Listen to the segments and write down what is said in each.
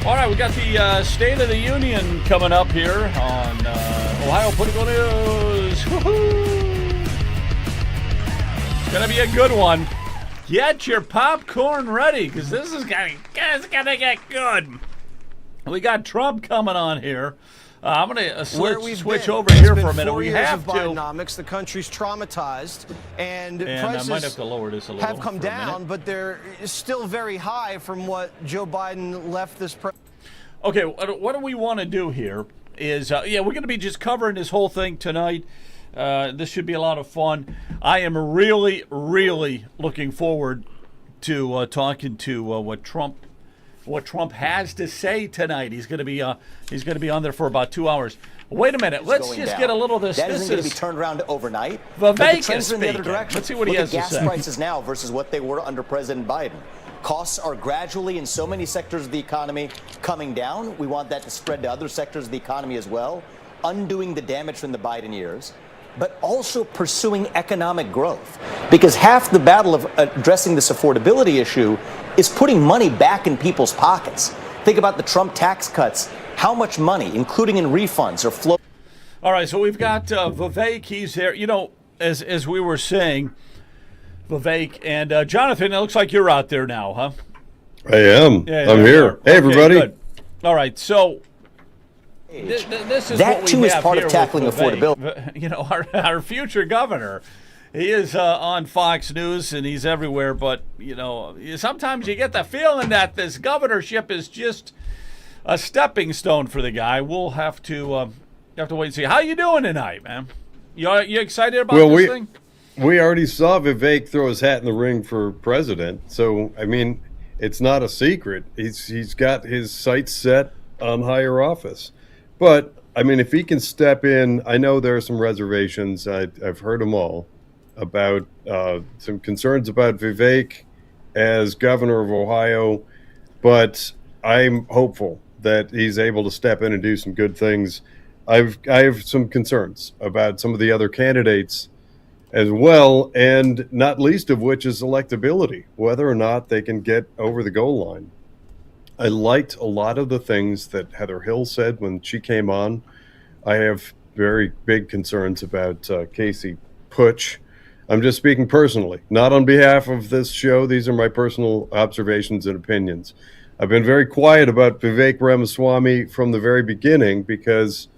All right, we got the State of the Union coming up here on Ohio Political News. Woo-hoo! It's going to be a good one. Get your popcorn ready, because this is going to get good. We got Trump coming on here. I'm going to switch over here for a minute. We have to. Bidenomics, the country's traumatized, and prices I might have to lower this a little. Have come down, but they're still very high from what Joe Biden left this. Okay, what do we want to do here? Is we're going to be just covering this whole thing tonight. This should be a lot of fun. I am really, really looking forward to talking to what Trump has to say tonight. He's going to be on there for about 2 hours. Wait a minute. Let's just get a little of this. That isn't going to be turned around overnight. Vivek is speaking. In the other direction. Let's see what he has to say. Gas prices now versus what they were under President Biden. Costs are gradually in so many sectors of the economy coming down. We want that to spread to other sectors of the economy as well, undoing the damage from the Biden years, but also pursuing economic growth. Because half the battle of addressing this affordability issue is putting money back in people's pockets. Think about the Trump tax cuts. How much money, including in refunds, are flowing? All right, so we've got Vivek. He's there. You know, as we were saying, Vivek and Jonathan, it looks like you're out there now, huh? I am. I'm here. Hey, everybody. Good. All right, so this is that what we too is have part here of tackling with affordability. You know, our future governor, he is on Fox News and he's everywhere. But you know, sometimes you get the feeling that this governorship is just a stepping stone for the guy. We'll have to wait and see. How you doing tonight, man? You excited about this thing? We already saw Vivek throw his hat in the ring for president. So, I mean, it's not a secret. He's got his sights set on higher office. But, I mean, if he can step in, I know there are some reservations. I've heard them all about some concerns about Vivek as governor of Ohio. But I'm hopeful that he's able to step in and do some good things. I have some concerns about some of the other candidates as well, and not least of which is electability, whether or not they can get over the goal line. I liked a lot of the things that Heather Hill said when she came on. I have very big concerns about Casey Putsch. I'm just speaking personally, not on behalf of this show. These are my personal observations and opinions. I've been very quiet about Vivek Ramaswamy from the very beginning because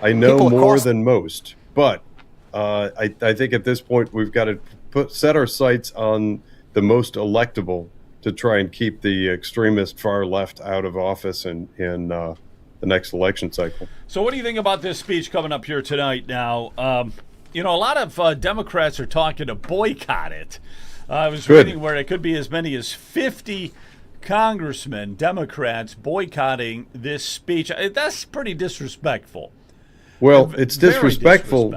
I know more than most. But I think at this point we've got to set our sights on the most electable to try and keep the extremist far left out of office in the next election cycle. So what do you think about this speech coming up here tonight now? You know, a lot of Democrats are talking to boycott it. I was reading where it could be as many as 50 congressmen, Democrats, boycotting this speech. That's pretty disrespectful. Well, it's disrespectful.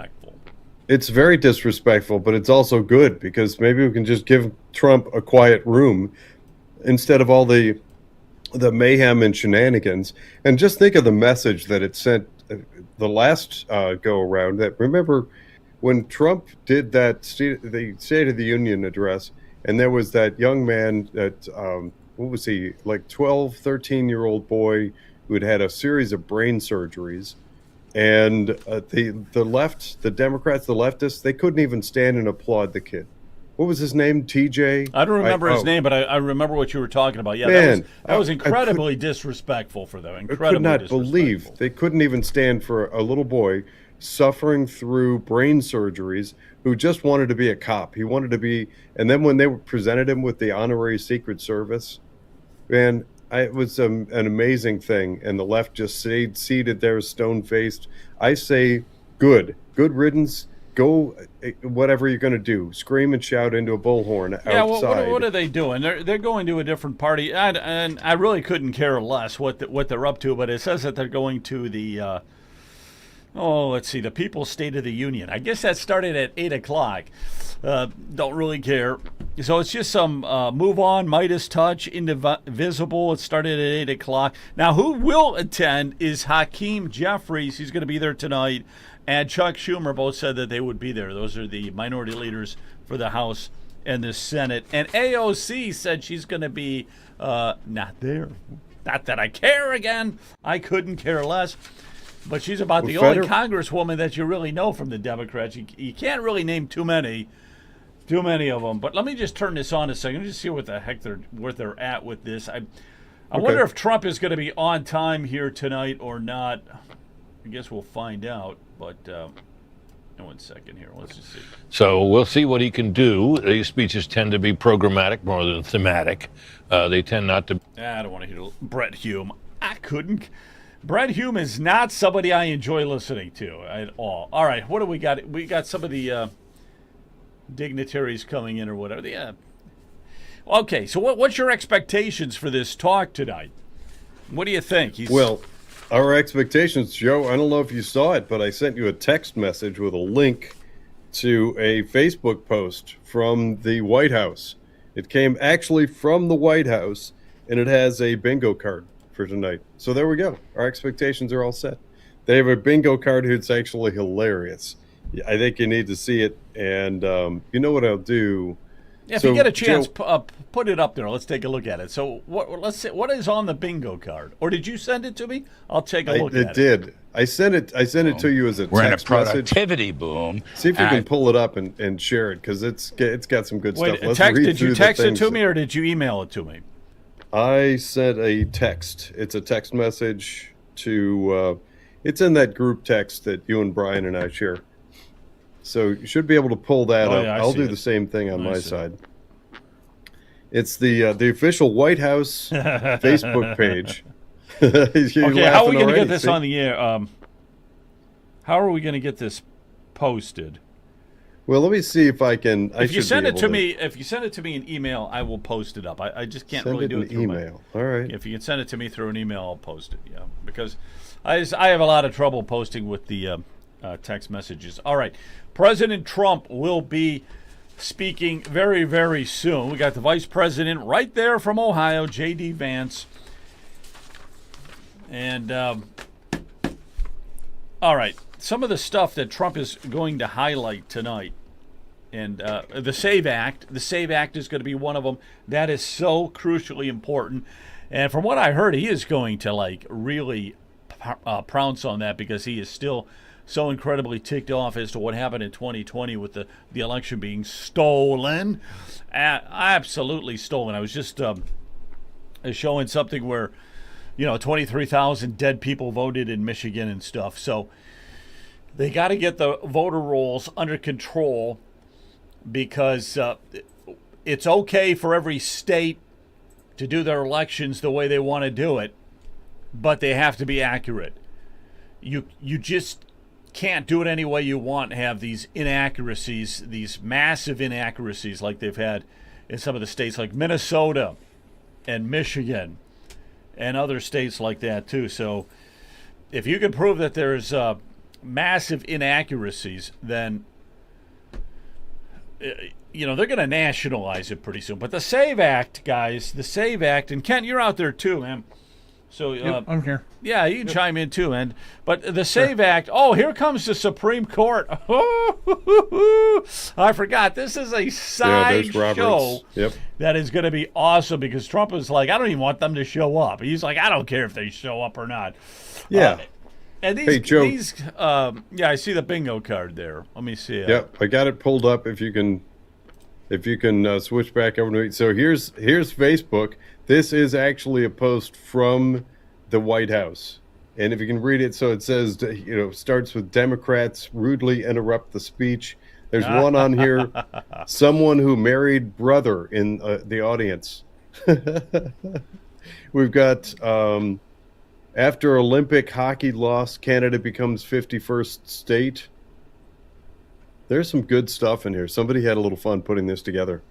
It's very disrespectful, but it's also good because maybe we can just give Trump a quiet room instead of all the mayhem and shenanigans. And just think of the message that it sent the last go around. That remember when Trump did the State of the Union address, and there was that young man that what was he, like 12, 13-year-old boy who had a series of brain surgeries. And the left, the Democrats, the leftists, they couldn't even stand and applaud the kid. What was his name? TJ? I don't remember his name, but I remember what you were talking about. Yeah, man, that was incredibly disrespectful for them. Incredibly I could not believe they couldn't even stand for a little boy suffering through brain surgeries who just wanted to be a cop. He wanted to be, and then when they presented him with the honorary Secret Service, man, it was an amazing thing, and the left just stayed seated there, stone-faced. I say, good riddance. Go, whatever you're going to do. Scream and shout into a bullhorn outside. Yeah, what are they doing? They're going to a different party, and I really couldn't care less what they're up to. But it says that they're going to the the People's State of the Union. I guess that started at 8:00. Don't really care. So it's just some move on, Midas touch, indivisible. It started at 8:00. Now, who will attend is Hakeem Jeffries. He's going to be there tonight. And Chuck Schumer both said that they would be there. Those are the minority leaders for the House and the Senate. And AOC said she's going to be not there. Not that I care again. I couldn't care less. But she's about the Well, only congresswoman that you really know from the Democrats. You can't really name too many of them. But let me just turn this on a second. Let me just see what the heck where they're at with this. I wonder if Trump is going to be on time here tonight or not. I guess we'll find out. But 1 second here. Let's just see. So we'll see what he can do. These speeches tend to be programmatic more than thematic. They tend not to. I don't want to hear Brett Hume. I couldn't. Brett Hume is not somebody I enjoy listening to at all. All right, what do we got? We got some of the dignitaries coming in or whatever. Yeah. Okay, so what's your expectations for this talk tonight? What do you think? Well, our expectations, Joe, I don't know if you saw it, but I sent you a text message with a link to a Facebook post from the White House. It came actually from the White House, and it has a bingo card for tonight. So there we go. Our expectations are all set. They have a bingo card that's actually hilarious. I think you need to see it, and you know what I'll do? Yeah, if you get a chance, put it up there. Let's take a look at it. So let's see, what is on the bingo card? Or did you send it to me? I'll take a look at it. It did. I sent it to you as a We're text in a message. productivity boom. See if you can pull it up and share it, because it's got some good stuff. Let's Wait, read did you through text the it to things. me or did you email it to me? I sent a text. It's a text message to, it's in that group text that you and Brian and I share. So you should be able to pull that up. Yeah, I'll do the same thing on my side. It's the official White House Facebook page. Okay, how are we going to get this on the air? How are we going to get this posted? Well, let me see if I can. If you send it to me in email, I will post it up. I just can't really do it through email. All right. If you can send it to me through an email, I'll post it. Yeah, because I have a lot of trouble posting with the text messages. All right, President Trump will be speaking very, very soon. We got the Vice President right there from Ohio, J.D. Vance, and all right. Some of the stuff that Trump is going to highlight tonight, and the SAVE Act. The SAVE Act is going to be one of them. That is so crucially important. And from what I heard, he is going to really pounce on that because he is still so incredibly ticked off as to what happened in 2020 with the election being stolen. Absolutely stolen. I was just showing something where, 23,000 dead people voted in Michigan and stuff. So they got to get the voter rolls under control because it's okay for every state to do their elections the way they want to do it, but they have to be accurate. You just can't do it any way you want, have these inaccuracies, these massive inaccuracies like they've had in some of the states like Minnesota and Michigan and other states like that too. So if you can prove that there's massive inaccuracies, then they're going to nationalize it pretty soon. But the SAVE Act, guys, the SAVE Act, and Kent, you're out there too, man. So Yep, I'm here. Yeah, you can chime in too, man. But the SAVE Act. Oh, here comes the Supreme Court. I forgot. This is a side show that is going to be awesome because Trump is like, I don't even want them to show up. He's like, I don't care if they show up or not. Yeah. And hey, Joe. I see the bingo card there. Let me see it. Yep, I got it pulled up. If you can switch back over to it. So here's Facebook. This is actually a post from the White House, and if you can read it, so it says, starts with Democrats rudely interrupt the speech. There's one on here, someone who married brother in the audience. We've got. After Olympic hockey loss, Canada becomes 51st state. There's some good stuff in here. Somebody had a little fun putting this together.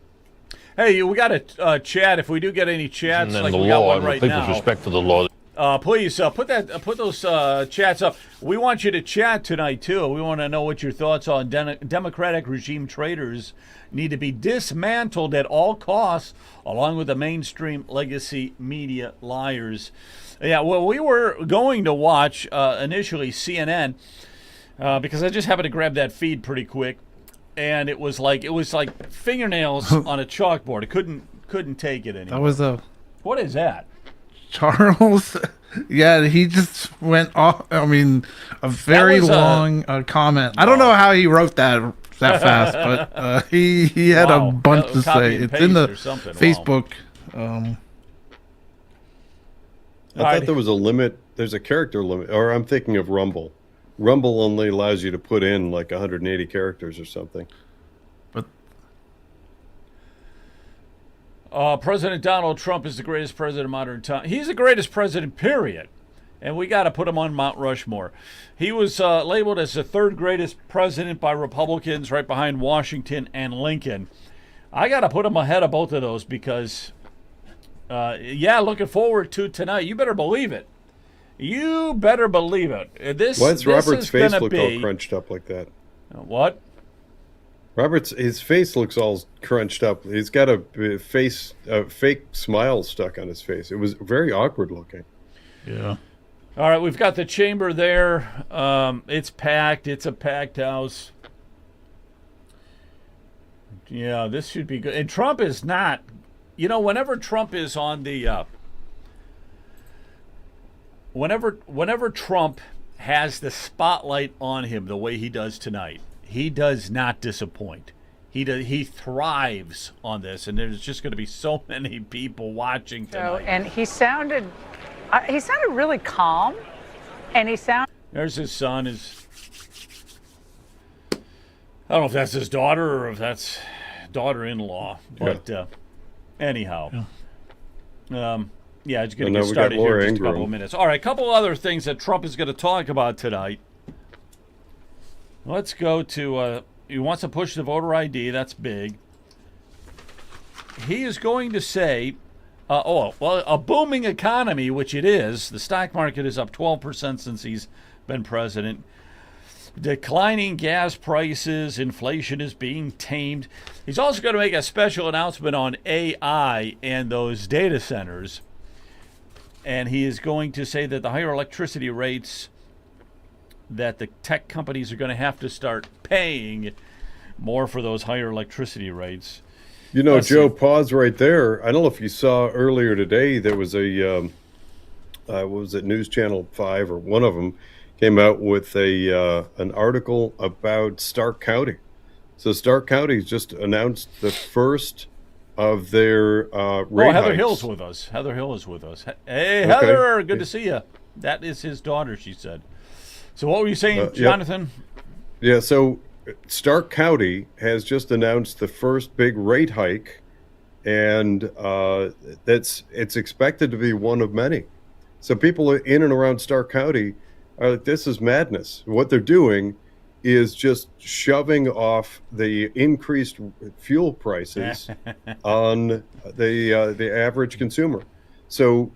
Hey, we got a chat. If we do get any chats, like we got one right now. People's respect for the law. Please put those chats up. We want you to chat tonight too. We want to know what your thoughts on Democratic regime traitors need to be dismantled at all costs, along with the mainstream legacy media liars. Yeah, well, we were going to watch initially CNN because I just happened to grab that feed pretty quick, and it was like fingernails on a chalkboard. It couldn't take it anymore. That was What is that? Charles, yeah, he just went off. I mean, a very was, long comment. I don't know how he wrote that fast, but he had Wow. a bunch That to was copy say. and It's in the paste or something. Wow. Facebook. I thought there was a limit. There's a character limit, or I'm thinking of Rumble. Rumble only allows you to put in like 180 characters or something. President Donald Trump is the greatest president of modern time. He's the greatest president, period. And we got to put him on Mount Rushmore. He was labeled as the third greatest president by Republicans, right behind Washington and Lincoln. I got to put him ahead of both of those because, looking forward to tonight. You better believe it. You better believe it. Why does Robert's face look be, all crunched up like that? What? His face looks all crunched up. He's got a fake smile stuck on his face. It was very awkward looking. Yeah. All right, we've got the chamber there. It's packed. It's a packed house. Yeah, this should be good. And Trump is not. You know, whenever Trump is on the. Whenever Trump has the spotlight on him the way he does tonight, he does not disappoint. He thrives on this, and there's just going to be so many people watching tonight. And he sounded really calm, and There's his son. I don't know if that's his daughter or if that's daughter-in-law, but anyhow. It's going to get started here in just a couple of minutes. All right, a couple other things that Trump is going to talk about tonight. Let's go to, he wants to push the voter ID. That's big. He is going to say, a booming economy, which it is. The stock market is up 12% since he's been president. Declining gas prices, inflation is being tamed. He's also going to make a special announcement on AI and those data centers. And he is going to say that the higher electricity rates that the tech companies are going to have to start paying more for those higher electricity rates. You know, Joe, pause right there. I don't know if you saw earlier today, there was a, what was it, News Channel 5 or one of them came out with an article about Stark County. So Stark County just announced the first of their rate Heather hikes. Hill's with us. Heather Hill is with us. Hey, Heather, good to see you. That is his daughter, she said. So what were you saying, Jonathan? Yeah, so Stark County has just announced the first big rate hike, and it's expected to be one of many. So people in and around Stark County are like, this is madness. What they're doing is just shoving off the increased fuel prices on the average consumer. So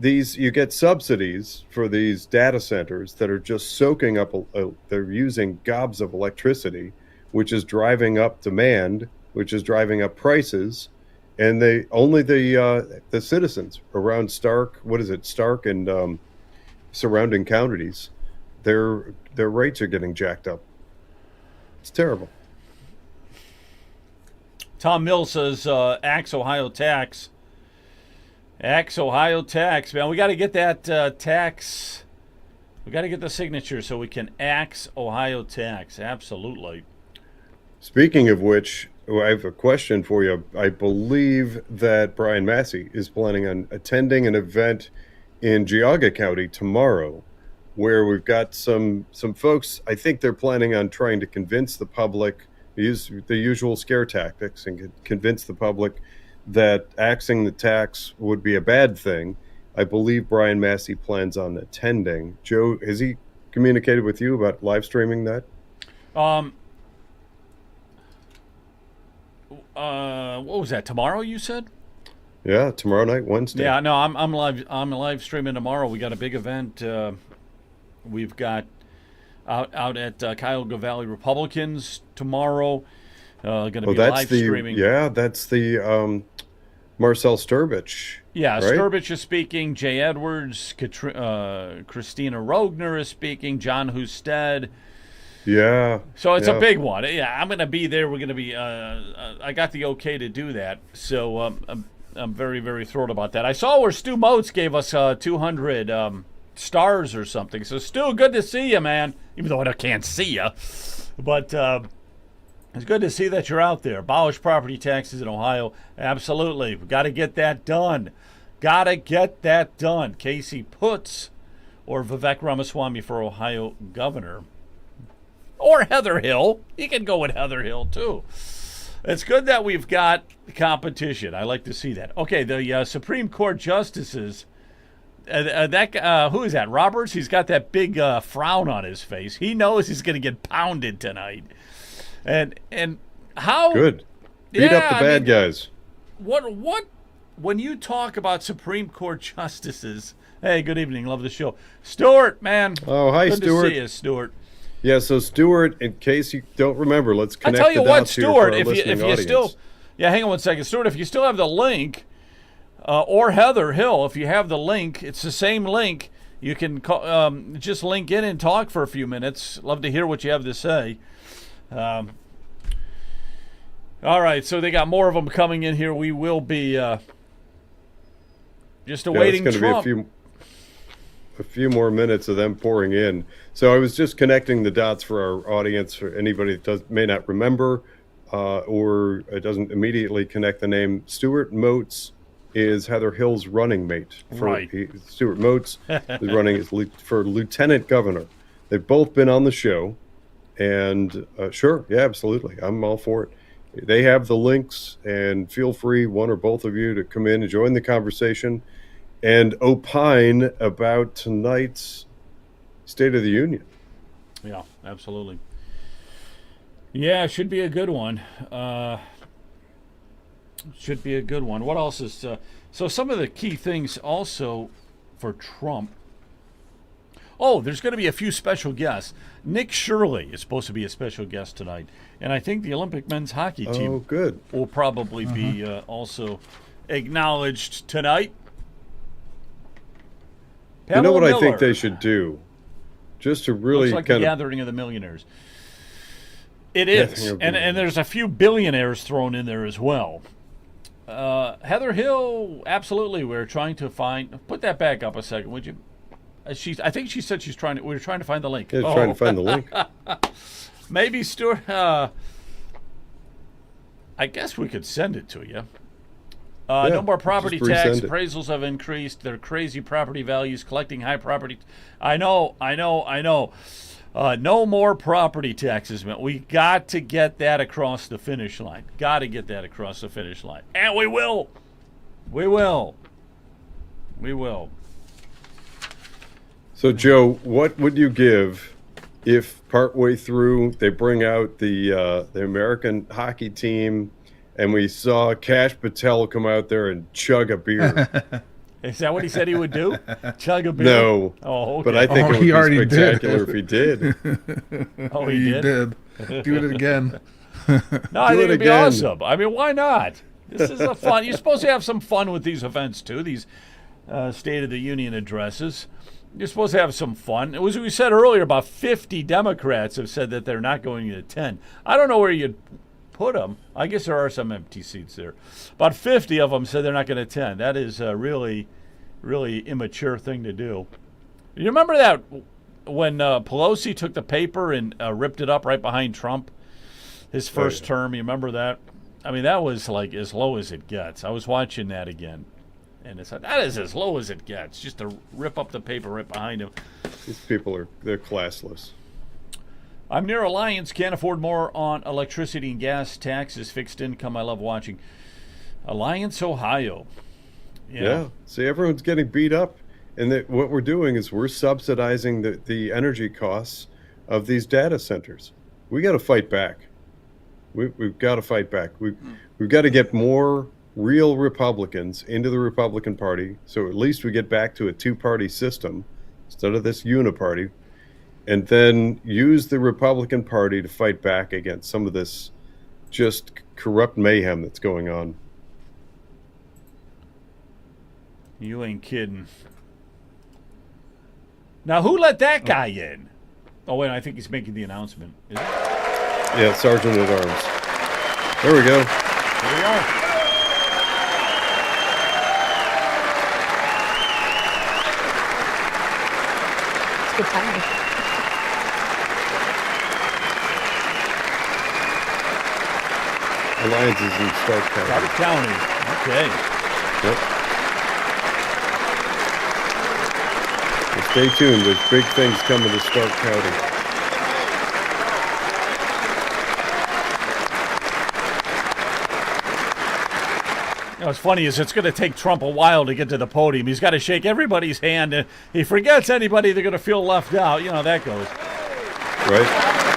you get subsidies for these data centers that are just soaking up, they're using gobs of electricity, which is driving up demand, which is driving up prices, and the citizens around Stark and surrounding counties, their rates are getting jacked up. It's terrible. Tom Mills says, Axe Ohio tax. Axe Ohio tax. Man, we got to get that tax. We got to get the signature so we can axe Ohio tax. Absolutely. Speaking of which, I have a question for you. I believe that Brian Massey is planning on attending an event in Geauga County tomorrow, where we've got some folks. I think they're planning on trying to convince the public, use the usual scare tactics, and convince the public that axing the tax would be a bad thing. I believe Brian Massey plans on attending. Joe, has he communicated with you about live streaming that? What was that? Tomorrow, you said? Yeah, tomorrow night, Wednesday. Yeah, no, I'm live streaming tomorrow. We got a big event. We've got out at Cuyahoga Valley Republicans tomorrow. Going to be live streaming. Yeah, that's the Marcel Sturbich. Yeah, right? Sturbich is speaking. Jay Edwards, Christina Rogner is speaking. John Husted. Yeah. So it's a big one. Yeah, I'm going to be there. We're going to be. I got the okay to do that. So I'm very, very thrilled about that. I saw where Stu Motes gave us 200 stars or something. So, Stu, good to see you, man. Even though I can't see you. But it's good to see that you're out there. Abolish property taxes in Ohio. Absolutely. We've got to get that done. Got to get that done. Casey Putz or Vivek Ramaswamy for Ohio governor. Or Heather Hill. You can go with Heather Hill, too. It's good that we've got competition. I like to see that. Okay, the Supreme Court justices, who is that? Roberts? He's got that big frown on his face. He knows he's going to get pounded tonight. And how... Good. Beat up the bad guys. What? When you talk about Supreme Court justices... Hey, good evening. Love the show. Stuart, man. Oh, hi, good Stuart. Good to see you, Stuart. Yeah, so Stuart, in case you don't remember, let's connect I tell you the what, dots Stuart, here for our if listening you audience. still, hang on one second, Stuart, if you still have the link, or Heather Hill, if you have the link, it's the same link. You can just link in and talk for a few minutes. Love to hear what you have to say. All right, so they got more of them coming in here. We will be just awaiting it's Trump. Be a few more minutes of them pouring in. So I was just connecting the dots for our audience, for anybody that may not remember or it doesn't immediately connect the name. Stuart Motes is Heather Hill's running mate. Right. Stuart Motes is running for lieutenant governor. They've both been on the show. And sure, yeah, absolutely. I'm all for it. They have the links, and feel free, one or both of you, to come in and join the conversation and opine about tonight's State of the Union. Yeah, absolutely. Yeah, it should be a good one. Should be a good one. What else is... so some of the key things also for Trump. Oh, there's going to be a few special guests. Nick Shirley is supposed to be a special guest tonight. And I think the Olympic men's hockey team will probably be also acknowledged tonight. You know what Pamela I think Miller. they should do? Just to really Looks like kind the of... gathering of the millionaires. It is. And there's a few billionaires thrown in there as well. Heather Hill, absolutely. We're trying to find... Put that back up a second, would you? I think she said we're trying to find the link. Yeah, trying to find the link. Maybe Stuart... I guess we could send it to you. No more property just tax. resend it. Appraisals have increased. They're crazy property values, collecting high property. I know. No more property taxes, man. We got to get that across the finish line. Got to get that across the finish line. And we will. We will. We will. So, Joe, what would you give if partway through they bring out the American hockey team and we saw Kash Patel come out there and chug a beer? Is that what he said he would do? Chug a beer? No. Oh, okay. But I think it would he be already spectacular did. if he did. Oh, he did? Do it again. No, I Do think it it'd be again. awesome. I mean, why not? This is a fun. You're supposed to have some fun with these events too. These State of the Union addresses. You're supposed to have some fun. It was we said earlier. About 50 Democrats have said that they're not going to attend. I don't know where you'd put them. I guess there are some empty seats there. About 50 of them said they're not going to attend. That is a really, really immature thing to do. You remember that when Pelosi took the paper and ripped it up right behind Trump, his first term? You remember that? I mean, that was like as low as it gets. I was watching that again. And it's like, that is as low as it gets, just to rip up the paper right behind him. These people they're classless. I'm near Alliance, can't afford more on electricity and gas, taxes, fixed income. I love watching. Alliance, Ohio. Yeah. See, everyone's getting beat up. And what we're doing is we're subsidizing the energy costs of these data centers. We got to fight back. We've got to fight back. We've got to get more real Republicans into the Republican Party, so at least we get back to a two-party system instead of this uniparty, and then use the Republican Party to fight back against some of this just corrupt mayhem that's going on. You ain't kidding. Now, who let that guy in? Oh, wait, I think he's making the announcement. Is it? Yeah, Sergeant at Arms. There we go. Here we are. Good timing. Alliance is in Stark County. Stark County. Okay. Yep. So stay tuned. There's big things coming to Stark County. What's funny is it's going to take Trump a while to get to the podium. He's got to shake everybody's hand. And he forgets anybody, they're going to feel left out. You know, that goes. Right?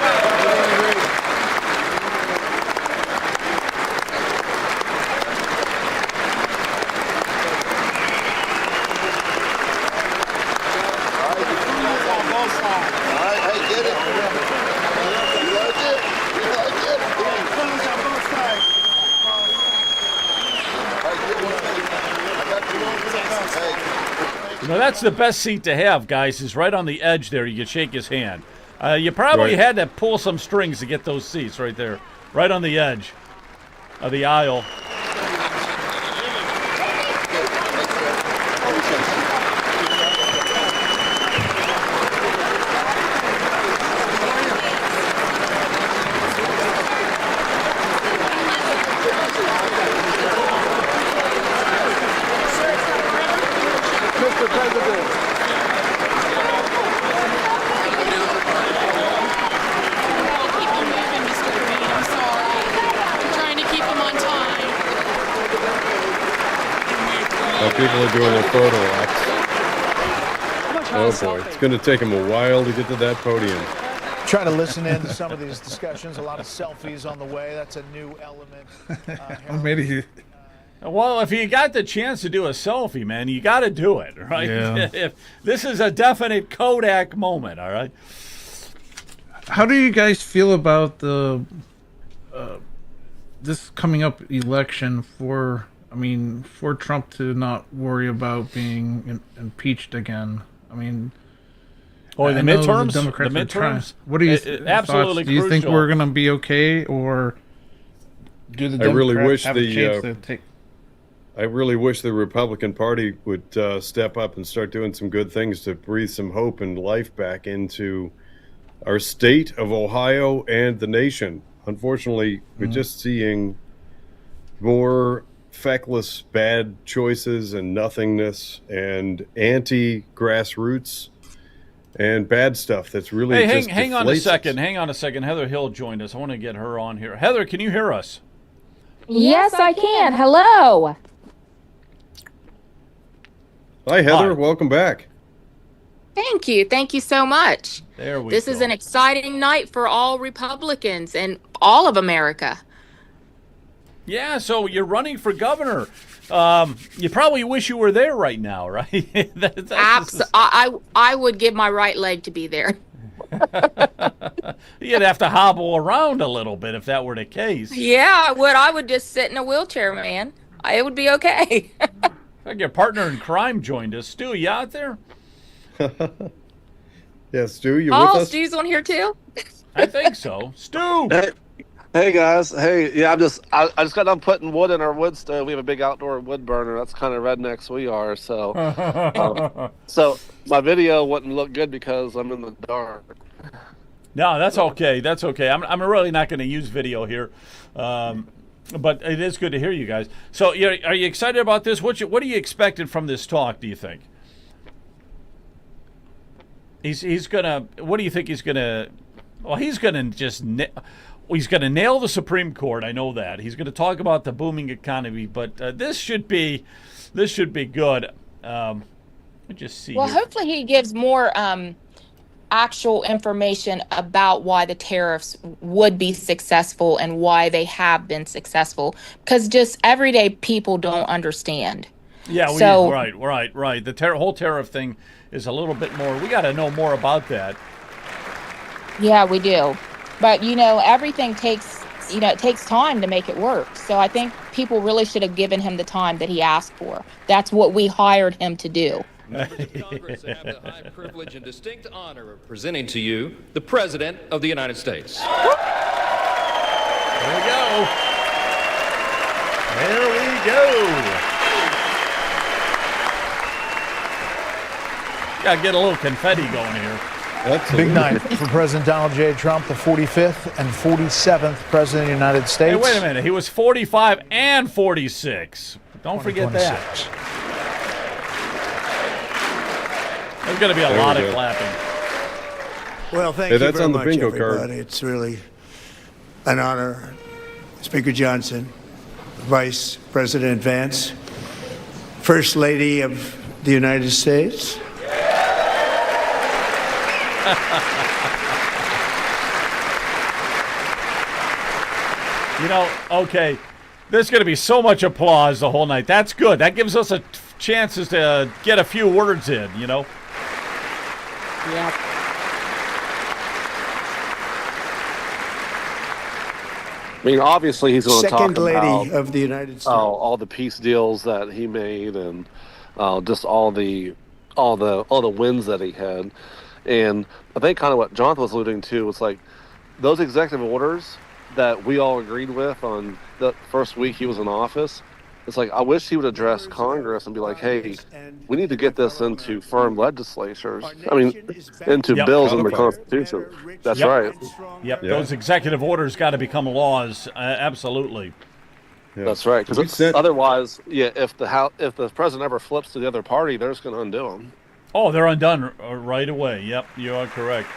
You know, that's the best seat to have, guys, is right on the edge there. You can shake his hand. You probably had to pull some strings to get those seats right there, right on the edge of the aisle. People are doing their photo ops. Oh boy, it's going to take them a while to get to that podium. Trying to listen in to some of these discussions. A lot of selfies on the way. That's a new element. Maybe. Well, if you got the chance to do a selfie, man, you got to do it, right? Yeah. If this is a definite Kodak moment, all right? How do you guys feel about the this coming up election for Trump to not worry about being impeached again? I mean, the I know midterms. The Democrats the are trying. midterms. What do you absolutely? Do you think we're gonna be okay, or do the Democrats really wish have a chance to take? I really wish the Republican Party would step up and start doing some good things to breathe some hope and life back into our state of Ohio and the nation. Unfortunately, we're just seeing more feckless bad choices and nothingness and anti-grassroots and bad stuff that's really hang on a second. Hang on a second. Heather Hill joined us. I want to get her on here. Heather, can you hear us? Yes, I can. Hello. Hi, Heather. Hi. Welcome back. Thank you. Thank you so much. There we go. This is an exciting night for all Republicans and all of America. Yeah, so you're running for governor. You probably wish you were there right now, right? I would give my right leg to be there. You'd have to hobble around a little bit if that were the case. Yeah, I would. I would just sit in a wheelchair, man. It would be okay. Like your partner in crime joined us. Stu, you out there? Yeah, Stu, you with us? Stu's on here too? I think so. Stu! Hey guys, I just got done putting wood in our wood stove. We have a big outdoor wood burner. That's kind of rednecks we are. So, so my video wouldn't look good because I'm in the dark. No, that's okay. That's okay. I'm really not going to use video here, but it is good to hear you guys. So, are you excited about this? What are you expecting from this talk? Do you think he's gonna? What do you think he's gonna? Well, he's gonna just. He's going to nail the Supreme Court. I know that. He's going to talk about the booming economy, but this should be good. Just see. Well, here. hopefully he gives more actual information about why the tariffs would be successful and why they have been successful, because just everyday people don't understand. Yeah, right. The whole tariff thing is a little bit more. We got to know more about that. Yeah, we do. But, everything takes, it takes time to make it work. So I think people really should have given him the time that he asked for. That's what we hired him to do. Members of Congress have the high privilege and distinct honor of presenting to you the President of the United States. There we go. There we go. Got to get a little confetti going here. Absolutely. Big night for President Donald J. Trump, the 45th and 47th President of the United States. Hey, wait a minute. He was 45 and 46. Don't forget that. There's going to be a lot of clapping. Well, thank you that's very on the much, bingo everybody. card. It's really an honor. Speaker Johnson, Vice President Vance, First Lady of the United States. You know, okay, there's going to be so much applause the whole night. That's good. That gives us chances to get a few words in, you know? Yep. I mean, obviously he's going to talk Second Lady about of the United States. all the peace deals that he made and just all the wins that he had. And I think kind of what Jonathan was alluding to was like those executive orders that we all agreed with on the first week he was in office. It's like, I wish he would address Congress and be like, hey, we need to get this into firm legislatures. I mean, into bills in the Constitution. That's right. Yep, those executive orders got to become laws. Absolutely. Yeah. That's right. Because otherwise, if the president ever flips to the other party, they're just going to undo him. Oh, they're undone right away. Yep, you are correct.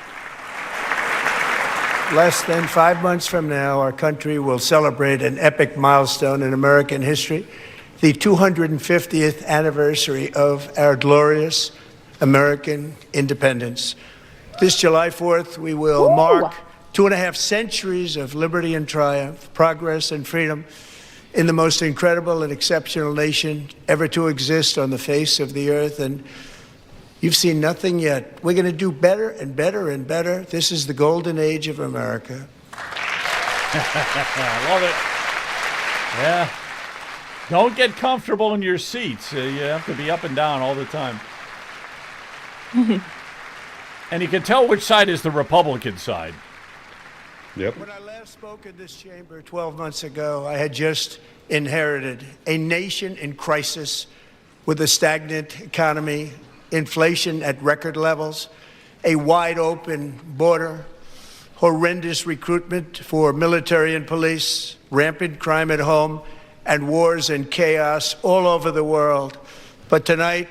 Less than 5 months from now, our country will celebrate an epic milestone in American history, the 250th anniversary of our glorious American independence. This July 4th, we will mark 2.5 centuries of liberty and triumph, progress and freedom in the most incredible and exceptional nation ever to exist on the face of the earth. And you've seen nothing yet. We're going to do better and better and better. This is the golden age of America. I love it. Yeah. Don't get comfortable in your seats. You have to be up and down all the time. And you can tell which side is the Republican side. Yep. When I last spoke in this chamber 12 months ago, I had just inherited a nation in crisis with a stagnant economy, inflation at record levels, a wide open border, horrendous recruitment for military and police, rampant crime at home, and wars and chaos all over the world. But tonight,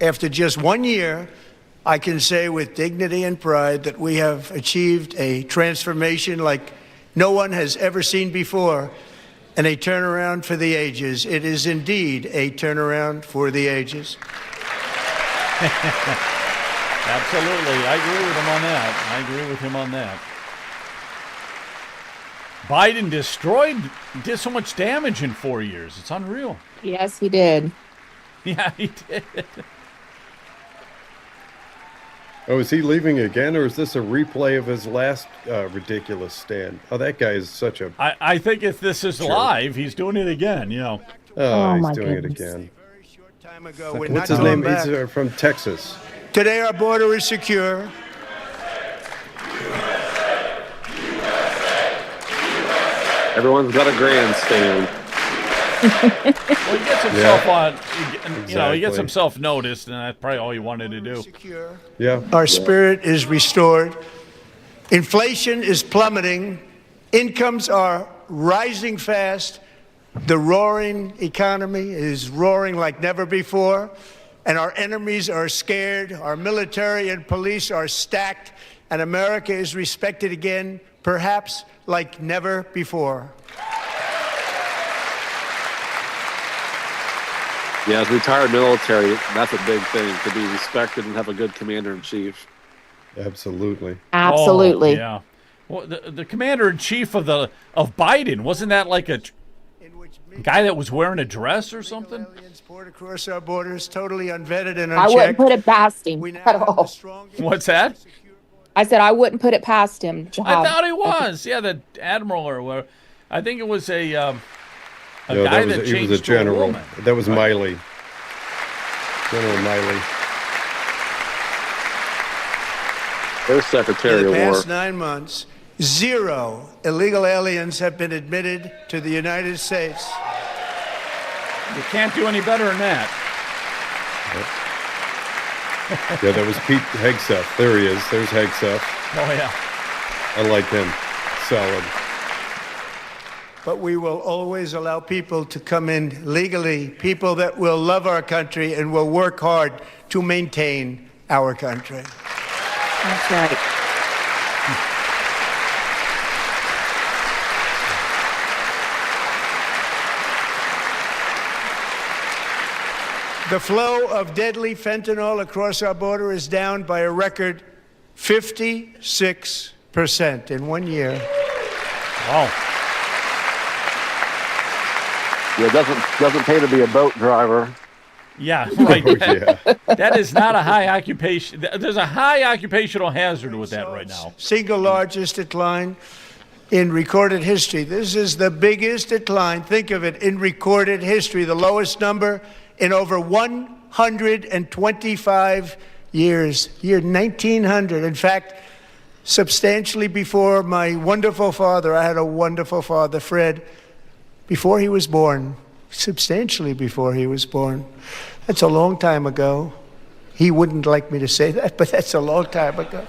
after just 1 year, I can say with dignity and pride that we have achieved a transformation like no one has ever seen before, and a turnaround for the ages. It is indeed a turnaround for the ages. Absolutely. I agree with him on that. Biden did so much damage in 4 years. It's unreal. Yes, he did. Yeah, he did. Oh, is he leaving again, or is this a replay of his last ridiculous stand? Oh, that guy is such a... I think if this is live, he's doing it again, you know. Oh, he's doing it again. Time ago, What's his name? He's from Texas. Today our border is secure. Everyone's got a grandstand. Well, he gets himself on, he gets himself noticed, and that's probably all he wanted to do. Yeah. Our spirit is restored. Inflation is plummeting. Incomes are rising fast. The roaring economy is roaring like never before. And our enemies are scared. Our military and police are stacked. And America is respected again, perhaps like never before. Yeah, as retired military, that's a big thing, to be respected and have a good commander-in-chief. Absolutely. Absolutely. Oh, yeah. Well, the commander-in-chief of Biden, wasn't that like a guy that was wearing a dress or something? Poured across our borders, totally unvetted and unchecked. I wouldn't put it past him at all. What's that? I said I wouldn't put it past him. I thought he was. Yeah, the admiral or whatever. I think it was a guy that changed he was a general. to a woman. That was Miley. General Miley. There's Secretary of In the War. past 9 months, 0 illegal aliens have been admitted to the United States. You can't do any better than that. Yeah, that was Pete Hegseth. There he is. There's Hegseth. Oh, yeah. I like him. Solid. But we will always allow people to come in legally, people that will love our country and will work hard to maintain our country. That's right. The flow of deadly fentanyl across our border is down by a record 56% in 1 year. Wow. Yeah, it doesn't pay to be a boat driver. Yeah, right. Oh, yeah. That is not a high occupation. There's a high occupational hazard with that right now. Single largest decline in recorded history. This is the biggest decline, think of it, in recorded history, the lowest number in over 125 years, year 1900. In fact, substantially before my wonderful father, I had a wonderful father, Fred, before he was born, substantially before he was born. That's a long time ago. He wouldn't like me to say that, but that's a long time ago.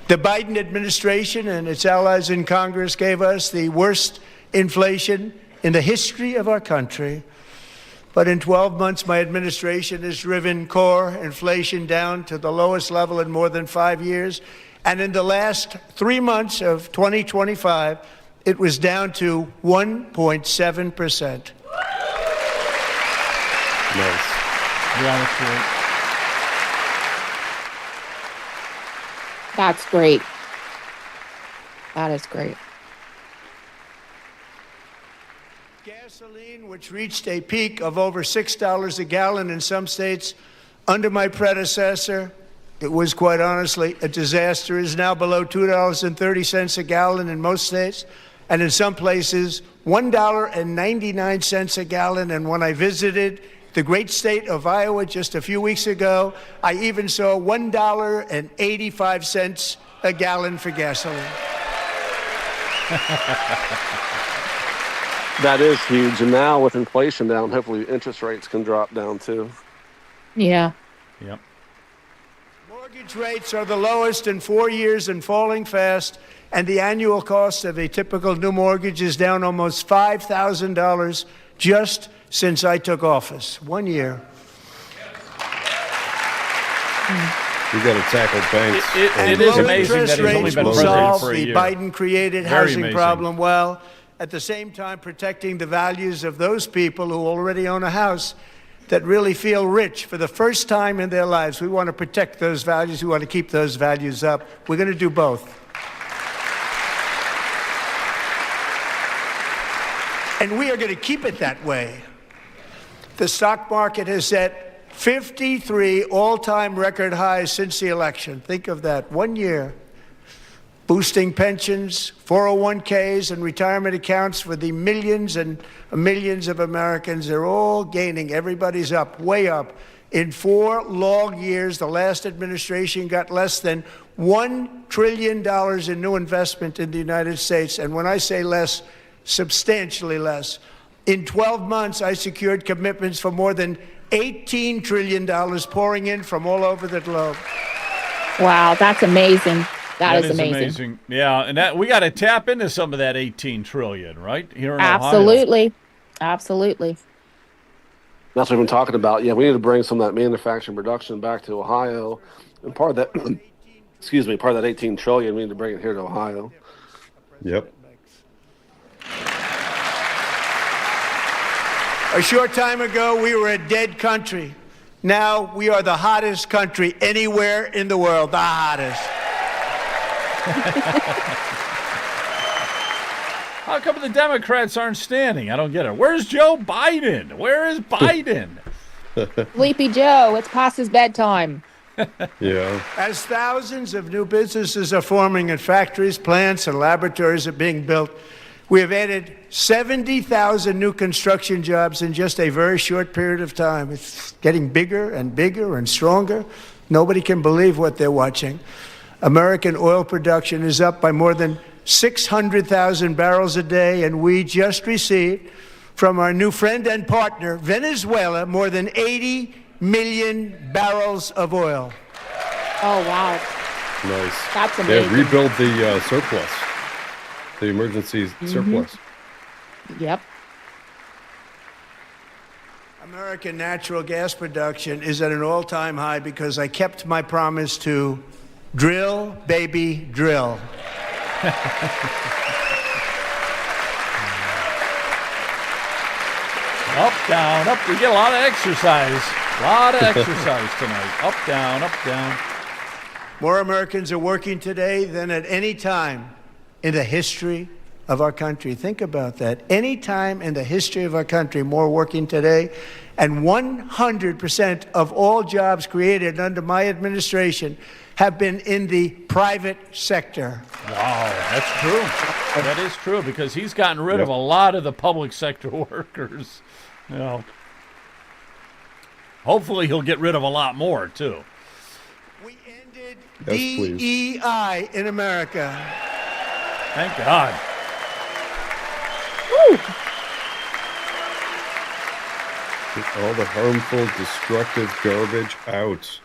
The Biden administration and its allies in Congress gave us the worst inflation in the history of our country. But in 12 months, my administration has driven core inflation down to the lowest level in more than 5 years. And in the last 3 months of 2025, it was down to 1.7%. Nice. Yeah, that's great. That's great. That is great. Gasoline, which reached a peak of over $6 a gallon in some states under my predecessor, it was quite honestly a disaster, is now below $2.30 a gallon in most states, and in some places, $1.99 a gallon. And when I visited the great state of Iowa just a few weeks ago, I even saw $1.85 a gallon for gasoline. That is huge. And now with inflation down, hopefully interest rates can drop down too. Yeah. Yep. Mortgage rates are the lowest in 4 years and falling fast, and the annual cost of a typical new mortgage is down almost $5,000 just since I took office. 1 year. We got to tackle banks. It is amazing that he's only been president solve for a the year. Biden-created Very housing amazing. problem well, at the same time protecting the values of those people who already own a house that really feel rich for the first time in their lives. We want to protect those values. We want to keep those values up. We're going to do both. And we are going to keep it that way. The stock market has set 53 all-time record highs since the election. Think of that, 1 year. Boosting pensions, 401ks, and retirement accounts for the millions and millions of Americans. They're all gaining. Everybody's up, way up. In 4 long years, the last administration got less than $1 trillion in new investment in the United States. And when I say less, substantially less. In 12 months, I secured commitments for more than $18 trillion pouring in from all over the globe. Wow, that's amazing. That is amazing. Yeah, and that we got to tap into some of that 18 trillion, right? Here in Absolutely. Ohio. Absolutely. That's what we've been talking about. Yeah, we need to bring some of that manufacturing production back to Ohio. And part of that, part of that 18 trillion, we need to bring it here to Ohio. Yep. A short time ago, we were a dead country. Now we are the hottest country anywhere in the world, the hottest. How come the Democrats aren't standing? I don't get it. Where's Joe Biden? Where is Biden? Sleepy Joe, it's past his bedtime. Yeah. As thousands of new businesses are forming and factories, plants, and laboratories are being built, we have added 70,000 new construction jobs in just a very short period of time. It's getting bigger and bigger and stronger. Nobody can believe what they're watching. American oil production is up by more than 600,000 barrels a day, and we just received from our new friend and partner, Venezuela, more than $80 million barrels of oil. Oh, wow. Nice. That's They amazing. rebuild the surplus, the emergency surplus. Yep. American natural gas production is at an all-time high because I kept my promise to drill, baby, drill. Up, down, up. We get a lot of exercise. A lot of exercise tonight. Up, down, up, down. More Americans are working today than at any time in the history of our country. Think about that. Any time in the history of our country, more working today. And 100% of all jobs created under my administration have been in the private sector. Wow, that's true. That is true because he's gotten rid of a lot of the public sector workers. You know. Hopefully he'll get rid of a lot more, too. We ended Yes, DEI in America. Thank God. Woo. Get all the harmful, destructive garbage out.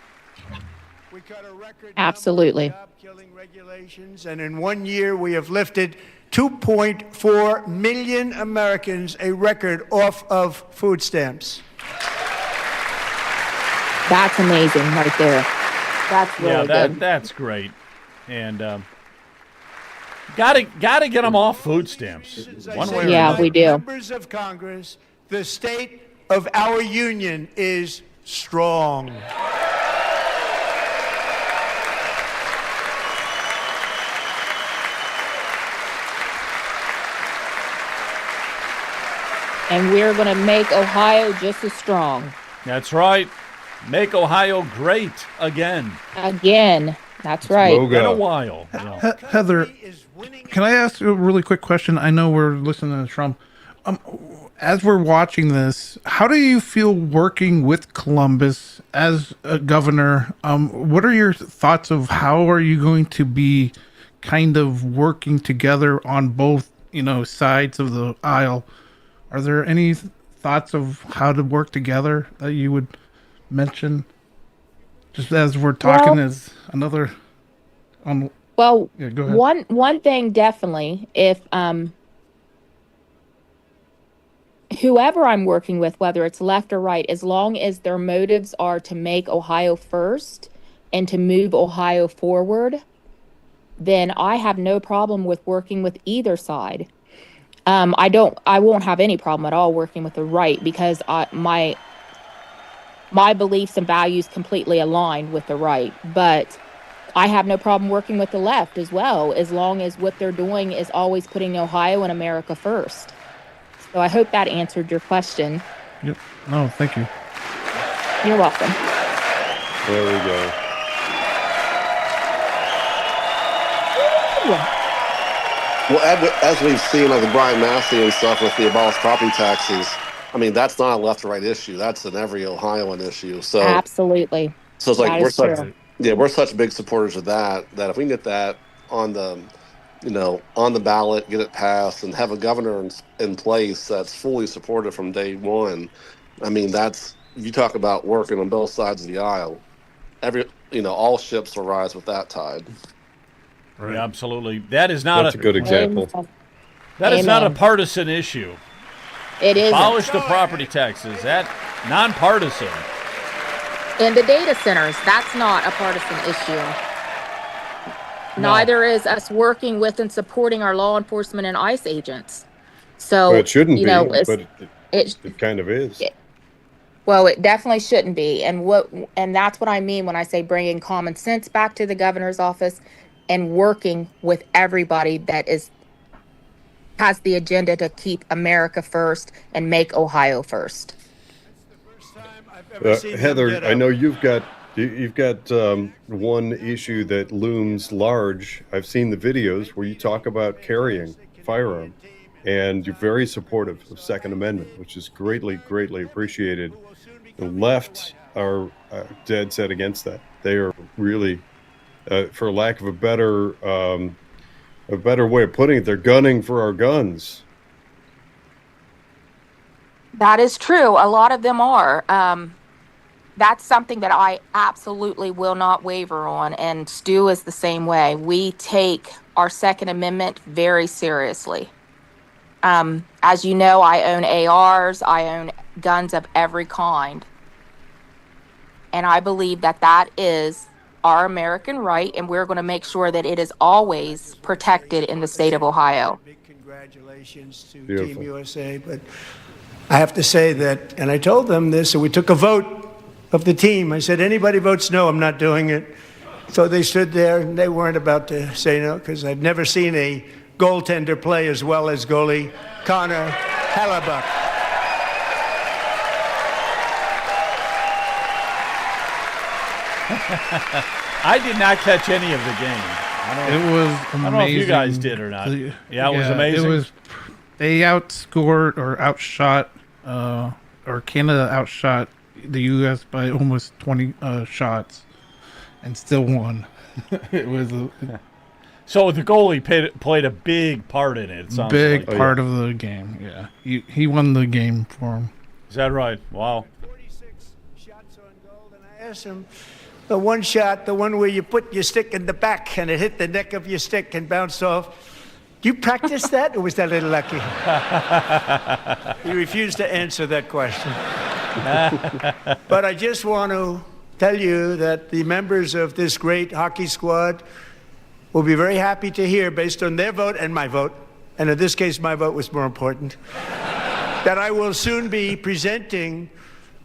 We cut a record Absolutely. number of job-killing regulations, and in 1 year we have lifted 2.4 million Americans, a record, off of food stamps. That's amazing right there. That's really good. That's great. And gotta get them off food stamps. One way or Yeah, another. we do. Members of Congress, the state of our union is strong. And we're going to make Ohio just as strong. That's right. Make Ohio great again. Again. That's right. It's been a while. You know. Heather, can I ask you a really quick question? I know we're listening to Trump. As we're watching this, how do you feel working with Columbus as a governor? What are your thoughts of how are you going to be kind of working together on both, sides of the aisle? Are there any thoughts of how to work together that you would mention? Just as we're talking as another Well, yeah, go ahead. one thing definitely, if whoever I'm working with, whether it's left or right, as long as their motives are to make Ohio first and to move Ohio forward, then I have no problem with working with either side. I won't have any problem at all working with the right because my beliefs and values completely align with the right, but I have no problem working with the left as well, as long as what they're doing is always putting Ohio and America first. So I hope that answered your question. Yep. No, thank you. You're welcome. There we go. Well, as we've seen, like the Brian Massey and stuff with the abolished property taxes, I mean, that's not a left or right issue. That's an every Ohioan issue. So Absolutely. So it's like That we're is such, true. we're such big supporters of that if we can get that on the, on the ballot, get it passed, and have a governor in place that's fully supported from day one. I mean, you talk about working on both sides of the aisle. All ships will rise with that tide. Right. Yeah, absolutely. That is not That's a good example. That is not a Amen. partisan issue. It is. Abolish the property taxes. That nonpartisan. And the data centers, that's not a partisan issue. No. Neither is us working with and supporting our law enforcement and ICE agents. So, Well, it shouldn't be, it's, but it kind of is. well, it definitely shouldn't be. And that's what I mean when I say bringing common sense back to the governor's office and working with everybody that has the agenda to keep America first and make Ohio first. Heather, I know you've got one issue that looms large. I've seen the videos where you talk about carrying firearm, and you're very supportive of Second Amendment, which is greatly appreciated. The left are dead set against that. They are really, for lack of a better way of putting it, they're gunning for our guns. That is true. A lot of them are. that's something that I absolutely will not waver on. And Stu is the same way. We take our Second Amendment very seriously. As you know, I own ARs, I own guns of every kind. And I believe that that is our American right, and we're going to make sure that it is always protected in the state of Ohio. Big congratulations to Beautiful. Team USA. But I have to say that, and I told them this, and we took a vote of the team. I said, anybody votes no, I'm not doing it. So they stood there, and they weren't about to say no, because I've never seen a goaltender play as well as goalie Connor Hellebuck. I did not catch any of the game. It was amazing. I don't know if you guys did or not. Yeah, it was amazing. They outscored or outshot, or Canada outshot the U.S. by almost 20 shots, and still won. It was so the goalie played a big part in it. Sounds big like. part of the game. Yeah, he won the game for him. Is that right? Wow. 46 shots on goal, and I asked him, the one shot, the one where you put your stick in the back and it hit the neck of your stick and bounced off. Do you practice that, or was that a little lucky? He refused to answer that question. But I just want to tell you that the members of this great hockey squad will be very happy to hear, based on their vote and my vote, and in this case my vote was more important, that I will soon be presenting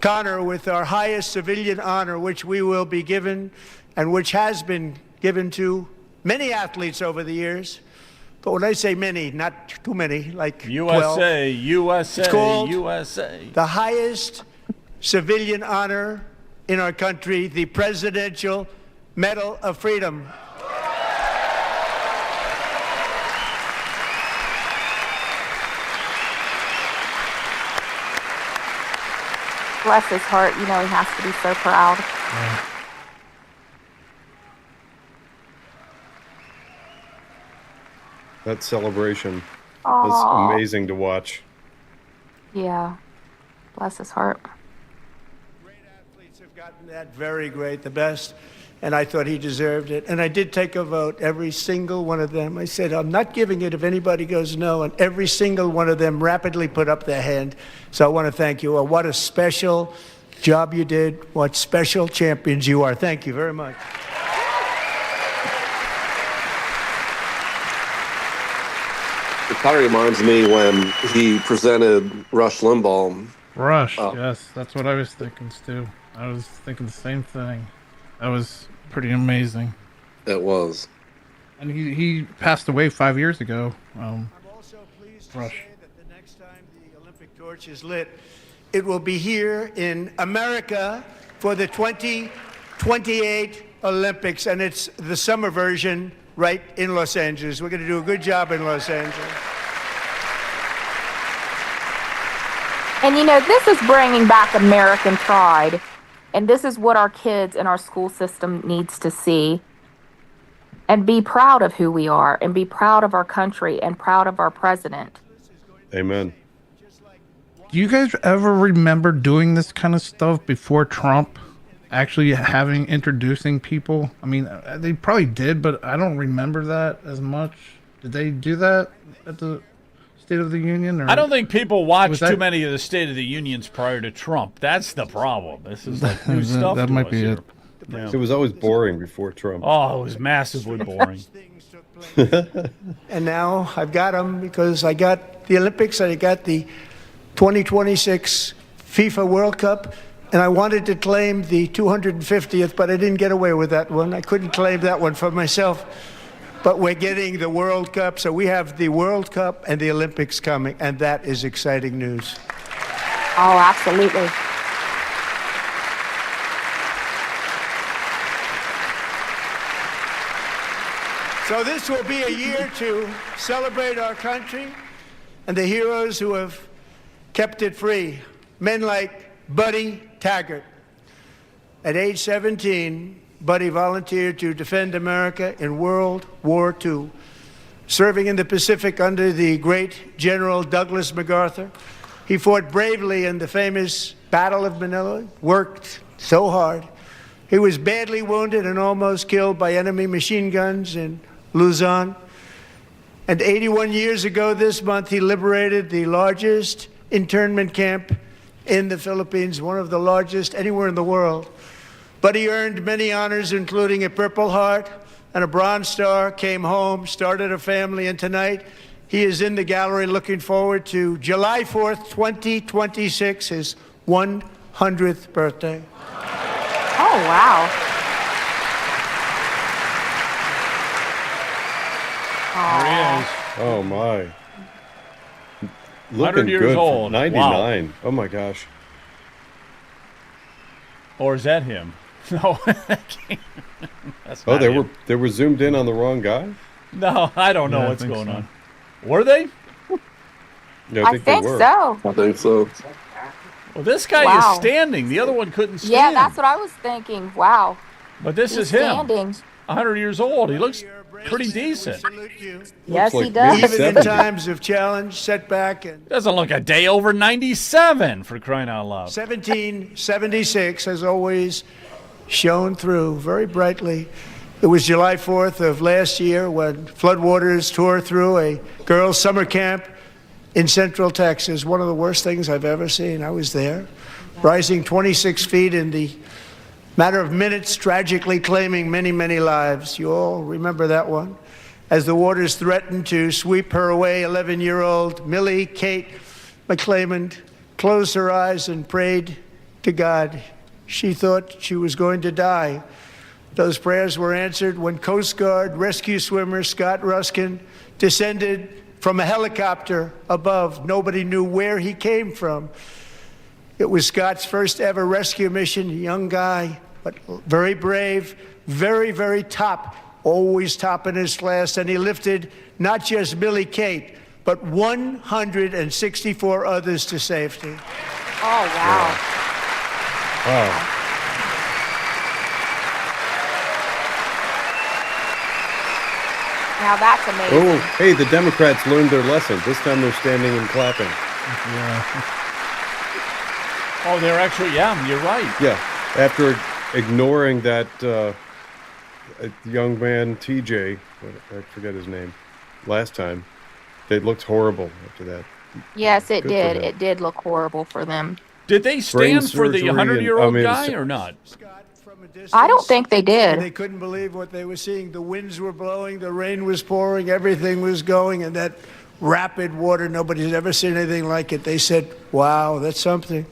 Connor with our highest civilian honor, which we will be given, and which has been given to many athletes over the years. But when I say many, not too many, like USA, 12. USA, It's called USA. the highest civilian honor in our country, the Presidential Medal of Freedom. Bless his heart. You know, he has to be so proud. That celebration Aw. was amazing to watch. Yeah. Bless his heart. Great athletes have gotten that, very great, the best, and I thought he deserved it. And I did take a vote, every single one of them. I said, I'm not giving it if anybody goes no, and every single one of them rapidly put up their hand. So I want to thank you all. What a special job you did. What special champions you are. Thank you very much. It kind of reminds me when he presented Rush Limbaugh. Rush, yes, that's what I was thinking, Stu. I was thinking the same thing. That was pretty amazing. It was. And he passed away 5 years ago. I'm also pleased to Rush. say that the next time the Olympic torch is lit, it will be here in America for the 2028 Olympics, and it's the summer version right in Los Angeles. We're going to do a good job in Los Angeles. And you know, this is bringing back American pride. And this is what our kids and our school system needs to see. And be proud of who we are, and be proud of our country, and proud of our president. Amen. Do you guys ever remember doing this kind of stuff before Trump actually introducing people? I mean, they probably did, but I don't remember that as much. Did they do that at the State of the Union? Or I don't think people watch that- too many of the State of the Unions prior to Trump. That's the problem. This is like new stuff. that to might us be here. it. Yeah. It was always boring before Trump. Oh, it was massively boring. And now I've got them because I got the Olympics and I got the 2026 FIFA World Cup, and I wanted to claim the 250th, but I didn't get away with that one. I couldn't claim that one for myself. But we're getting the World Cup, so we have the World Cup and the Olympics coming, and that is exciting news. Oh, absolutely. So this will be a year to celebrate our country and the heroes who have kept it free. Men like Buddy Taggart. At age 17, Buddy volunteered to defend America in World War II, serving in the Pacific under the great General Douglas MacArthur. He fought bravely in the famous Battle of Manila, worked so hard. He was badly wounded and almost killed by enemy machine guns in Luzon. And 81 years ago this month, he liberated the largest internment camp in the Philippines, one of the largest anywhere in the world. But he earned many honors, including a Purple Heart and a Bronze Star, came home, started a family, and tonight he is in the gallery looking forward to July 4th, 2026, his 100th birthday. Oh, wow. There he is. Oh my. 100 Looking years good for old. 99. Wow. Oh my gosh. Or is that him? No. That's Oh, not him. they were zoomed in on the wrong guy? No, I don't know Yeah, I what's think going so. on. Were they? Yeah, I they think were. so. I think so. Well, this guy Wow. is standing. The other one couldn't stand. Yeah, that's what I was thinking. Wow. But this He's is him. standing. 100 years old. He looks pretty decent. Yes, like he does. maybe Even in 70. times of challenge, setback, and Doesn't look a day over 97, for crying out loud. 1776 has always shone through very brightly. It was July 4th of last year when floodwaters tore through a girls' summer camp in Central Texas. One of the worst things I've ever seen. I was there, rising 26 feet in the matter of minutes, tragically claiming many, many lives. You all remember that one. As the waters threatened to sweep her away, 11-year-old Millie Kate McClelland closed her eyes and prayed to God. She thought she was going to die. Those prayers were answered when Coast Guard rescue swimmer Scott Ruskin descended from a helicopter above. Nobody knew where he came from. It was Scott's first ever rescue mission. A young guy, but very brave, very, very top, always top in his class. And he lifted not just Millie Kate, but 164 others to safety. Oh, wow. Wow. Now that's amazing. Oh, hey, the Democrats learned their lesson. This time they're standing and clapping. Oh, they're actually, yeah, you're right. Yeah, after ignoring that young man, TJ, I forget his name, last time, they looked horrible after that. Yes, it Good for did. him. It did look horrible for them. Did they Brain stand for the surgery and- 100-year-old I mean, guy so- or not? Scott from a distance. I don't think they And did. they couldn't believe what they were seeing. The winds were blowing, the rain was pouring, everything was going, and that rapid water, nobody's ever seen anything like it. They said, wow, that's something.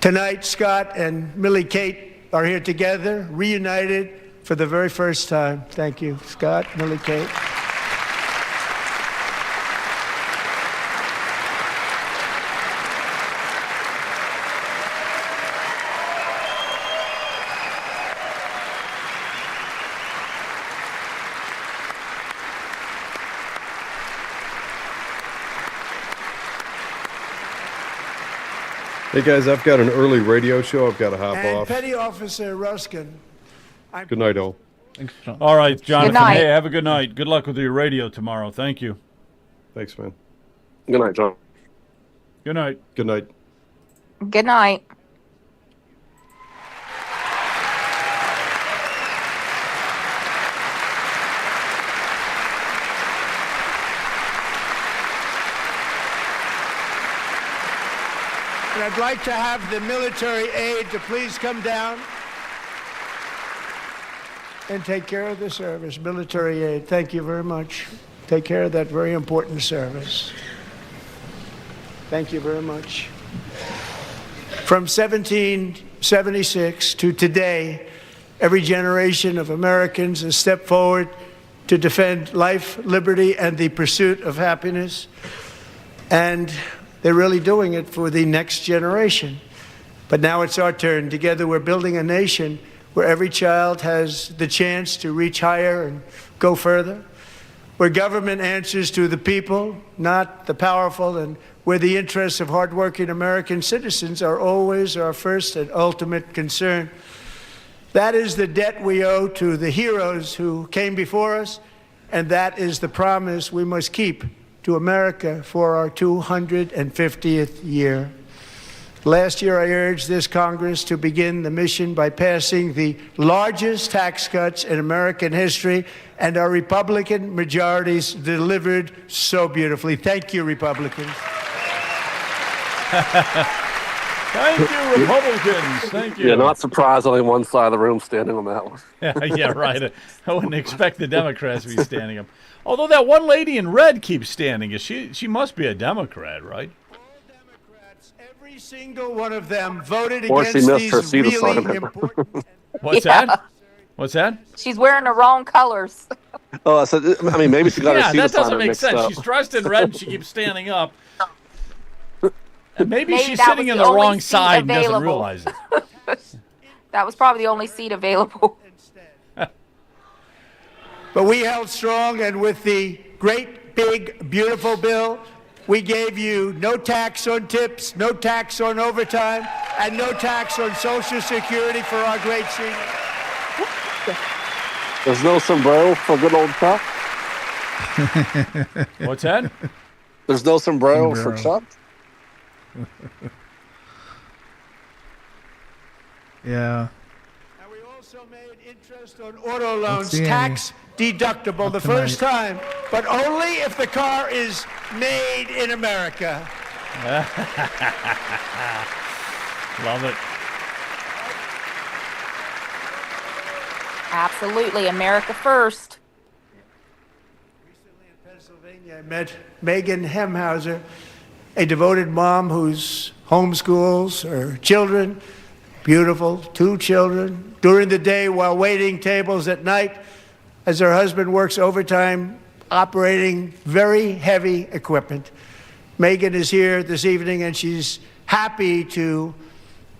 Tonight, Scott and Millie Kate are here together, reunited for the very first time. Thank you, Scott, Millie Kate. Hey guys, I've got an early radio show. I've got to hop And off. Petty Officer Ruskin. Good night, all. Thanks, John. All right, Jonathan. night. Hey, have a good night. Good luck with your radio tomorrow. Thank you. Thanks, man. Good night, John. Good night. Good night. Good night. And I'd like to have the military aide to please come down and take care of the service. Military aide, thank you very much. Take care of that very important service. Thank you very much. From 1776 to today, every generation of Americans has stepped forward to defend life, liberty, and the pursuit of happiness. And they're really doing it for the next generation. But now it's our turn. Together we're building a nation where every child has the chance to reach higher and go further, where government answers to the people, not the powerful, and where the interests of hardworking American citizens are always our first and ultimate concern. That is the debt we owe to the heroes who came before us, and that is the promise we must keep to America for our 250th year. Last year, I urged this Congress to begin the mission by passing the largest tax cuts in American history, and our Republican majorities delivered so beautifully. Thank you, Republicans. Thank you, Republicans. Thank you. Yeah, not surprised only one side of the room standing on that one. Yeah, right. I wouldn't expect the Democrats to be standing up. Although that one lady in red keeps standing. She must be a Democrat, right? Every single one of them voted Or she against missed her these seat really assignment. important. What's Yeah. that? What's that? She's wearing the wrong colors. Oh, I said, I mean, maybe she got her Yeah, seat that doesn't assignment make mixed sense. up. She's dressed in red and she keeps standing up. And maybe Maybe she's that sitting was in the the only wrong seat side and doesn't available. realize it. That was probably the only seat available. But we held strong, and with the great, big, beautiful bill, we gave you no tax on tips, no tax on overtime, and no tax on Social Security for our great seniors. There's no sombrero for good old Chuck. What's that? There's no sombrero for Chuck. Yeah. And we also made interest on auto loans see any. tax deductible the tonight. first time, but only if the car is made in America. Love it. Absolutely. America first. Recently in Pennsylvania, I met Megan Hemhauser, a devoted mom who's homeschools her children, beautiful, 2 children, during the day while waiting tables at night as her husband works overtime operating very heavy equipment. Megan is here this evening, and she's happy to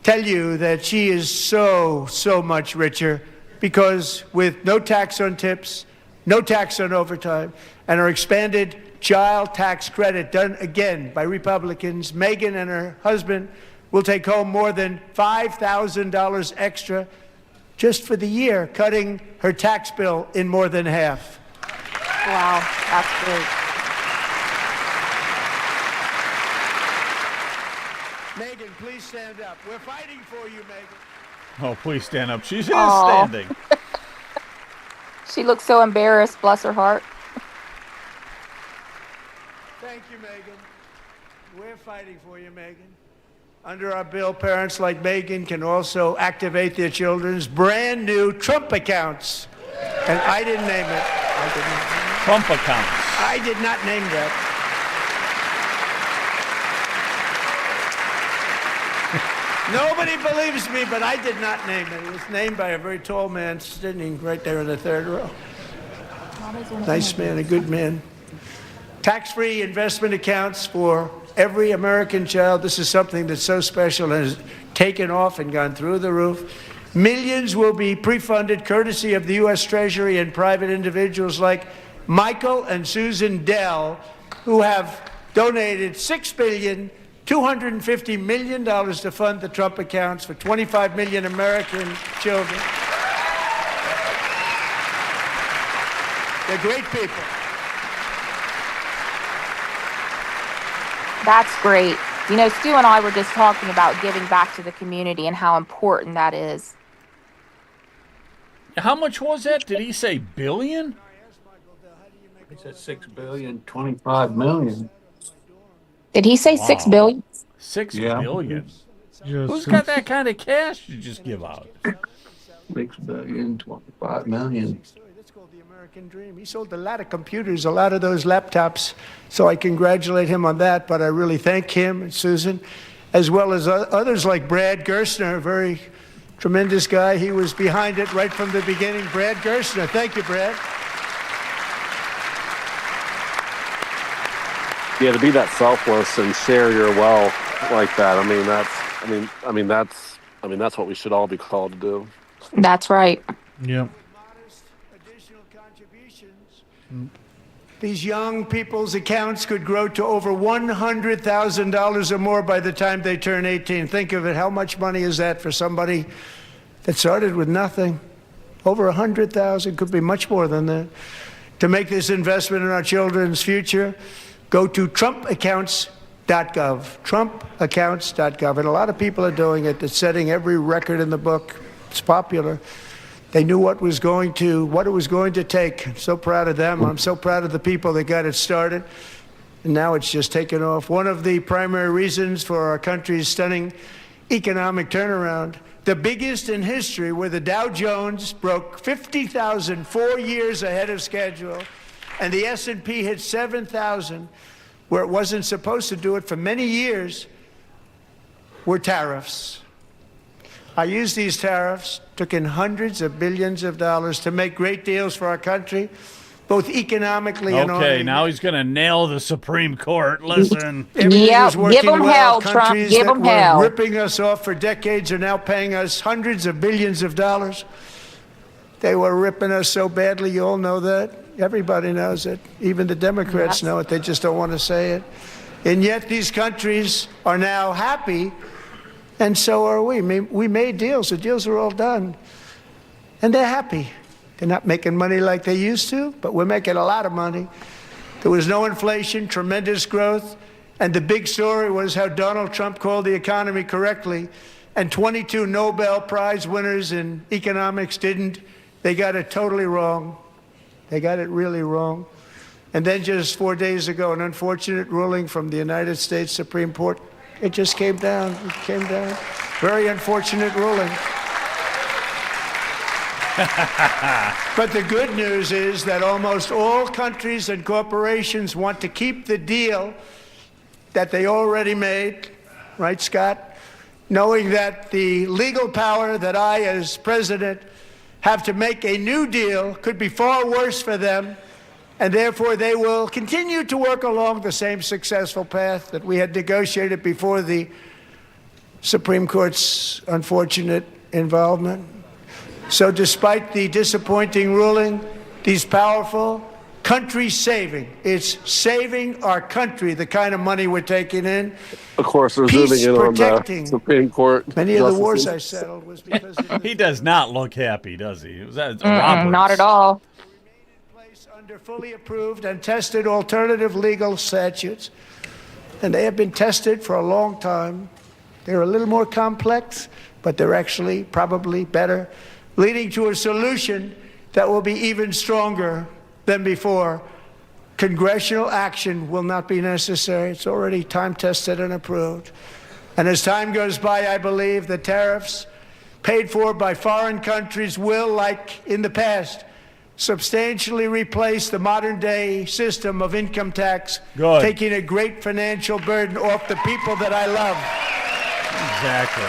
tell you that she is so much richer because with no tax on tips, no tax on overtime, and our expanded child tax credit done again by Republicans, Megan and her husband will take home more than $5,000 extra just for the year, cutting her tax bill in more than half. Wow, that's great. Megan, please stand up. We're fighting for you, Megan. Oh, please stand up. She's Aw. standing. She looks so embarrassed, bless her heart. Thank you, Megan. We're fighting for you, Megan. Under our bill, parents like Megan can also activate their children's brand new Trump accounts. And I didn't name it. Trump accounts. I did not name that. Nobody believes me, but I did not name it. It was named by a very tall man sitting right there in the third row. Nice man, a good man. Tax-free investment accounts for every American child. This is something that's so special and has taken off and gone through the roof. Millions will be pre-funded courtesy of the U.S. Treasury and private individuals like Michael and Susan Dell, who have donated $6.25 billion to fund the Trump accounts for 25 million American children. They're great people. That's great. You know, Stu and I were just talking about giving back to the community and how important that is. How much was that? Did he say billion? He said 6 billion, 25 million. Did he say 6 billion? 6 Yeah. billion. Just Who's got that kind of cash to just give out? 6 billion, 25 million. That's called the American dream. He sold a lot of computers, a lot of those laptops, so I congratulate him on that, but I really thank him and Susan, as well as others like Brad Gerstner, a very tremendous guy. He was behind it right from the beginning. Brad Gerstner. Thank you, Brad. Yeah, to be that selfless and share your wealth like that. That's what we should all be called to do. That's right. Yep. Modest additional contributions. These young people's accounts could grow to over $100,000 or more by the time they turn 18. Think of it. How much money is that for somebody that started with nothing? Over 100,000, could be much more than that. To make this investment in our children's future, go to TrumpAccounts.com Trump.gov, Trumpaccounts.gov, and a lot of people are doing it. It's setting every record in the book. It's popular. They knew what it was going to take. I'm so proud of them. I'm so proud of the people that got it started. And now it's just taken off. One of the primary reasons for our country's stunning economic turnaround, the biggest in history, where the Dow Jones broke 50,000 4 years ahead of schedule, and the S&P hit 7,000, where it wasn't supposed to do it for many years, were tariffs. I used these tariffs, took in hundreds of billions of dollars to make great deals for our country, both economically and Okay, now he's going to nail the Supreme Court. Listen. Yeah, give them hell, Trump. Countries Give that them were hell. ripping us off for decades are now paying us hundreds of billions of dollars. They were ripping us so badly, you all know that. Everybody knows it. Even the Democrats know it. They just don't want to say it. And yet these countries are now happy, and so are we. We made deals. The deals are all done. And they're happy. They're not making money like they used to, but we're making a lot of money. There was no inflation, tremendous growth, and the big story was how Donald Trump called the economy correctly, and 22 Nobel Prize winners in economics didn't. They got it totally wrong. They got it really wrong. And then just 4 days ago, an unfortunate ruling from the United States Supreme Court. It just came down. It came down. Very unfortunate ruling. But the good news is that almost all countries and corporations want to keep the deal that they already made, right, Scott? Knowing that the legal power that I, as president, have to make a new deal could be far worse for them, and therefore they will continue to work along the same successful path that we had negotiated before the Supreme Court's unfortunate involvement. So despite the disappointing ruling, these powerful country-saving, it's saving our country, the kind of money we're taking in. Of course, they're zooming in on the Supreme Court. Many of the wars I settled was because he does not look happy, does he? Was that not at all. Under fully approved and tested alternative legal statutes, and they have been tested for a long time. They're a little more complex, but they're actually probably better, leading to a solution that will be even stronger than before. Congressional action will not be necessary. It's already time-tested and approved. And as time goes by, I believe the tariffs paid for by foreign countries will, like in the past, substantially replace the modern-day system of income tax, taking a great financial burden off the people that I love. Exactly.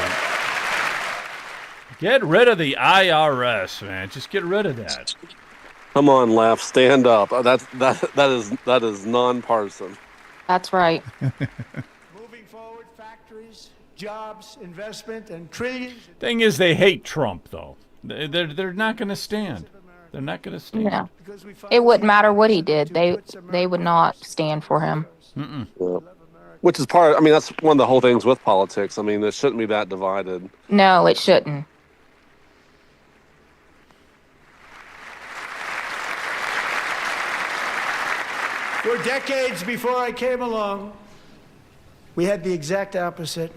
Get rid of the IRS, man. Just get rid of that. Come on, Left, stand up. That is nonpartisan. That's right. Moving forward, factories, jobs, investment, and trillions. Thing is, they hate Trump, though. They're not going to stand. They're not going to stand. Yeah. It wouldn't matter what he did. They would not stand for him. Mm-mm. Yeah. Which is part. I mean, that's one of the whole things with politics. I mean, it shouldn't be that divided. No, it shouldn't. For decades before I came along, we had the exact opposite.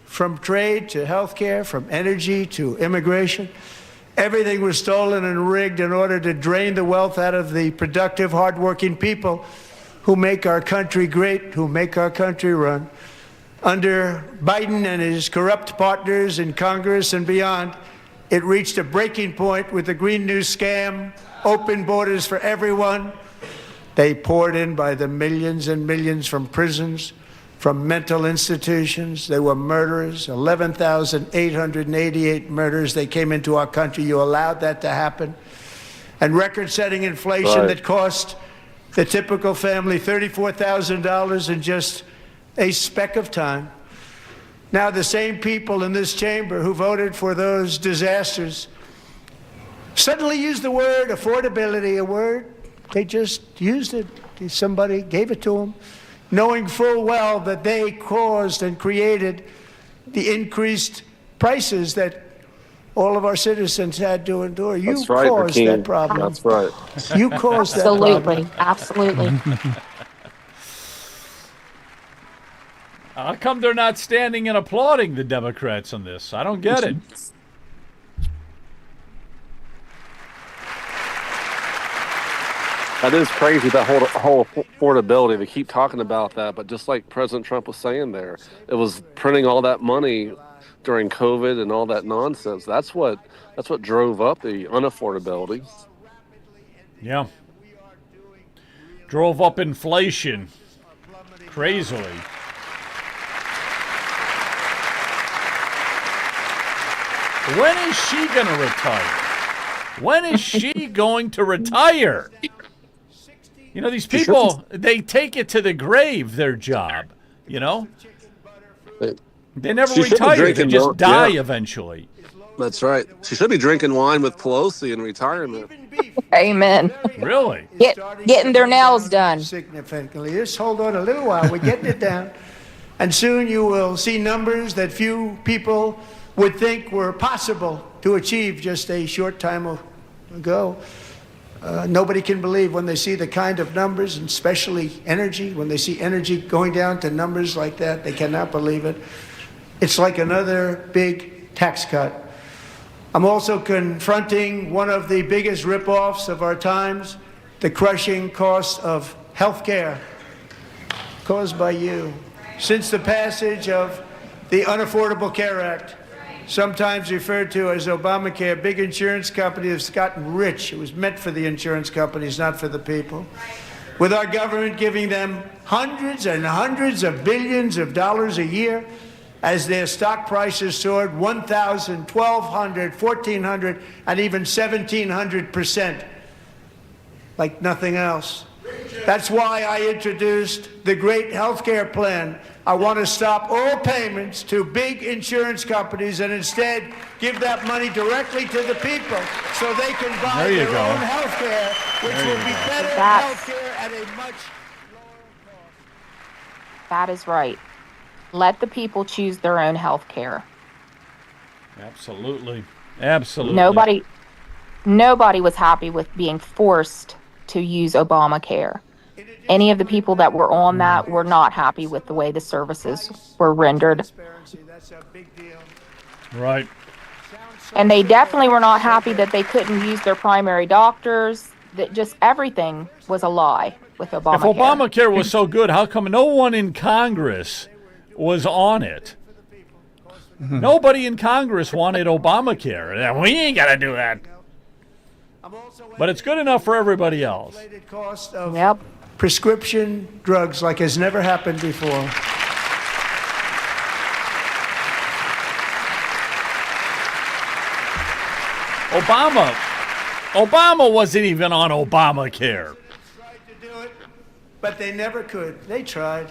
From trade to healthcare, from energy to immigration, everything was stolen and rigged in order to drain the wealth out of the productive, hardworking people who make our country great, who make our country run. Under Biden and his corrupt partners in Congress and beyond, it reached a breaking point with the Green New scam, open borders for everyone. They poured in by the millions and millions from prisons, from mental institutions. They were murderers, 11,888 murders. They came into our country. You allowed that to happen. And record-setting inflation that cost the typical family $34,000 in just a speck of time. Now the same people in this chamber who voted for those disasters suddenly use the word affordability, a word. They just used it. Somebody gave it to them, knowing full well that they caused and created the increased prices that all of our citizens had to endure. You caused that problem. That's right. You caused that problem. Absolutely. How come they're not standing and applauding the Democrats on this? I don't get it. That is crazy, that whole affordability. They keep talking about that, but just like President Trump was saying there, it was printing all that money during COVID and all that nonsense. That's what drove up the unaffordability. Yeah. Drove up inflation crazily. When is she going to retire? When is she going to retire? You know, these people, they take it to the grave, their job, you know? They never retire. They just die eventually. That's right. She should be drinking wine with Pelosi in retirement. Amen. Really? Getting their nails done. Significantly. Just hold on a little while. We're getting it down. And soon you will see numbers that few people would think were possible to achieve just a short time ago. Nobody can believe when they see the kind of numbers, and especially energy, when they see energy going down to numbers like that, they cannot believe it. It's like another big tax cut. I'm also confronting one of the biggest ripoffs of our times, the crushing cost of health care caused by you. Since the passage of the Unaffordable Care Act, sometimes referred to as Obamacare, big insurance companies have gotten rich. It was meant for the insurance companies, not for the people. With our government giving them hundreds and hundreds of billions of dollars a year as their stock prices soared 1,000, 1,200, 1,400, and even 1,700%, like nothing else. That's why I introduced the great health care plan. I want to stop all payments to big insurance companies and instead give that money directly to the people so they can buy their own health care, which will be better health care at a much lower cost. That is right. Let the people choose their own health care. Absolutely. Absolutely. Nobody was happy with being forced to use Obamacare. Any of the people that were on that were not happy with the way the services were rendered. Right. And they definitely were not happy that they couldn't use their primary doctors. That just everything was a lie with Obamacare. If Obamacare was so good, how come no one in Congress was on it? Nobody in Congress wanted Obamacare. We ain't got to do that. But it's good enough for everybody else. Cost of prescription drugs like has never happened before. Obama wasn't even on Obamacare. Tried to do it, but they never could. They tried.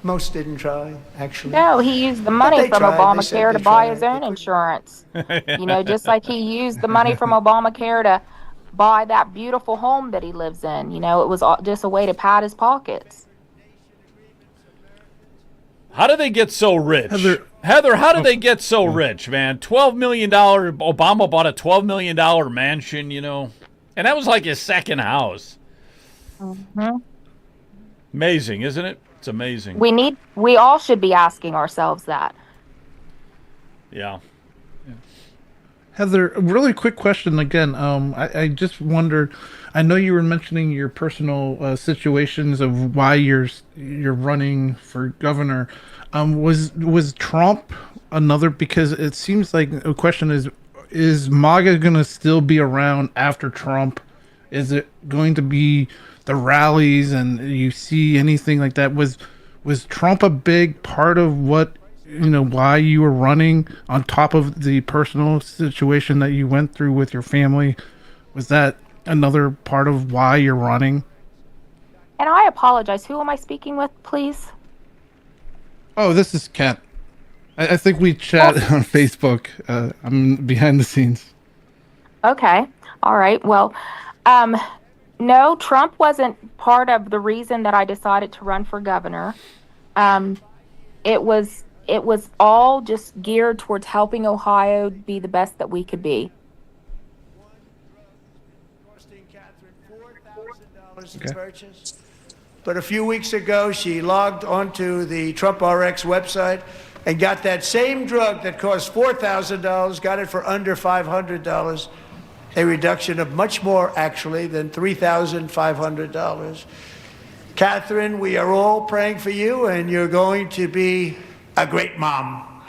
Most didn't try, actually. No, he used the money from Obamacare to buy his own insurance. You know, just like he used the money from Obamacare to buy that beautiful home that he lives in. You know, it was just a way to pad his pockets. How did they get so rich? Heather, how did they get so rich, man? $12 million. Obama bought a $12 million mansion, you know. And that was like his second house. Mm-hmm. Amazing, isn't it? It's amazing. We all should be asking ourselves that. Yeah. Heather, a really quick question again. I just wondered. I know you were mentioning your personal situations of why you're running for governor. Was Trump another? Because it seems like the question is MAGA going to still be around after Trump? Is it going to be the rallies and you see anything like that? Was Trump a big part of what? You know, why you were running on top of the personal situation that you went through with your family? Was that another part of why you're running? And I apologize. Who am I speaking with, please? Oh, this is Kat. I think we chat on Facebook. I'm behind the scenes. Okay. All right. Well, no, Trump wasn't part of the reason that I decided to run for governor. It was all just geared towards helping Ohio be the best that we could be. Costing Catherine $4,000 to purchase. but a few weeks ago she logged onto the Trump RX website and got that same drug that cost $4,000, got it for under $500, a reduction of much more, actually, than $3,500. Catherine, we are all praying for you, and you're going to be a great mom.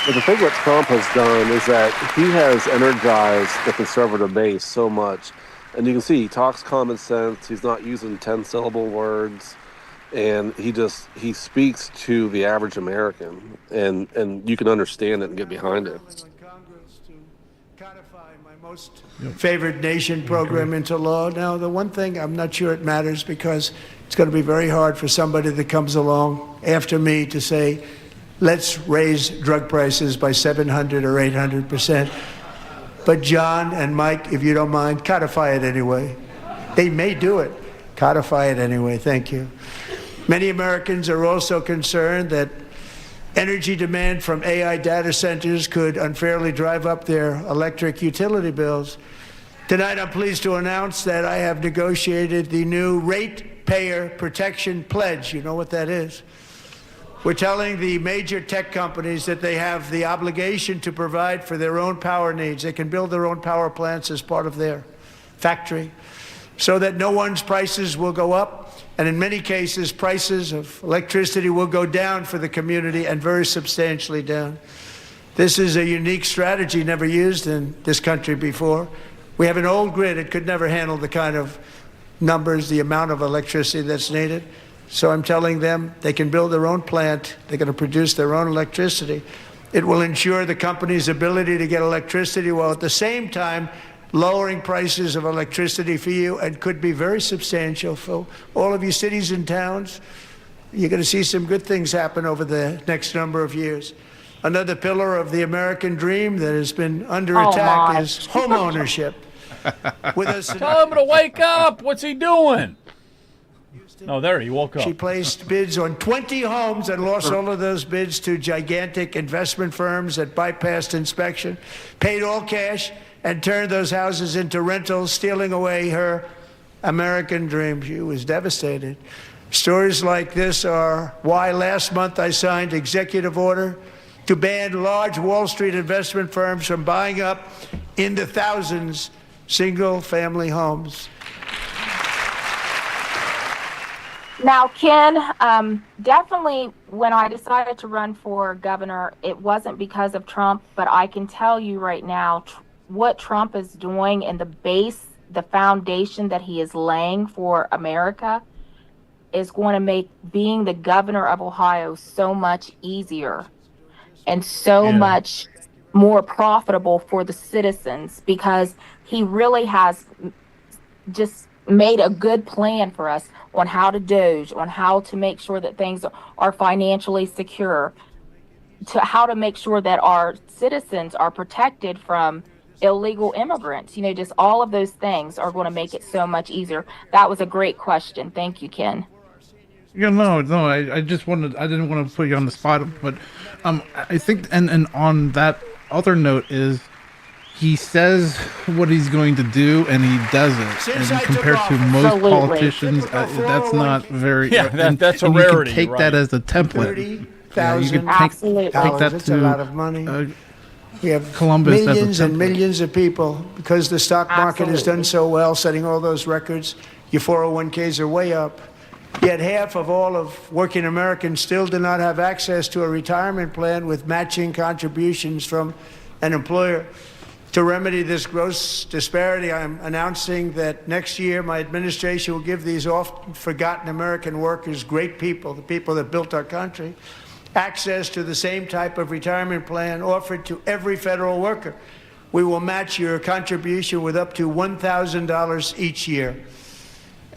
But the thing what Trump has done is that he has energized the conservative base so much. And you can see he talks common sense. He's not using 10-syllable words. And he speaks to the average American. And you can understand it and get behind it. Most favored nation program into law. Now, the one thing, I'm not sure it matters because it's going to be very hard for somebody that comes along after me to say, let's raise drug prices by 700 or 800%. But John and Mike, if you don't mind, codify it anyway. They may do it. Codify it anyway. Thank you. Many Americans are also concerned that energy demand from AI data centers could unfairly drive up their electric utility bills. Tonight, I'm pleased to announce that I have negotiated the new Ratepayer Protection Pledge. You know what that is? We're telling the major tech companies that they have the obligation to provide for their own power needs. They can build their own power plants as part of their factory so that no one's prices will go up. And in many cases, prices of electricity will go down for the community and very substantially down. This is a unique strategy never used in this country before. We have an old grid. It could never handle the kind of numbers, the amount of electricity that's needed. So I'm telling them they can build their own plant. They're going to produce their own electricity. It will ensure the company's ability to get electricity while at the same time lowering prices of electricity for you, and could be very substantial for all of you cities and towns. You're going to see some good things happen over the next number of years. Another pillar of the American dream that has been under attack is home ownership. With us, tell him to wake up. What's he doing? Oh, there, he woke up. She placed bids on 20 homes and lost all of those bids to gigantic investment firms that bypassed inspection, paid all cash, and turned those houses into rentals, stealing away her American dream. She was devastated. Stories like this are why last month I signed executive order to ban large Wall Street investment firms from buying up in the thousands single-family homes. Now, Ken, definitely when I decided to run for governor, it wasn't because of Trump, but I can tell you right now, what Trump is doing and the foundation that he is laying for America is going to make being the governor of Ohio so much easier and so much more profitable for the citizens, because he really has just made a good plan for us on how to do, on how to make sure that things are financially secure, to how to make sure that our citizens are protected from illegal immigrants. You know, just all of those things are going to make it so much easier. That was a great question. Thank you, Ken. Yeah, no, I just wanted, I didn't want to put you on the spot, but I think, and on that other note is, he says what he's going to do, and he does it. And compared to most politicians, that's not very. Yeah, that's a rarity. You can take that as a template. $30,000. You can take that That's to a lot of money. We have Columbus millions as a and millions of people, because the stock market has done so well, setting all those records. Your 401ks are way up. Yet half of all of working Americans still do not have access to a retirement plan with matching contributions from an employer. To remedy this gross disparity, I'm announcing that next year my administration will give these often forgotten American workers, great people, the people that built our country, access to the same type of retirement plan offered to every federal worker. We will match your contribution with up to $1,000 each year.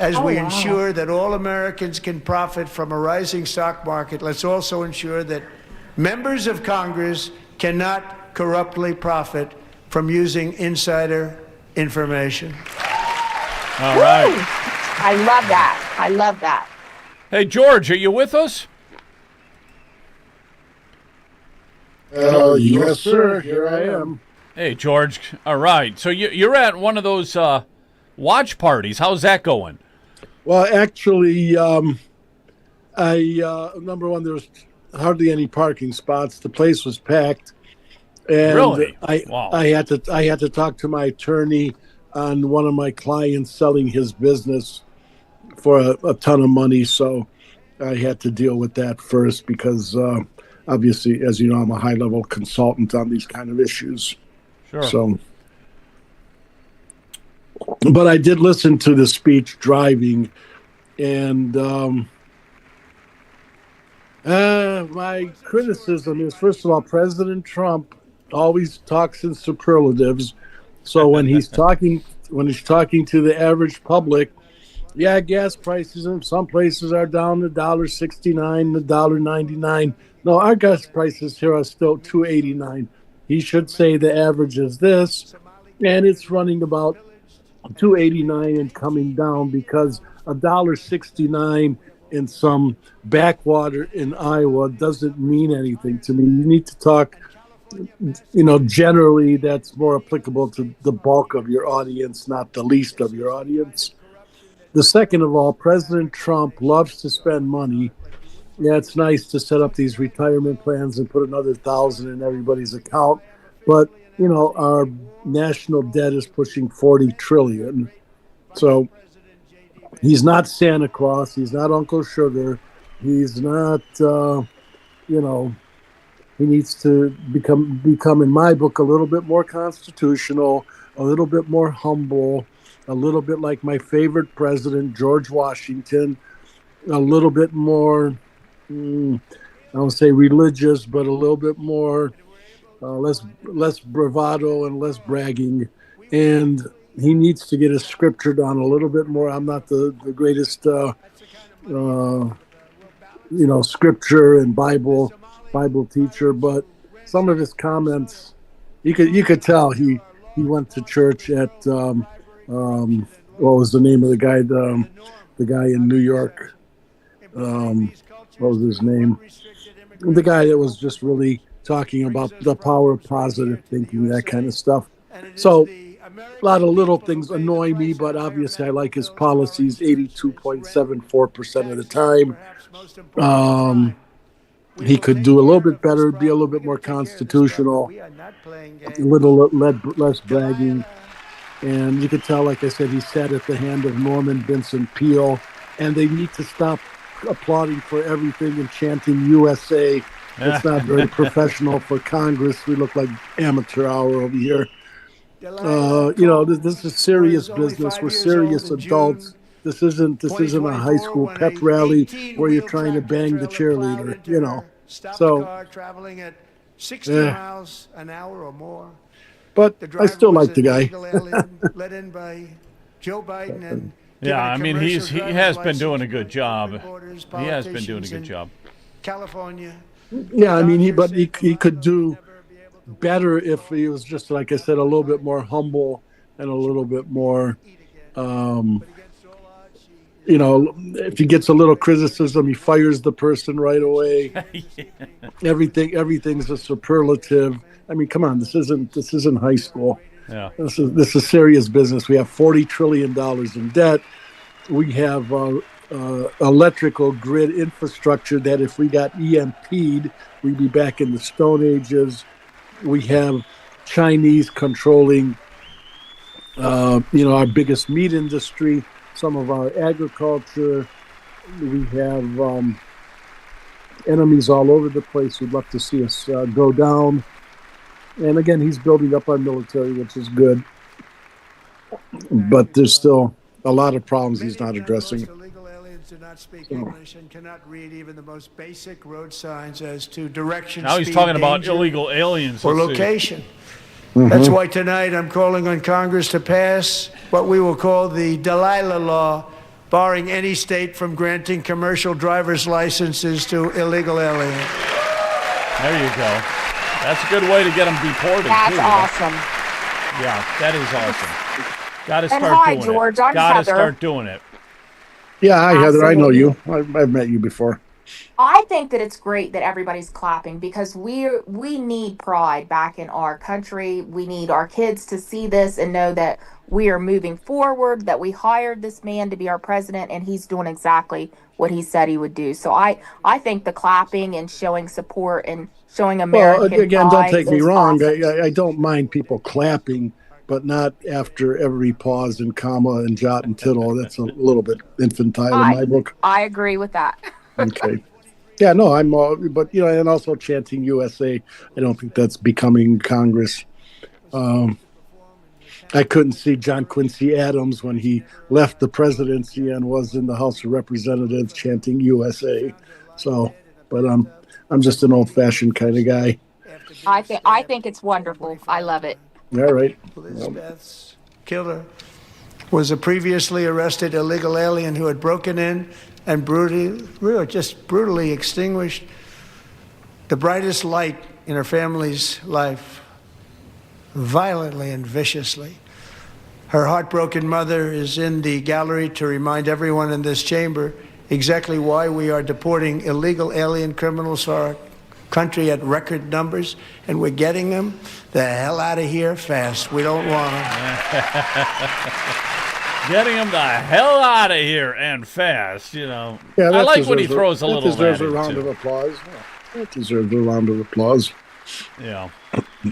As we ensure that all Americans can profit from a rising stock market, let's also ensure that members of Congress cannot corruptly profit from using insider information. All right. I love that. I love that. Hey, George, are you with us? Yes, sir. Here I am. Hey, George. All right. So you're at one of those watch parties. How's that going? Well, actually, number one, there was hardly any parking spots. The place was packed, and Really? I Wow. I had to talk to my attorney on one of my clients selling his business for a ton of money. So I had to deal with that first because obviously, as you know, I'm a high level consultant on these kind of issues. Sure. So, but I did listen to the speech driving, and my criticism is, first of all, President Trump always talks in superlatives. So when he's talking to the average public, yeah, gas prices in some places are down to $1.69, to $1.99. No, our gas prices here are still $2.89. He should say the average is this, and it's running about $2.89 and coming down, because $1.69 in some backwater in Iowa doesn't mean anything to me. You need to talk, generally that's more applicable to the bulk of your audience, not the least of your audience. The second of all, President Trump loves to spend money. Yeah, it's nice to set up these retirement plans and put another 1,000 in everybody's account, but our national debt is pushing 40 trillion. So he's not Santa Claus. He's not Uncle Sugar. He's not, he needs to become, in my book, a little bit more constitutional, a little bit more humble, a little bit like my favorite president, George Washington, a little bit more, I don't say religious, but a little bit more, less bravado and less bragging. And he needs to get his scripture down a little bit more. I'm not the greatest, scripture and Bible teacher, but some of his comments, you could tell he went to church at what was the name of the guy in New York? What was his name? The guy that was just really talking about the power of positive thinking, that kind of stuff. So a lot of little things annoy me, but obviously I like his policies 82.74% of the time. He could do a little bit better, be a little bit more constitutional, a little less bragging. And you could tell, like I said, he sat at the hand of Norman Vincent Peale, and they need to stop applauding for everything and chanting USA. It's not very professional for Congress. We look like amateur hour over here. This is serious business. We're serious adults. This isn't a high school pep rally where you're trying to bang the cheerleader, So, traveling at 60 miles an hour or more. But I still like the guy. Let in by Joe Biden and yeah, I mean he has been doing a good job. He has been doing a good job. California. Yeah, I mean he could do better if he was just, like I said, a little bit more humble and a little bit more if he gets a little criticism, he fires the person right away. Yeah. Everything's a superlative. I mean, come on, this isn't high school. Yeah. This is serious business. We have $40 trillion in debt. We have electrical grid infrastructure that if we got EMP'd, we'd be back in the Stone Ages. We have Chinese controlling, our biggest meat industry, some of our agriculture. We have enemies all over the place who'd love to see us go down. And again, he's building up our military, which is good. But there's still a lot of problems he's not addressing. Illegal aliens do not speak English and cannot read even the most basic road signs as to direction, now he's speed, talking about danger, illegal aliens or let's see. location. That's why tonight I'm calling on Congress to pass what we will call the Delilah Law, barring any state from granting commercial driver's licenses to illegal aliens. There you go. That's a good way to get them deported. That's too, awesome. Yeah, that is awesome. Got to And start hi, doing George. it. I'm Got to Heather. start doing it. Yeah, hi, Heather. I know Absolutely. you. I've met you before. I think that it's great that everybody's clapping because we need pride back in our country. We need our kids to see this and know that we are moving forward, that we hired this man to be our president and he's doing exactly what he said he would do. So I think the clapping and showing support and showing Well, American again, don't pride take me is wrong. awesome. I don't mind people clapping, but not after every pause and comma and jot and tittle. That's a little bit infantile in my book. I agree with that. Okay. Yeah, no, I'm all, but and also chanting USA. I don't think that's becoming Congress. I couldn't see John Quincy Adams when he left the presidency and was in the House of Representatives chanting USA. So, but I'm just an old-fashioned kind of guy. I think it's wonderful. I love it. All right. Elizabeth's killer was a previously arrested illegal alien who had broken in and brutally extinguished the brightest light in her family's life, violently and viciously. Her heartbroken mother is in the gallery to remind everyone in this chamber exactly why we are deporting illegal alien criminals to our country at record numbers, and we're getting them the hell out of here fast. We don't want them. Getting him the hell out of here and fast, Yeah, I like when he throws a little deserves a at it, round too. of applause. That deserves a round of applause. Yeah.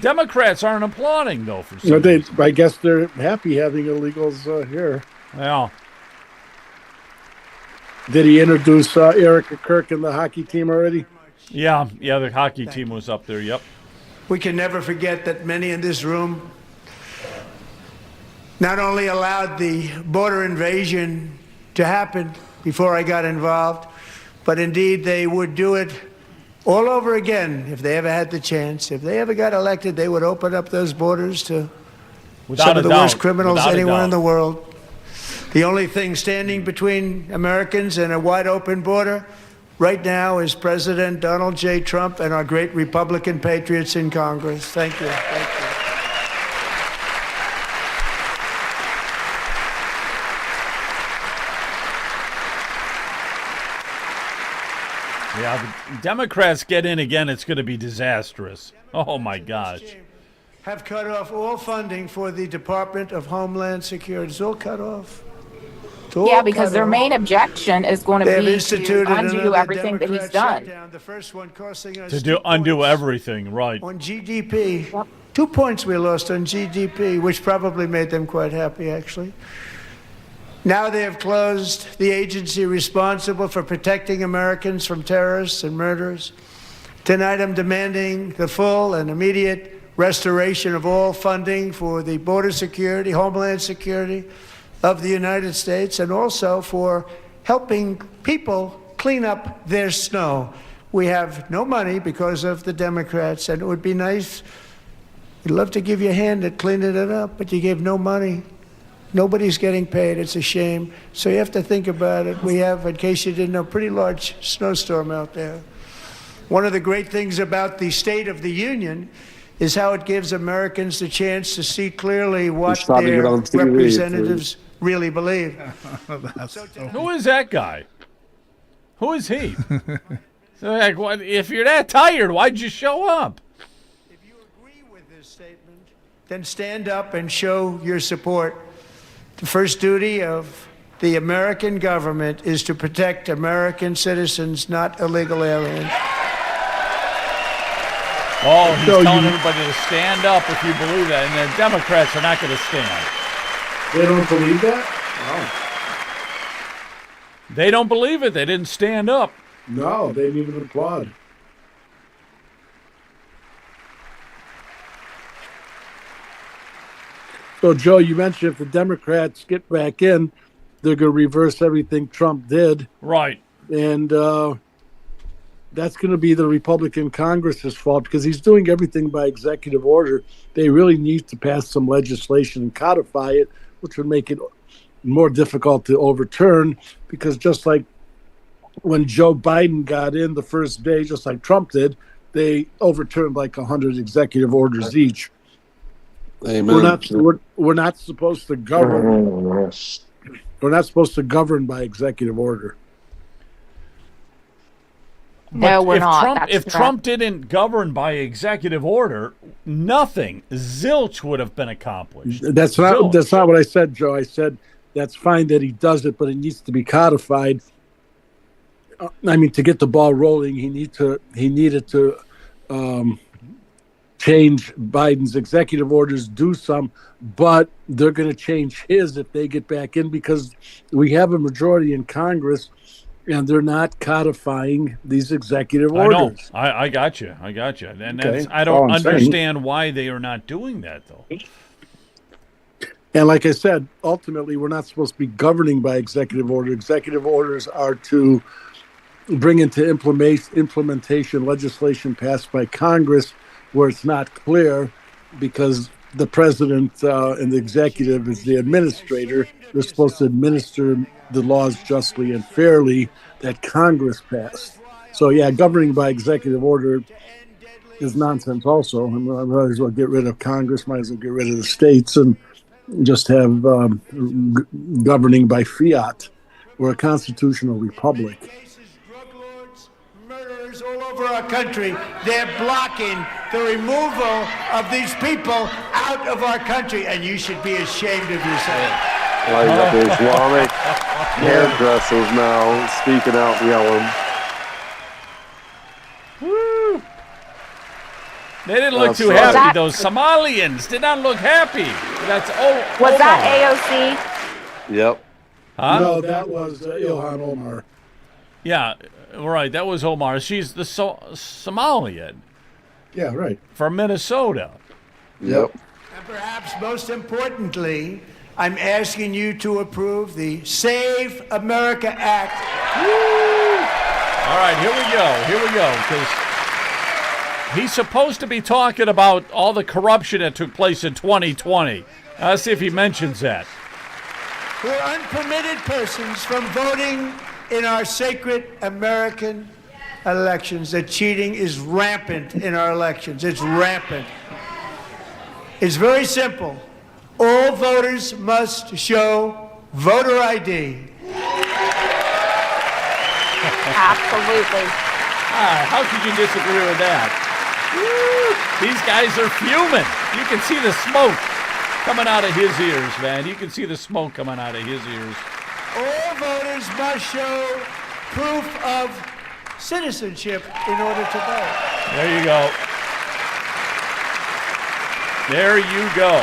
Democrats aren't applauding, though, for some reason. I guess they're happy having illegals here. Yeah. Did he introduce Erica Kirk and the hockey team already? Yeah, the hockey team was up there, yep. We can never forget that many in this room not only allowed the border invasion to happen before I got involved, but indeed they would do it all over again if they ever had the chance. If they ever got elected, they would open up those borders to some of the worst criminals anywhere in the world. The only thing standing between Americans and a wide open border right now is President Donald J. Trump and our great Republican patriots in Congress. Thank you. Thank you. Yeah, the Democrats get in again, it's going to be disastrous. Oh, my gosh. Have cut off all funding for the Department of Homeland Security. It's all cut off. Yeah, because their main objection is going to be to undo everything that he's done. The first one costing us To undo everything, right. on GDP. Yep. 2 points we lost on GDP, which probably made them quite happy, actually. Now they have closed the agency responsible for protecting Americans from terrorists and murderers. Tonight I'm demanding the full and immediate restoration of all funding for the border security, homeland security of the United States, and also for helping people clean up their snow. We have no money because of the Democrats, and it would be nice, we'd love to give you a hand at cleaning it up, but you gave no money. Nobody's getting paid. It's a shame. So you have to think about it. We have, in case you didn't know, a pretty large snowstorm out there. One of the great things about the State of the Union is how it gives Americans the chance to see clearly what their representatives really believe. Who is that guy? Who is he? So, like, what, if you're that tired, why'd you show up? If you agree with this statement, then stand up and show your support. The first duty of the American government is to protect American citizens, not illegal aliens. Oh, he's telling everybody to stand up if you believe that, and the Democrats are not going to stand. They don't believe that? No. They don't believe it. They didn't stand up. No, they didn't even applaud. So, Joe, you mentioned if the Democrats get back in, they're going to reverse everything Trump did. Right. And that's going to be the Republican Congress's fault because he's doing everything by executive order. They really need to pass some legislation and codify it, which would make it more difficult to overturn because just like when Joe Biden got in the first day, just like Trump did, they overturned like 100 executive orders each. Amen. We're not supposed to govern. We're not supposed to govern by executive order. No, we're if not. Trump, That's if correct. Trump didn't govern by executive order, nothing, zilch, would have been accomplished. That's not Zilch. that's not what I said, Joe. I said that's fine that he does it, but it needs to be codified. I mean, to get the ball rolling, he needed to change Biden's executive orders, do some, but they're going to change his if they get back in, because we have a majority in Congress and they're not codifying these executive orders. I know. I got you. And Okay, I that's all don't I'm saying. understand why they are not doing that, though. And like I said, ultimately, we're not supposed to be governing by executive order. Executive orders are to bring into implementation legislation passed by Congress where it's not clear, because the president and the executive is the administrator. They're supposed to administer the laws justly and fairly that Congress passed. So, yeah, governing by executive order is nonsense also. I might as well get rid of Congress, might as well get rid of the states and just have governing by fiat. We're a constitutional republic. Murderers all over our country, they're blocking the removal of these people out of our country, and you should be ashamed of yourself. Like got the Islamic hairdressers now speaking out, yelling. Woo! They didn't look too sorry. happy. Those Somalians did not look happy. That's Was that AOC? Yep. Huh? No, that was Ilhan Omar. Yeah, right. That was Omar. She's the Somalian Yeah, right. from Minnesota. Yep. And perhaps most importantly, I'm asking you to approve the Save America Act. All right, here we go. Because he's supposed to be talking about all the corruption that took place in 2020. Let's see if he mentions that. We're unpermitted persons from voting in our sacred American elections. The cheating is rampant in our elections. It's rampant. It's very simple. All voters must show voter ID. Absolutely. How could you disagree with that? Woo! These guys are fuming. You can see the smoke coming out of his ears, man. You can see the smoke coming out of his ears. All voters must show proof of citizenship in order to vote. There you go. There you go.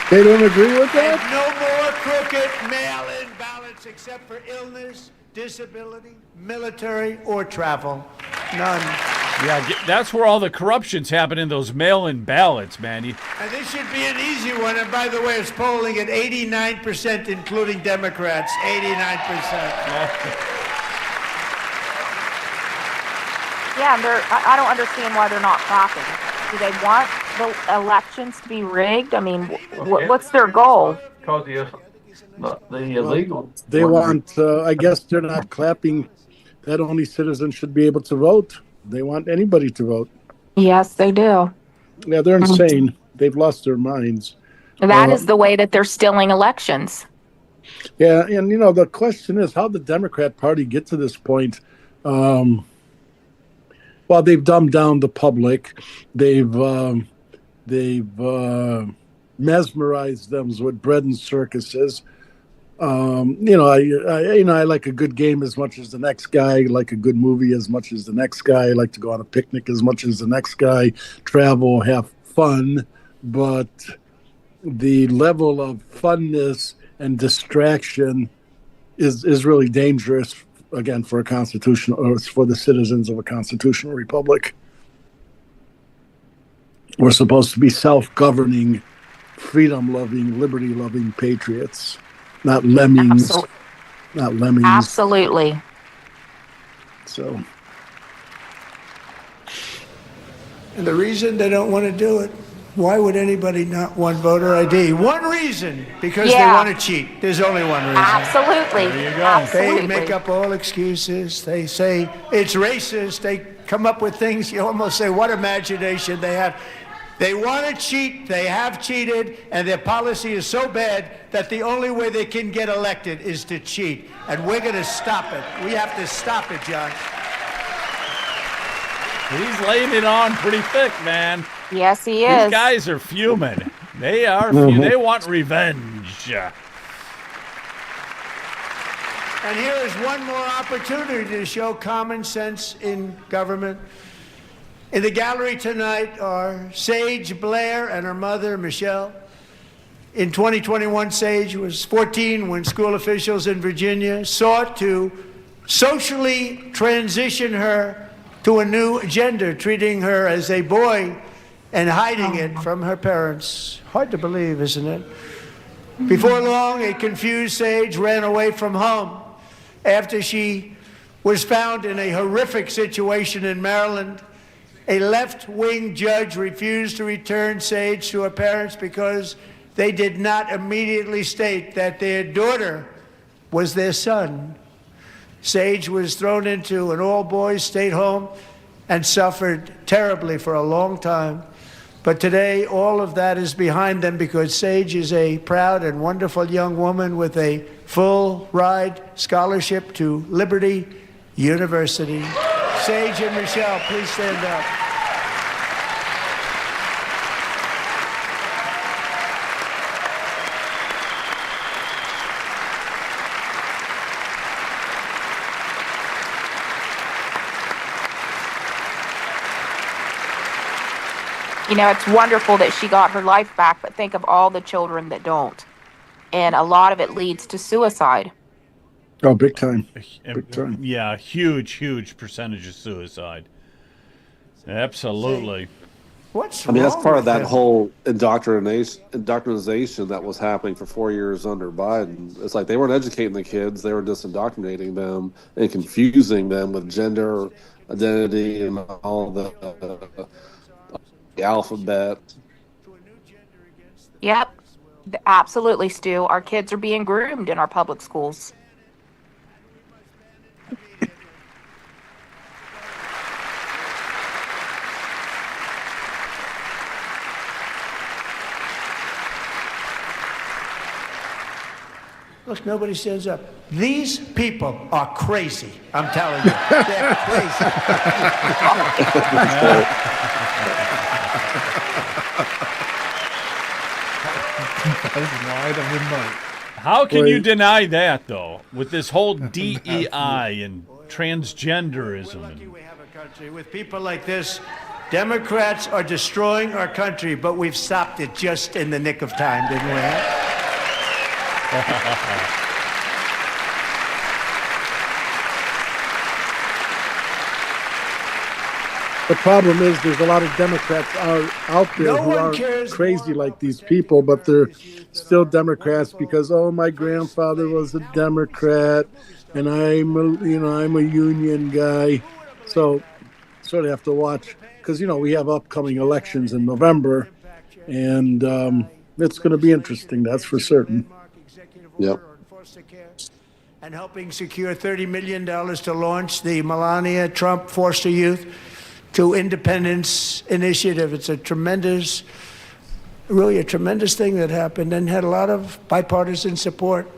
They don't agree with And that? no more crooked mail-in ballots except for illness, disability, military, or travel. None. Yeah, that's where all the corruption's happening, those mail-in ballots, man. And this should be an easy one. And by the way, it's polling at 89%, including Democrats. 89%. Yeah, and I don't understand why they're not clapping. Do they want the elections to be rigged? I mean, what's their goal? Because the illegal. They want, I guess they're not clapping that only citizens should be able to vote. They want anybody to vote. Yes, they do. Yeah, they're insane. They've lost their minds. That is the way that they're stealing elections. Yeah, and the question is, how the Democrat Party get to this point? Well, they've dumbed down the public. They've mesmerized them with bread and circuses. I like a good game as much as the next guy. I like a good movie as much as the next guy. I like to go on a picnic as much as the next guy. Travel, have fun, but the level of funness and distraction is really dangerous. Again, for a constitutional, or for the citizens of a constitutional republic. We're supposed to be self-governing, freedom-loving, liberty-loving patriots, not lemmings. Not lemmings. Absolutely. So. And the reason they don't want to do it, why would anybody not want voter ID? One reason, because they want to cheat. There's only one reason. Absolutely. There you go. Absolutely. They make up all excuses. They say it's racist. They come up with things. You almost say, what imagination they have. They want to cheat. They have cheated. And their policy is so bad that the only way they can get elected is to cheat. And we're going to stop it. We have to stop it, John. He's laying it on pretty thick, man. Yes, he These is. guys are fuming. They are they want revenge. And here is one more opportunity to show common sense in government. In the gallery tonight are Sage Blair and her mother, Michelle. In 2021, Sage was 14 when school officials in Virginia sought to socially transition her to a new gender, treating her as a boy and hiding it from her parents. Hard to believe, isn't it? Before long, a confused Sage ran away from home after she was found in a horrific situation in Maryland. A left-wing judge refused to return Sage to her parents because they did not immediately state that their daughter was their son. Sage was thrown into an all-boys state home and suffered terribly for a long time. But today, all of that is behind them because Sage is a proud and wonderful young woman with a full-ride scholarship to Liberty University. Sage and Michelle, please stand up. You know, it's wonderful that she got her life back, but think of all the children that don't. And a lot of it leads to suicide. Oh, big time. Big time. Yeah, huge percentage of suicide. Absolutely. What's I mean, that's wrong part of with that them? whole indoctrination that was happening for 4 years under Biden. It's like they weren't educating the kids; they were just indoctrinating them and confusing them with gender identity and all the alphabet. Yep, absolutely, Stu. Our kids are being groomed in our public schools. Look, nobody stands up. These people are crazy. I'm telling you. They're crazy. How can you deny that, though, with this whole DEI and transgenderism? We have a country with people like this. Democrats are destroying our country, but we've stopped it just in the nick of time, didn't we? The problem is there's a lot of Democrats out there No who one aren't cares crazy like these people, but they're still Democrats because, oh, my grandfather was a Democrat and I'm a union guy. So sort of have to watch because, we have upcoming elections in November and it's going to be interesting. That's for certain. Yep. And helping secure $30 million to launch the Melania Trump Foster Youth to Independence Initiative. It's really a tremendous thing that happened and had a lot of bipartisan support.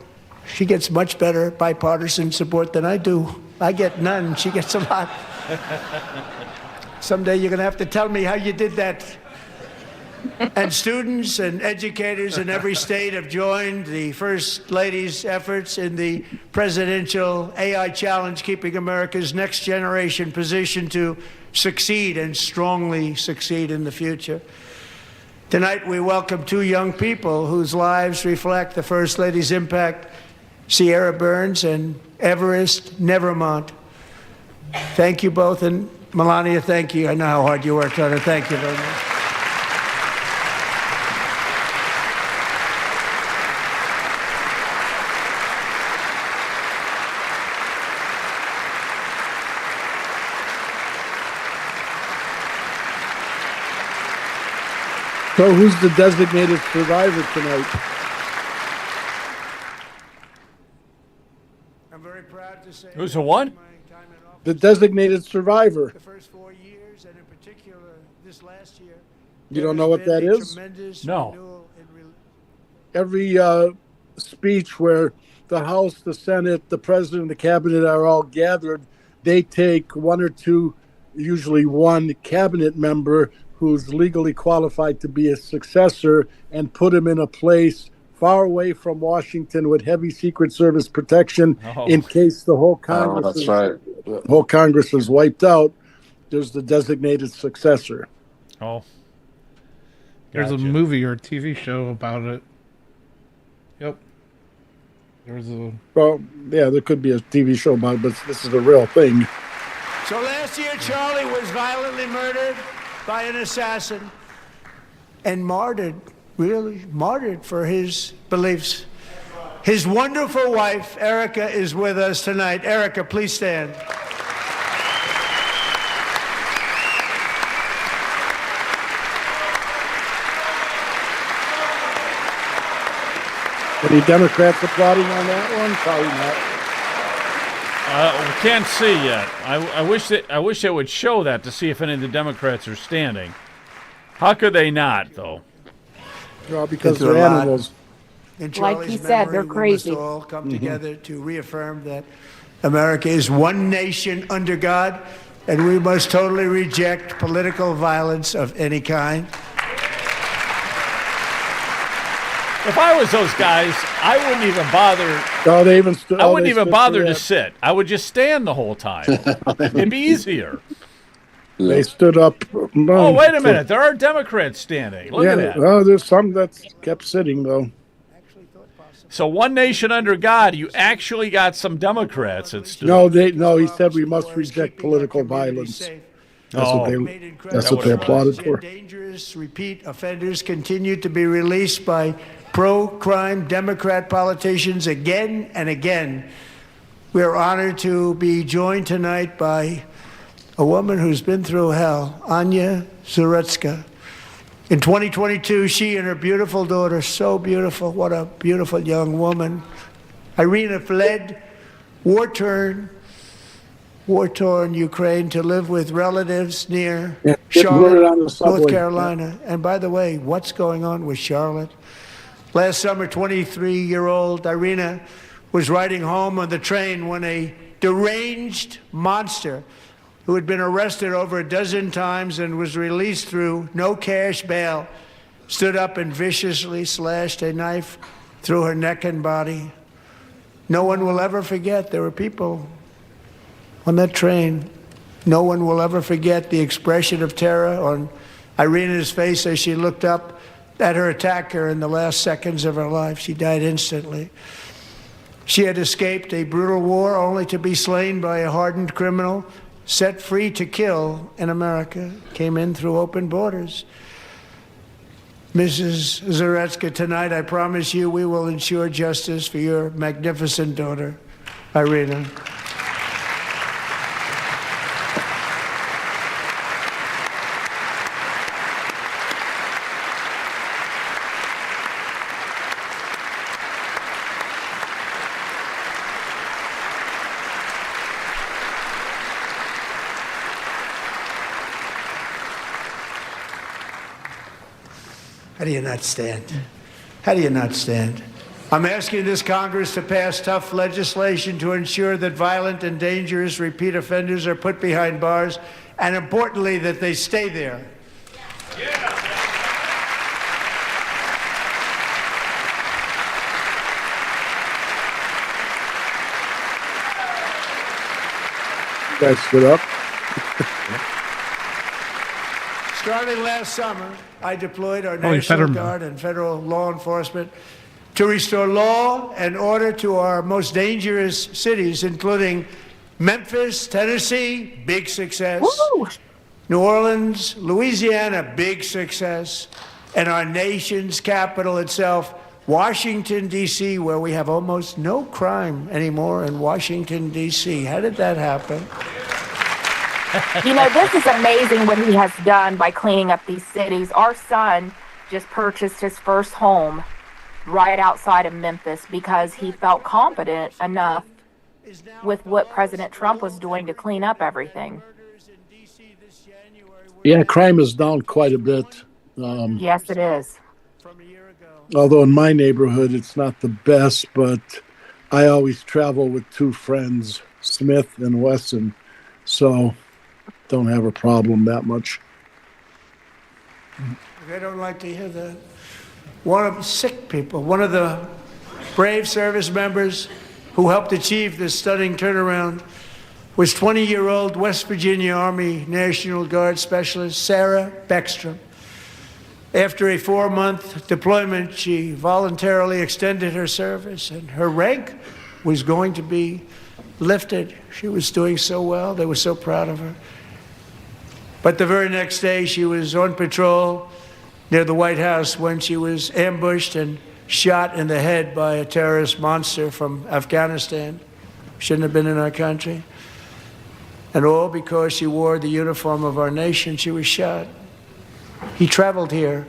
She gets much better bipartisan support than I do. I get none. She gets a lot. Someday you're going to have to tell me how you did that. And students and educators in every state have joined the First Lady's efforts in the presidential AI challenge, keeping America's next generation positioned to succeed and strongly succeed in the future. Tonight, we welcome two young people whose lives reflect the First Lady's impact, Sierra Burns and Everest Nevermont. Thank you both, and Melania, thank you. I know how hard you worked on it. Thank you very much. So who's the designated survivor tonight? I'm very proud to say. Who's the one? The designated survivor. The first 4 years, and in particular this last year. You don't know what that is? No. Every speech where the House, the Senate, the President, and the Cabinet are all gathered, they take one or two usually one cabinet member who's legally qualified to be a successor, and put him in a place far away from Washington with heavy Secret Service protection in case the whole Congress whole Congress is wiped out. There's the designated successor. Oh, There's a movie or a TV show about it. Yep. There's a. Well, yeah, there could be a TV show about it, but this is a real thing. So last year, Charlie was violently murdered by an assassin and martyred, really martyred for his beliefs. His wonderful wife, Erica, is with us tonight. Erica, please stand. Any Democrats applauding on that one? Probably not. We can't see yet. I wish they would show that to see if any of the Democrats are standing. How could they not, though? Well, because they're animals. Like he said, they're crazy. We must all come together to reaffirm that America is one nation under God, and we must totally reject political violence of any kind. If I was those guys, I wouldn't even bother. Oh, they even stood. I wouldn't even bother to sit. I would just stand the whole time. It'd be easier. They stood up. Oh, wait a minute. There are Democrats standing. Look at that. Oh, there's some that kept sitting, though. So one nation under God, you actually got some Democrats that stood. No, he said we must reject political violence. That's what they applauded for. Dangerous repeat offenders continue to be released by pro-crime Democrat politicians again and again. We are honored to be joined tonight by a woman who's been through hell, Anya Zaretska. In 2022, she and her beautiful daughter, so beautiful, what a beautiful young woman, Irina, fled war-torn Ukraine to live with relatives near Charlotte, North Carolina. And by the way, what's going on with Charlotte? Last summer, 23-year-old Irina was riding home on the train when a deranged monster who had been arrested over a dozen times and was released through no cash bail stood up and viciously slashed a knife through her neck and body. No one will ever forget. There were people on that train. No one will ever forget the expression of terror on Irina's face as she looked up at her attacker in the last seconds of her life. She died instantly. She had escaped a brutal war only to be slain by a hardened criminal, set free to kill in America, came in through open borders. Mrs. Zaretska, tonight I promise you we will ensure justice for your magnificent daughter, Irina. How do you not stand? How do you not stand? I'm asking this Congress to pass tough legislation to ensure that violent and dangerous repeat offenders are put behind bars, and importantly, that they stay there. You guys stood up. Starting last summer, I deployed our National Guard and federal law enforcement to restore law and order to our most dangerous cities, including Memphis, Tennessee, big success. Woo! New Orleans, Louisiana, big success. And our nation's capital itself, Washington, D.C., where we have almost no crime anymore in Washington, D.C. How did that happen? You know, this is amazing what he has done by cleaning up these cities. Our son just purchased his first home right outside of Memphis because he felt confident enough with what President Trump was doing to clean up everything. Yeah, crime is down quite a bit. Yes, it is. Although in my neighborhood, it's not the best, but I always travel with two friends, Smith and Wesson. So don't have a problem that much. They don't like to hear that. One of the sick people, one of the brave service members who helped achieve this stunning turnaround was 20-year-old West Virginia Army National Guard Specialist Sarah Beckstrom. After a 4-month deployment, she voluntarily extended her service, and her rank was going to be lifted. She was doing so well. They were so proud of her. But the very next day, she was on patrol near the White House when she was ambushed and shot in the head by a terrorist monster from Afghanistan. Shouldn't have been in our country. And all because she wore the uniform of our nation, she was shot. He traveled here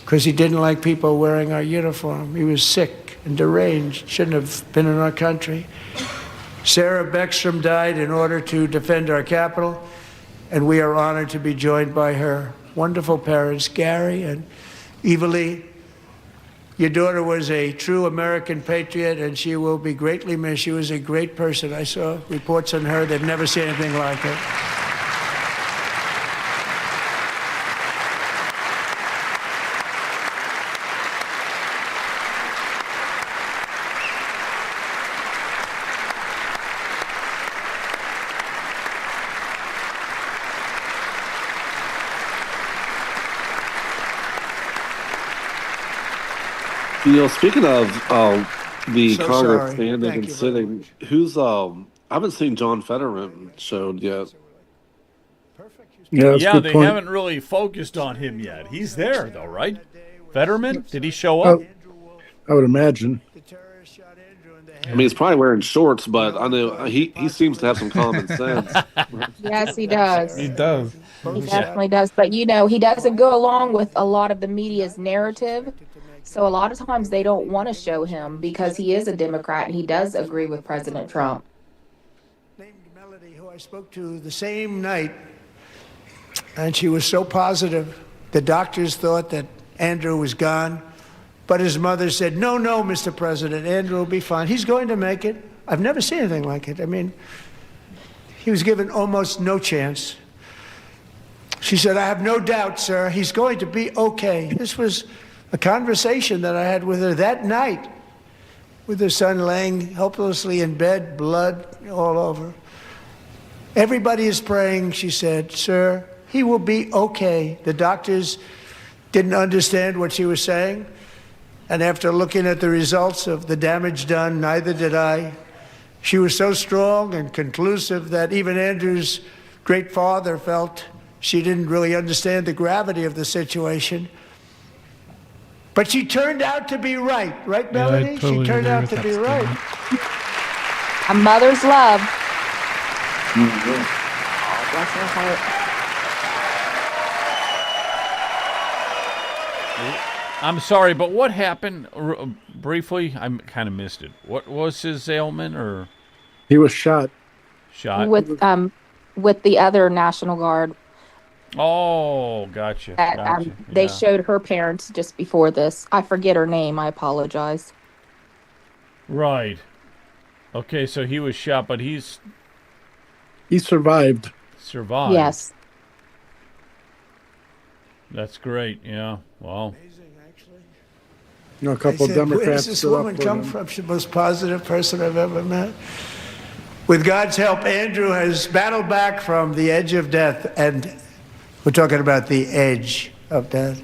because he didn't like people wearing our uniform. He was sick and deranged, shouldn't have been in our country. Sarah Beckstrom died in order to defend our capital, and we are honored to be joined by her wonderful parents, Gary and Eva Lee. Your daughter was a true American patriot, and she will be greatly missed. She was a great person. I saw reports on her. They've never seen anything like it. Speaking of the So Congress sorry. standing Thank and you very sitting, who's I haven't seen John Fetterman showed yet. Yeah, that's a Yeah, good they point. haven't really focused on him yet. He's there, though, right? Fetterman? Did he show up? I would imagine. I mean, he's probably wearing shorts, but I know he seems to have some common sense. Yes, he does. He does. He definitely does. But he doesn't go along with a lot of the media's narrative. So a lot of times they don't want to show him because he is a Democrat and he does agree with President Trump. Named Melody, who I spoke to the same night, and she was so positive. The doctors thought that Andrew was gone, but his mother said, no, Mr. President, Andrew will be fine. He's going to make it. I've never seen anything like it. I mean, he was given almost no chance. She said, I have no doubt, sir, he's going to be okay. This was a conversation that I had with her that night, with her son laying helplessly in bed, blood all over. Everybody is praying, she said, sir, he will be okay. The doctors didn't understand what she was saying, and after looking at the results of the damage done, neither did I. She was so strong and conclusive that even Andrew's great father felt she didn't really understand the gravity of the situation. But she turned out to be right. Right, Melanie? I totally She turned agree out with to that be statement. right. A mother's love. Mm-hmm. Oh, bless her heart. I'm sorry, but what happened briefly? I kind of missed it. What was his ailment or He was shot. shot? With the other National Guard. Oh, gotcha. That, gotcha. they Yeah. showed her parents just before this. I forget her name. I apologize. Right. Okay, so he was shot, but He survived. survived. Yes. That's great. Yeah. Well, You know, a I couple of said, where does Democrats this stood up woman for come him. from? She's the most positive person I've ever met. With God's help, Andrew has battled back from the edge of death, and we're talking about the edge of death,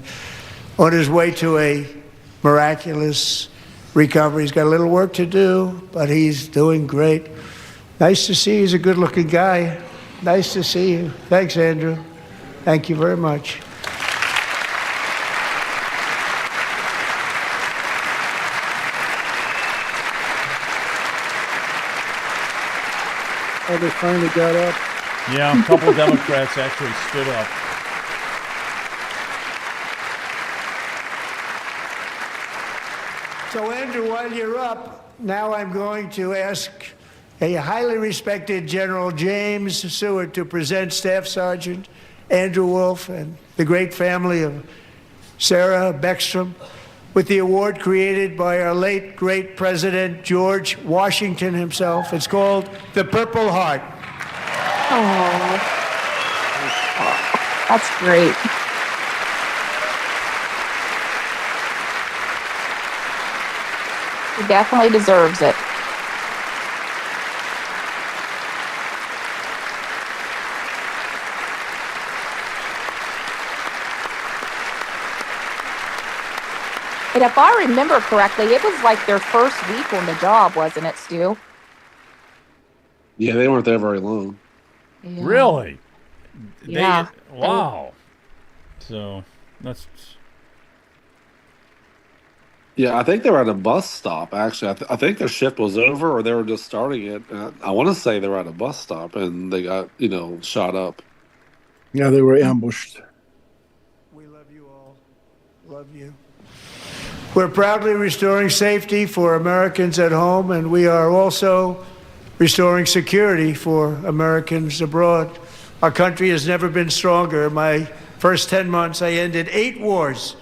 on his way to a miraculous recovery. He's got a little work to do, but he's doing great. Nice to see you. He's a good-looking guy. Nice to see you. Thanks, Andrew. Thank you very much. Oh, they finally got up. yeah, a couple Democrats actually stood up. So, Andrew, while you're up, now I'm going to ask a highly respected General James Seward to present Staff Sergeant Andrew Wolf and the great family of Sarah Beckstrom with the award created by our late, great President George Washington himself. It's called the Purple Heart. Oh. That's great. He definitely deserves it. And if I remember correctly, it was like their first week on the job, wasn't it, Stu? Yeah, they weren't there very long. Yeah. Really? Yeah. Wow. So that's. Yeah, I think they were at a bus stop, actually. I think their shift was over or they were just starting it. I want to say they were at a bus stop and they got, shot up. Yeah, they were ambushed. We love you all. Love you. We're proudly restoring safety for Americans at home, and we are also restoring security for Americans abroad. Our country has never been stronger. My first 10 months, I ended 8 wars,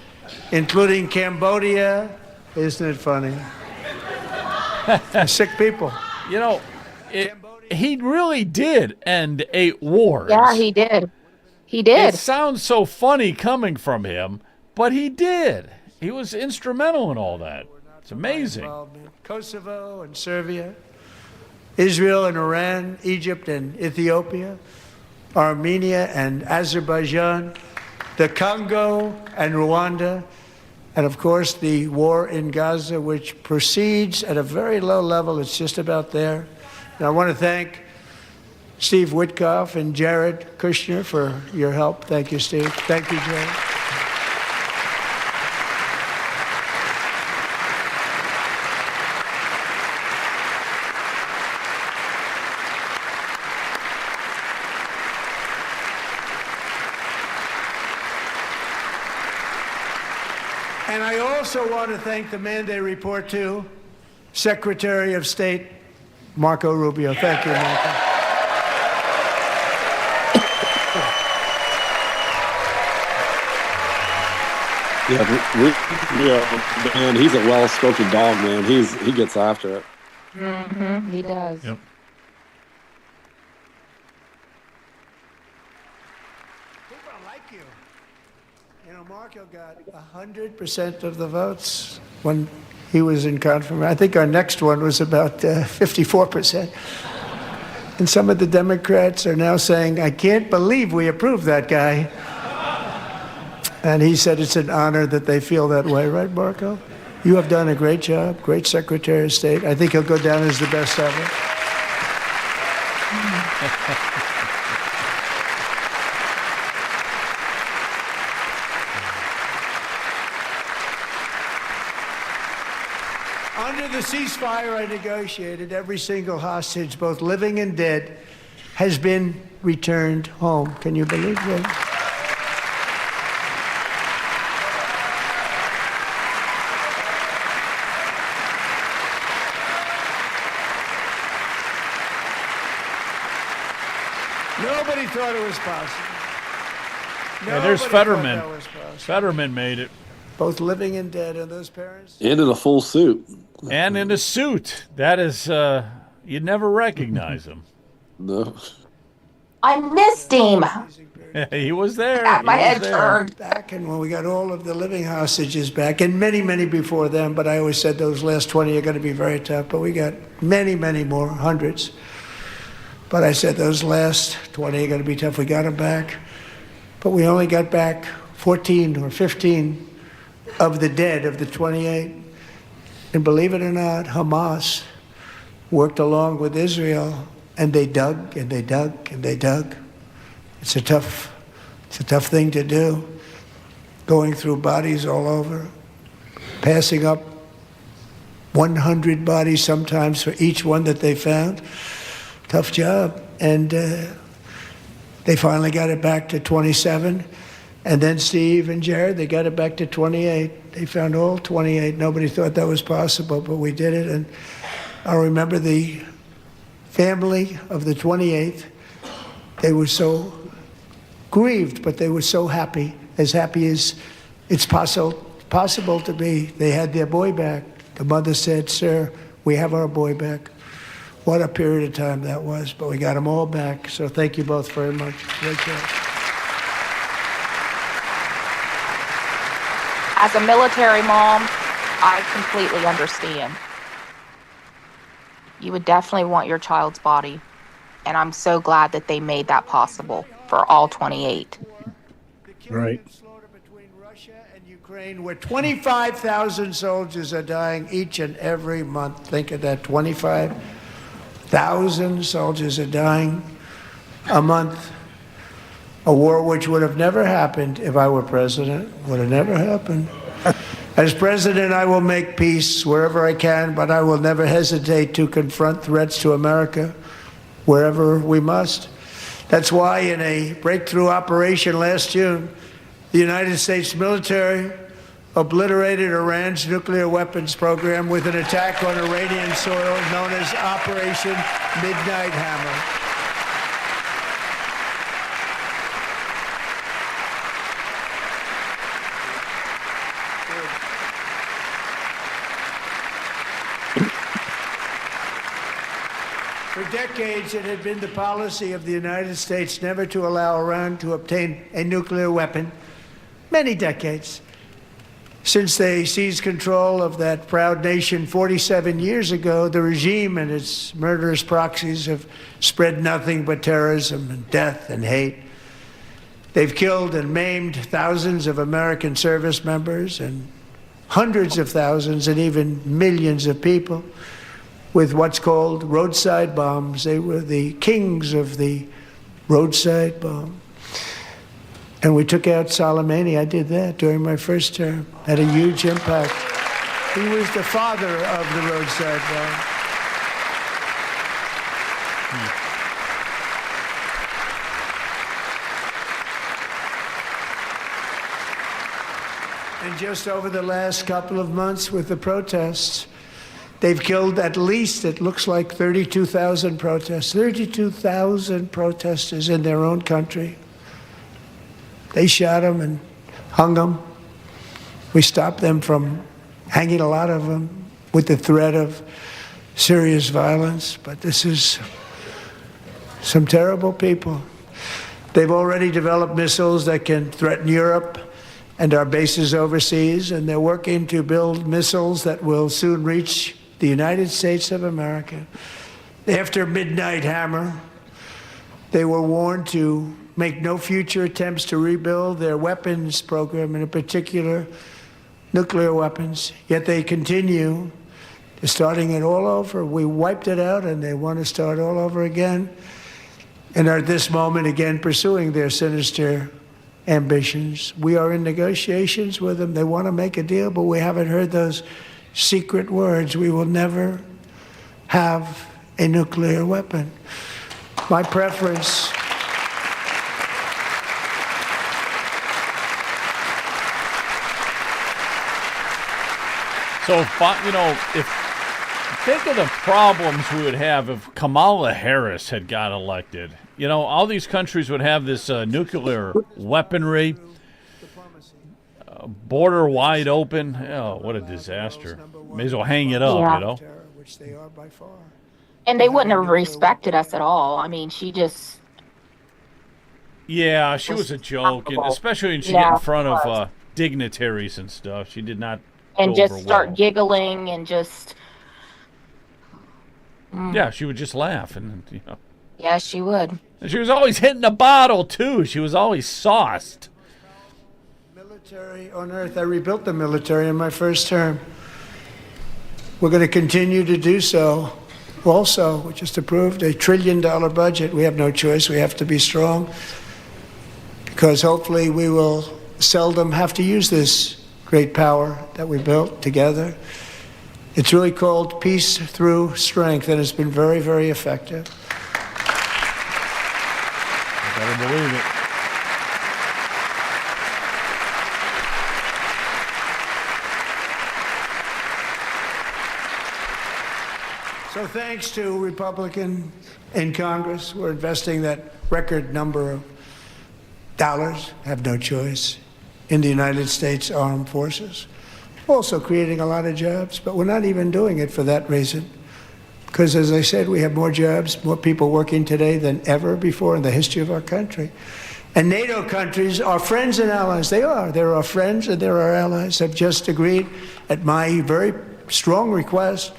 including Cambodia. Isn't it funny? Sick people. You know, he really did end 8 wars. Yeah, he did. He did. It sounds so funny coming from him, but he did. He was instrumental in all that. It's amazing. Kosovo and Serbia, Israel and Iran, Egypt and Ethiopia, Armenia and Azerbaijan, the Congo and Rwanda, and of course the war in Gaza, which proceeds at a very low level. It's just about there. And I want to thank Steve Witkoff and Jared Kushner for your help. Thank you, Steve. Thank you, Jared. And I also want to thank the man they report to, Secretary of State Marco Rubio. Thank you, Marco. Yeah, man, he's a well-spoken dog, man. He gets after it. Mm-hmm, he does. Yep. People like you. You know, Marco got 100% of the votes when he was in confirmation. I think our next one was about 54%. And some of the Democrats are now saying, I can't believe we approved that guy. And he said it's an honor that they feel that way, right, Marco? You have done a great job, great Secretary of State. I think he'll go down as the best ever. Under the ceasefire I negotiated, every single hostage, both living and dead, has been returned home. Can you believe that? Nobody thought it was possible. Yeah, there's Nobody thought Fetterman. that was possible. Fetterman made it. Both living and dead, and those parents. And in a full suit. And in a suit. That is, you'd never recognize him. No. I missed him. He was there. Got my He was head there. turned. Back, and when we got all of the living hostages back, and many, many before them, but I always said those last 20 are going to be very tough, but we got many, many more, hundreds. But I said those last 20 are going to be tough. We got them back. But we only got back 14 or 15 of the dead, of the 28. And believe it or not, Hamas worked along with Israel, and they dug, and they dug, and they dug. It's a tough thing to do, going through bodies all over, passing up 100 bodies sometimes for each one that they found. Tough job. And they finally got it back to 27. And then Steve and Jared, they got it back to 28. They found all 28. Nobody thought that was possible, but we did it. And I remember the family of the 28th. They were so grieved, but they were so happy as it's possible to be. They had their boy back. The mother said, "Sir, we have our boy back." What a period of time that was, but we got them all back. So thank you both very much. Great job. As a military mom, I completely understand. You would definitely want your child's body, and I'm so glad that they made that possible for all 28. Right. Ukraine, where 25,000 soldiers are dying each and every month. Think of that, 25,000 soldiers are dying a month. A war which would have never happened if I were president, would have never happened. As president, I will make peace wherever I can, but I will never hesitate to confront threats to America wherever we must. That's why in a breakthrough operation last June, the United States military obliterated Iran's nuclear weapons program with an attack on Iranian soil known as Operation Midnight Hammer. For decades, it had been the policy of the United States never to allow Iran to obtain a nuclear weapon. Many decades. Since they seized control of that proud nation 47 years ago, the regime and its murderous proxies have spread nothing but terrorism and death and hate. They've killed and maimed thousands of American service members and hundreds of thousands and even millions of people with what's called roadside bombs. They were the kings of the roadside bomb. And we took out Soleimani. I did that during my first term. Had a huge impact. He was the father of the roadside bomb. And just over the last couple of months with the protests, they've killed at least, it looks like 32,000 protesters, 32,000 protesters in their own country. They shot them and hung them. We stopped them from hanging a lot of them with the threat of serious violence. But this is some terrible people. They've already developed missiles that can threaten Europe and our bases overseas, and they're working to build missiles that will soon reach the United States of America. After Midnight Hammer, they were warned to make no future attempts to rebuild their weapons program, and in particular, nuclear weapons. Yet they continue. They're starting it all over. We wiped it out, and they want to start all over again, and are at this moment again pursuing their sinister ambitions. We are in negotiations with them. They want to make a deal, but we haven't heard those secret words. We will never have a nuclear weapon. My preference. So, if think of the problems we would have if Kamala Harris had got elected. All these countries would have this nuclear weaponry, border wide open. Oh, what a disaster. May as well hang it up, Which they are by far. And they wouldn't have respected us at all. I mean, she just... Yeah, she was a joke, and especially when she got in front of dignitaries and stuff. She did not and go just over start well. giggling and just... Yeah, she would just laugh. And Yeah, she would. And she was always hitting the bottle, too. She was always sauced. Military on earth. I rebuilt the military in my first term. We're going to continue to do so. Also, we just approved $1 trillion budget. We have no choice. We have to be strong because hopefully we will seldom have to use this great power that we built together. It's really called Peace Through Strength, and it's been very, very effective. I better believe it. So thanks to Republicans in Congress, we're investing that record number of dollars, have no choice, in the United States Armed Forces. Also creating a lot of jobs, but we're not even doing it for that reason. Because as I said, we have more jobs, more people working today than ever before in the history of our country. And NATO countries are friends and allies. They are. They're our friends and they're our allies. Have just agreed, at my very strong request,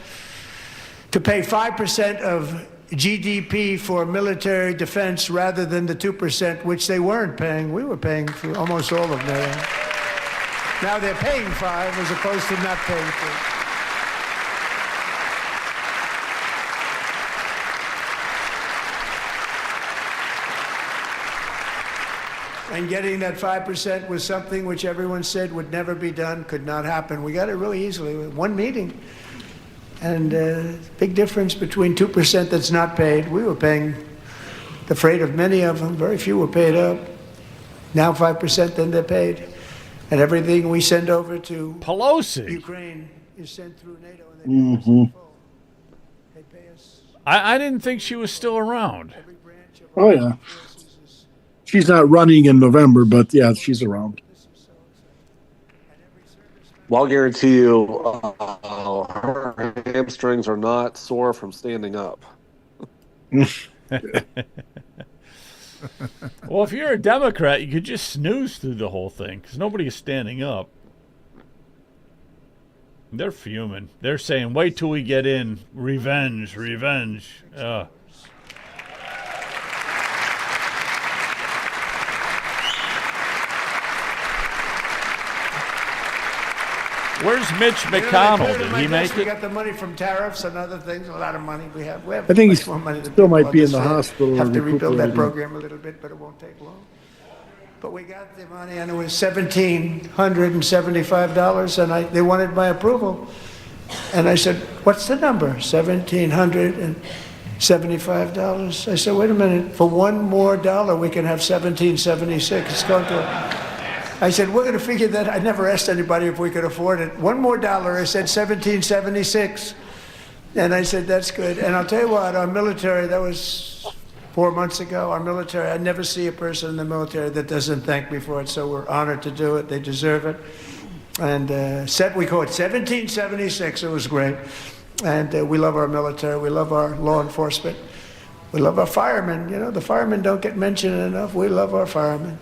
to pay 5% of GDP for military defense rather than the 2%, which they weren't paying. We were paying for almost all of NATO. Now they're paying 5 as opposed to not paying 3. And getting that 5% was something which everyone said would never be done, could not happen. We got it really easily with one meeting. And big difference between 2% that's not paid. We were paying the freight of many of them. Very few were paid up. Now 5%, then they're paid. And everything we send over to Ukraine is sent through NATO. And they pay us. I didn't think she was still around. Oh, yeah. She's not running in November, but yeah, she's around. Well, I'll guarantee you, her hamstrings are not sore from standing up. Well, if you're a Democrat, you could just snooze through the whole thing because nobody is standing up. They're fuming. They're saying, wait till we get in. Revenge, revenge. Where's Mitch McConnell? Did he make We it? got the money from tariffs and other things. A lot of money we have. We have I think much he more money than still people might be in the understand. hospital Have to rebuild that recuperating. program a little bit, but it won't take long. But we got the money, and it was $1,775, and they wanted my approval. And I said, "What's the number?" $1,775. I said, "Wait a minute. For one more dollar, we can have $1,776. It's going to." I said, "We're going to figure that." I never asked anybody if we could afford it. One more dollar. I said $1,776. And I said, "That's good." And I'll tell you what, our military, that was 4 months ago, our military, I never see a person in the military that doesn't thank me for it. So we're honored to do it. They deserve it. And we call it 1776. It was great. And we love our military. We love our law enforcement. We love our firemen. You know, the firemen don't get mentioned enough. We love our firemen.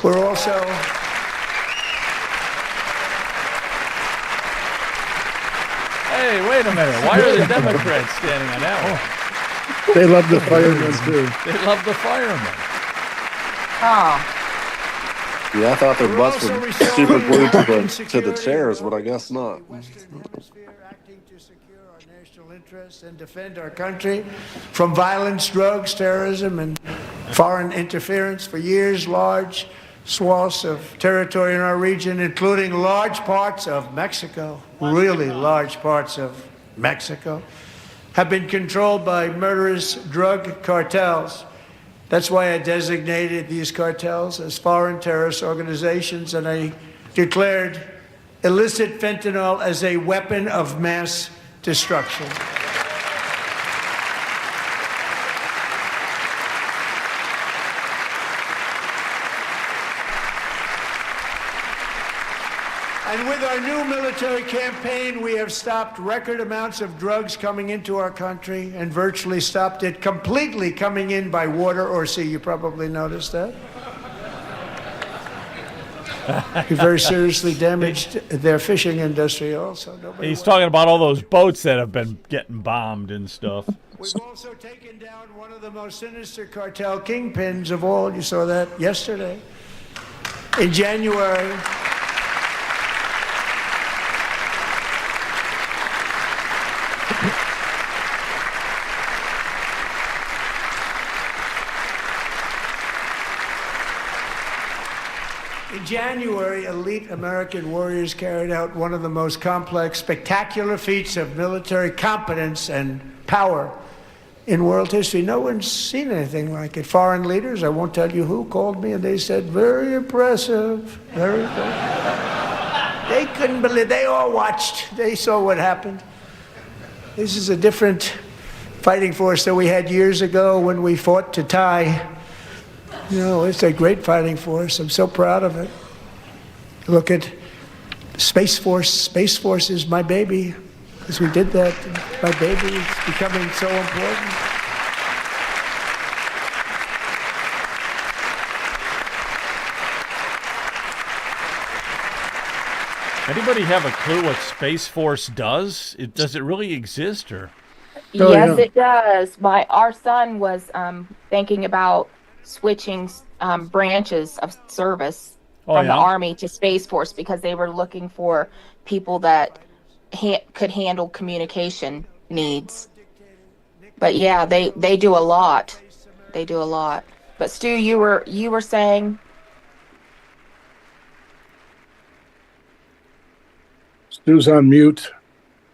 We're also... Hey, wait a minute. Why are the Democrats standing on that one? They love the firemen, too. They love the firemen. Oh. Yeah, I thought their butts were super glued to the chairs, but I guess not. Interests and defend our country from violence, drugs, terrorism, and foreign interference. For years, large swaths of territory in our region, including large parts of Mexico, really large parts of Mexico, have been controlled by murderous drug cartels. That's why I designated these cartels as foreign terrorist organizations, and I declared illicit fentanyl as a weapon of mass destruction. And with our new military campaign, we have stopped record amounts of drugs coming into our country and virtually stopped it completely coming in by water or sea. You probably noticed that. He very seriously damaged their fishing industry also. He's talking about all those boats that have been getting bombed and stuff. We've also taken down one of the most sinister cartel kingpins of all. You saw that yesterday. In January, elite American warriors carried out one of the most complex, spectacular feats of military competence and power in world history. No one's seen anything like it. Foreign leaders, I won't tell you who, called me and they said, very impressive, very impressive. They couldn't believe, they all watched, they saw what happened. This is a different fighting force that we had years ago when we fought to tie. You know, it's a great fighting force. I'm so proud of it. Look at Space Force. Space Force is my baby, because we did that. My baby is becoming so important. Anybody have a clue what Space Force does? Does it really exist, or? Yes, it does. Our son was thinking about switching branches of service from the Army to Space Force because they were looking for people that could handle communication needs. But yeah, they do a lot. They do a lot. But Stu, you were saying. Stu's on mute.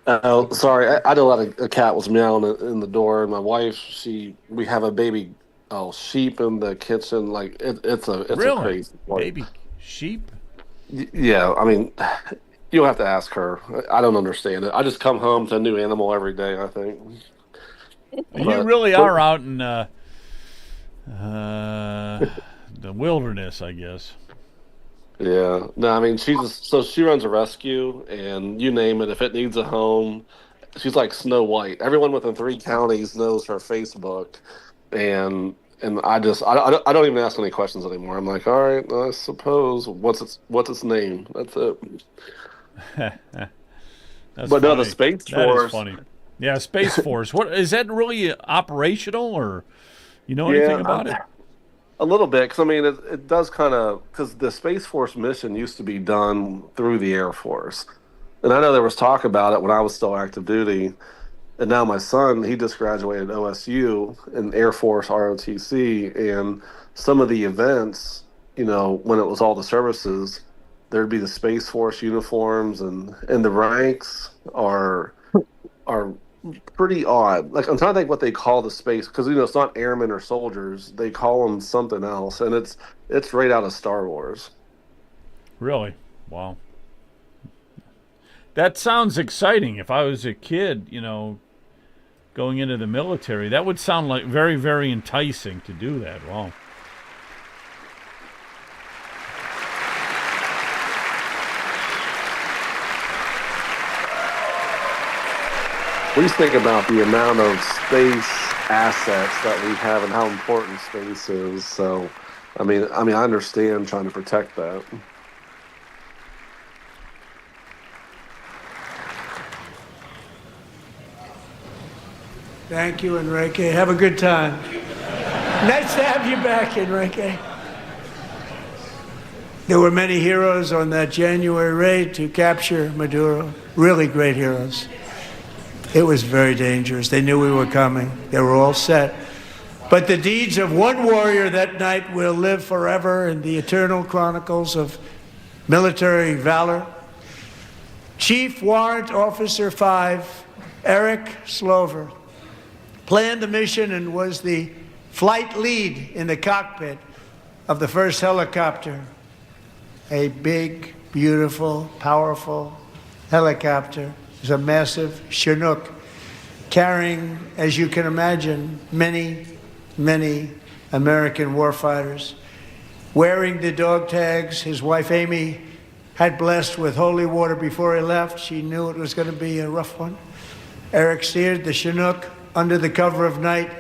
Oh, sorry. I know a cat was meowing in the door, and my wife, we have a baby sheep in the kitchen. Like it's a crazy baby sheep. Yeah, I mean, you'll have to ask her. I don't understand it. I just come home to a new animal every day, I think. You really are out in the wilderness, I guess. Yeah. No, I mean, she runs a rescue, and you name it, if it needs a home, she's like Snow White. Everyone within 3 counties knows her Facebook, and I don't even ask any questions anymore. I'm like, all right, I suppose what's its name? That's it. That's but funny. No, the Space Force. That is funny. Yeah, Space Force. What is that really operational, or you know anything about it? A little bit, because I mean, it does kind of, because the Space Force mission used to be done through the Air Force, and I know there was talk about it when I was still active duty, and now my son, he just graduated OSU in Air Force ROTC, and some of the events, when it was all the services, there'd be the Space Force uniforms, and the ranks are pretty odd. Like, I'm trying to think what they call the space, because it's not airmen or soldiers. They call them something else, and it's right out of Star Wars. Really? Wow. That sounds exciting. If I was a kid, going into the military, that would sound like very, very enticing to do that. Wow. We just think about the amount of space assets that we have and how important space is. So, I mean, I understand trying to protect that. Thank you, Enrique. Have a good time. Nice to have you back, Enrique. There were many heroes on that January raid to capture Maduro. Really great heroes. It was very dangerous. They knew we were coming. They were all set. But the deeds of one warrior that night will live forever in the eternal chronicles of military valor. Chief Warrant Officer 5, Eric Slover, planned the mission and was the flight lead in the cockpit of the first helicopter. A big, beautiful, powerful helicopter. It was a massive Chinook carrying, as you can imagine, many, many American warfighters. Wearing the dog tags, his wife Amy had blessed with holy water before he left. She knew it was going to be a rough one. Eric steered the Chinook under the cover of night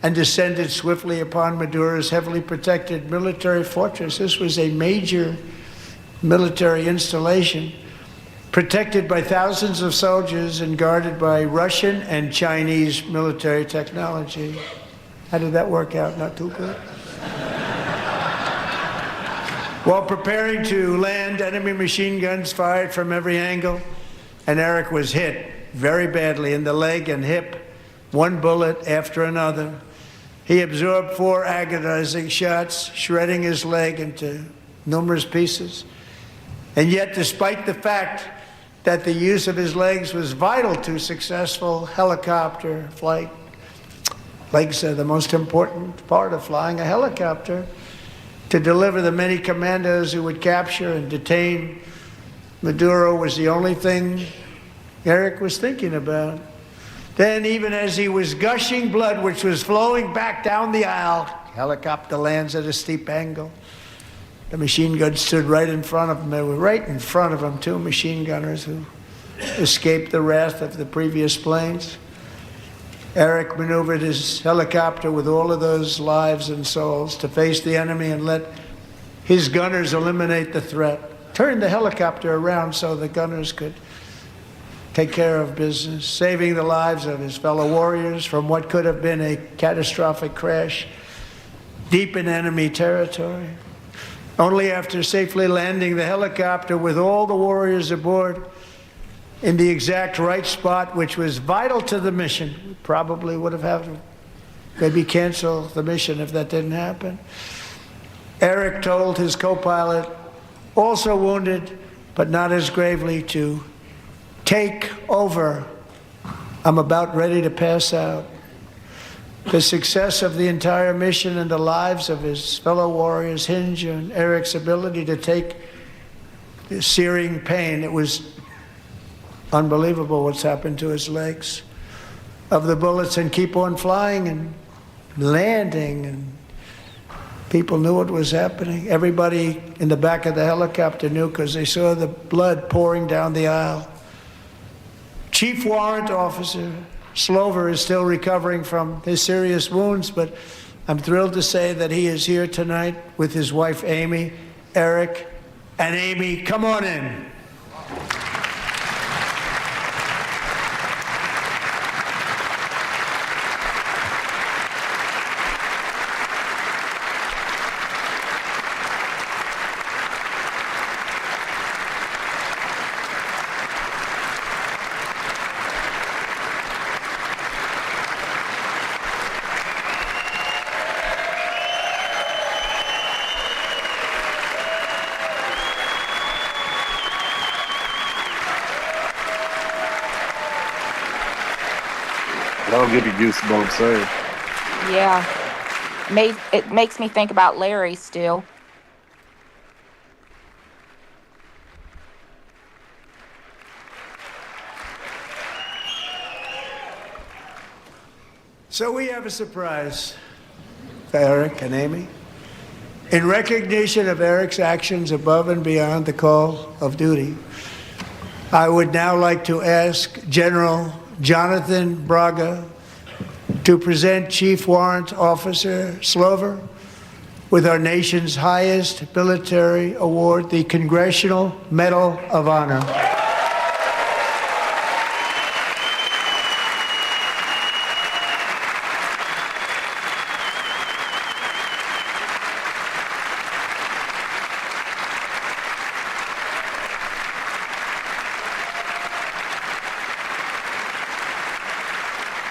and descended swiftly upon Maduro's heavily protected military fortress. This was a major military installation, protected by thousands of soldiers and guarded by Russian and Chinese military technology. How did that work out? Not too good. While preparing to land, enemy machine guns fired from every angle, and Eric was hit very badly in the leg and hip, one bullet after another. He absorbed 4 agonizing shots, shredding his leg into numerous pieces. And yet, despite the fact that the use of his legs was vital to successful helicopter flight, legs are the most important part of flying a helicopter, to deliver the many commandos who would capture and detain Maduro was the only thing Eric was thinking about. Then, even as he was gushing blood, which was flowing back down the aisle, helicopter lands at a steep angle. The machine guns stood right in front of him. They were right in front of him, 2 machine gunners who escaped the wrath of the previous planes. Eric maneuvered his helicopter with all of those lives and souls to face the enemy and let his gunners eliminate the threat. turned the helicopter around so the gunners could take care of business, saving the lives of his fellow warriors from what could have been a catastrophic crash deep in enemy territory. Only after safely landing the helicopter with all the warriors aboard in the exact right spot, which was vital to the mission, we probably would have had to maybe cancel the mission if that didn't happen. Eric told his co-pilot, also wounded, but not as gravely, to take over. I'm about ready to pass out. The success of the entire mission and the lives of his fellow warriors hinge on Eric's ability to take the searing pain. It was unbelievable what's happened to his legs of the bullets and keep on flying and landing, and people knew what was happening. Everybody in the back of the helicopter knew because they saw the blood pouring down the aisle. Chief Warrant Officer Slover is still recovering from his serious wounds, but I'm thrilled to say that he is here tonight with his wife Amy. Eric and Amy, come on in. That'll give you goosebumps there. Yeah. It makes me think about Larry still. So we have a surprise for Eric and Amy. In recognition of Eric's actions above and beyond the call of duty, I would now like to ask General Jonathan Braga to present Chief Warrant Officer Slover with our nation's highest military award, the Congressional Medal of Honor.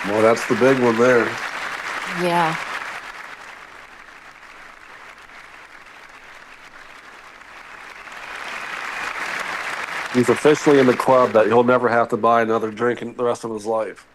Well, that's the big one there. Yeah. He's officially in the club that he'll never have to buy another drink in the rest of his life.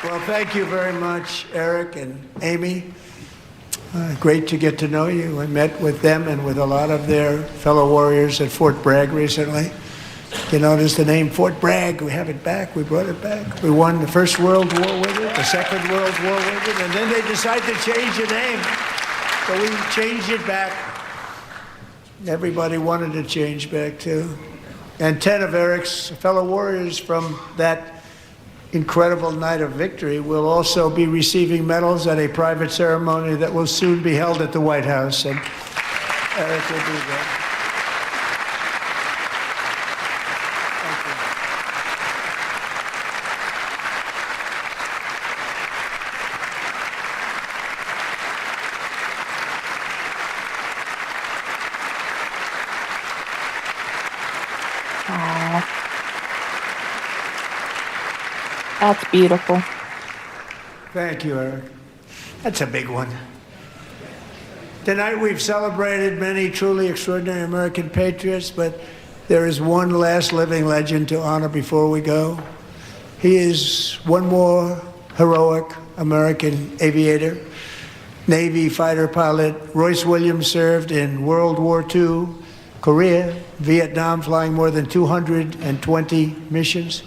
Well, thank you very much, Eric and Amy. Great to get to know you. I met with them and with a lot of their fellow warriors at Fort Bragg recently. You notice the name Fort Bragg, we have it back, we brought it back. We won the First World War with it, the Second World War with it, and then they decided to change the name. So we changed it back. Everybody wanted to change back too. And 10 of Eric's fellow warriors from that incredible night of victory will also be receiving medals at a private ceremony that will soon be held at the White House. And Eric will do that. That's beautiful. Thank you, Eric. That's a big one. Tonight we've celebrated many truly extraordinary American patriots, but there is one last living legend to honor before we go. He is one more heroic American aviator, Navy fighter pilot. Royce Williams served in World War II, Korea, Vietnam, flying more than 220 missions.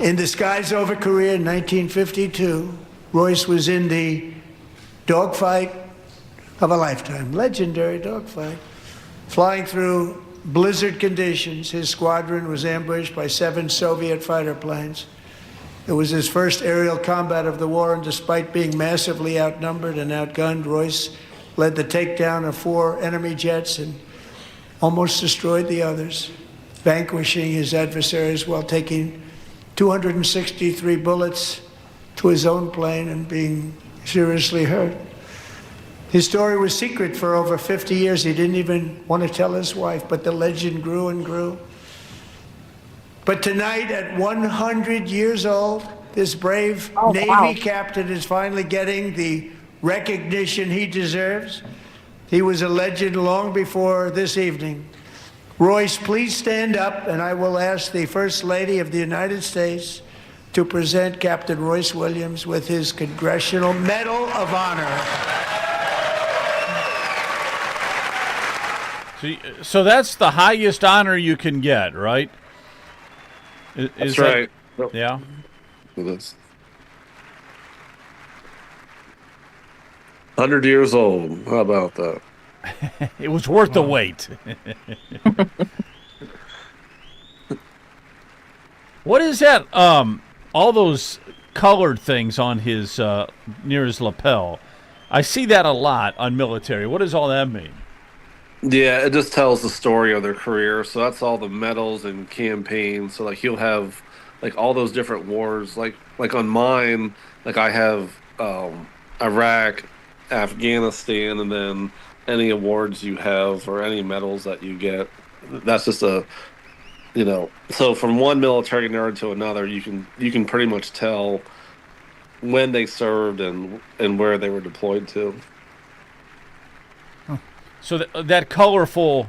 In the skies over Korea in 1952, Royce was in the dogfight of a lifetime, legendary dogfight. Flying through blizzard conditions, his squadron was ambushed by 7 Soviet fighter planes. It was his first aerial combat of the war, and despite being massively outnumbered and outgunned, Royce led the takedown of 4 enemy jets and almost destroyed the others, vanquishing his adversaries while taking 263 bullets to his own plane and being seriously hurt. His story was secret for over 50 years. He didn't even want to tell his wife, but the legend grew and grew. But tonight, at 100 years old, this brave Navy captain is finally getting the recognition he deserves. He was a legend long before this evening. Royce, please stand up, and I will ask the First Lady of the United States to present Captain Royce Williams with his Congressional Medal of Honor. So that's the highest honor you can get, right? That's right. Yeah. It is. 100 years old. How about that? It was worth the wait. What is that? All those colored things on his near his lapel. I see that a lot on military. What does all that mean? Yeah, it just tells the story of their career. So that's all the medals and campaigns. So like he'll have like all those different wars. Like on mine, like I have Iraq, Afghanistan, and then any awards you have or any medals that you get. That's just a, you know. So from one military nerd to another, you can pretty much tell when they served and where they were deployed to. So that colorful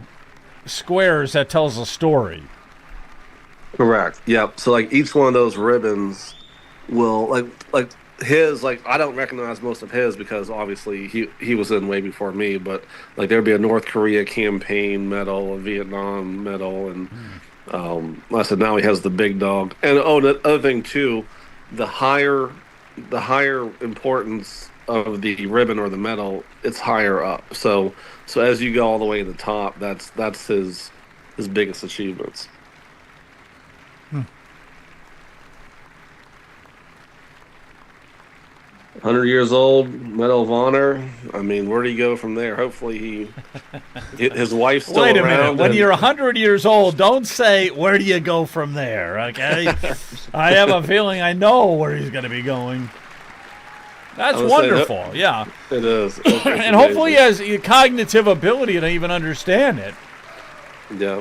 squares, that tells a story. Correct. Yep. So like each one of those ribbons will like his, like I don't recognize most of his because obviously he was in way before me, but like there'd be a North Korea campaign medal, a Vietnam medal, and I said now he has the big dog. And the other thing too, the higher importance of the ribbon or the medal, it's higher up. So as you go all the way to the top, that's his biggest achievements. 100 years old, Medal of Honor. I mean, where do you go from there? Hopefully his wife's still around. Wait a minute. When you're 100 years old, don't say, where do you go from there, okay? I have a feeling I know where he's going to be going. That's wonderful, yeah. It is. And hopefully he has cognitive ability to even understand it. Yeah.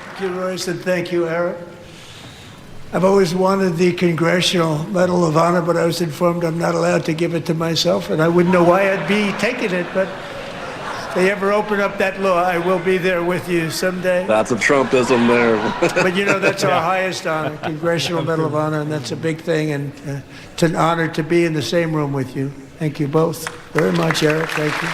Thank you, Royce, and thank you, Eric. I've always wanted the Congressional Medal of Honor, but I was informed I'm not allowed to give it to myself, and I wouldn't know why I'd be taking it, but if they ever open up that law, I will be there with you someday. That's a Trumpism there. But you know, that's our highest honor, Congressional Medal of Honor, and that's a big thing, and it's an honor to be in the same room with you. Thank you both very much, Eric. Thank you.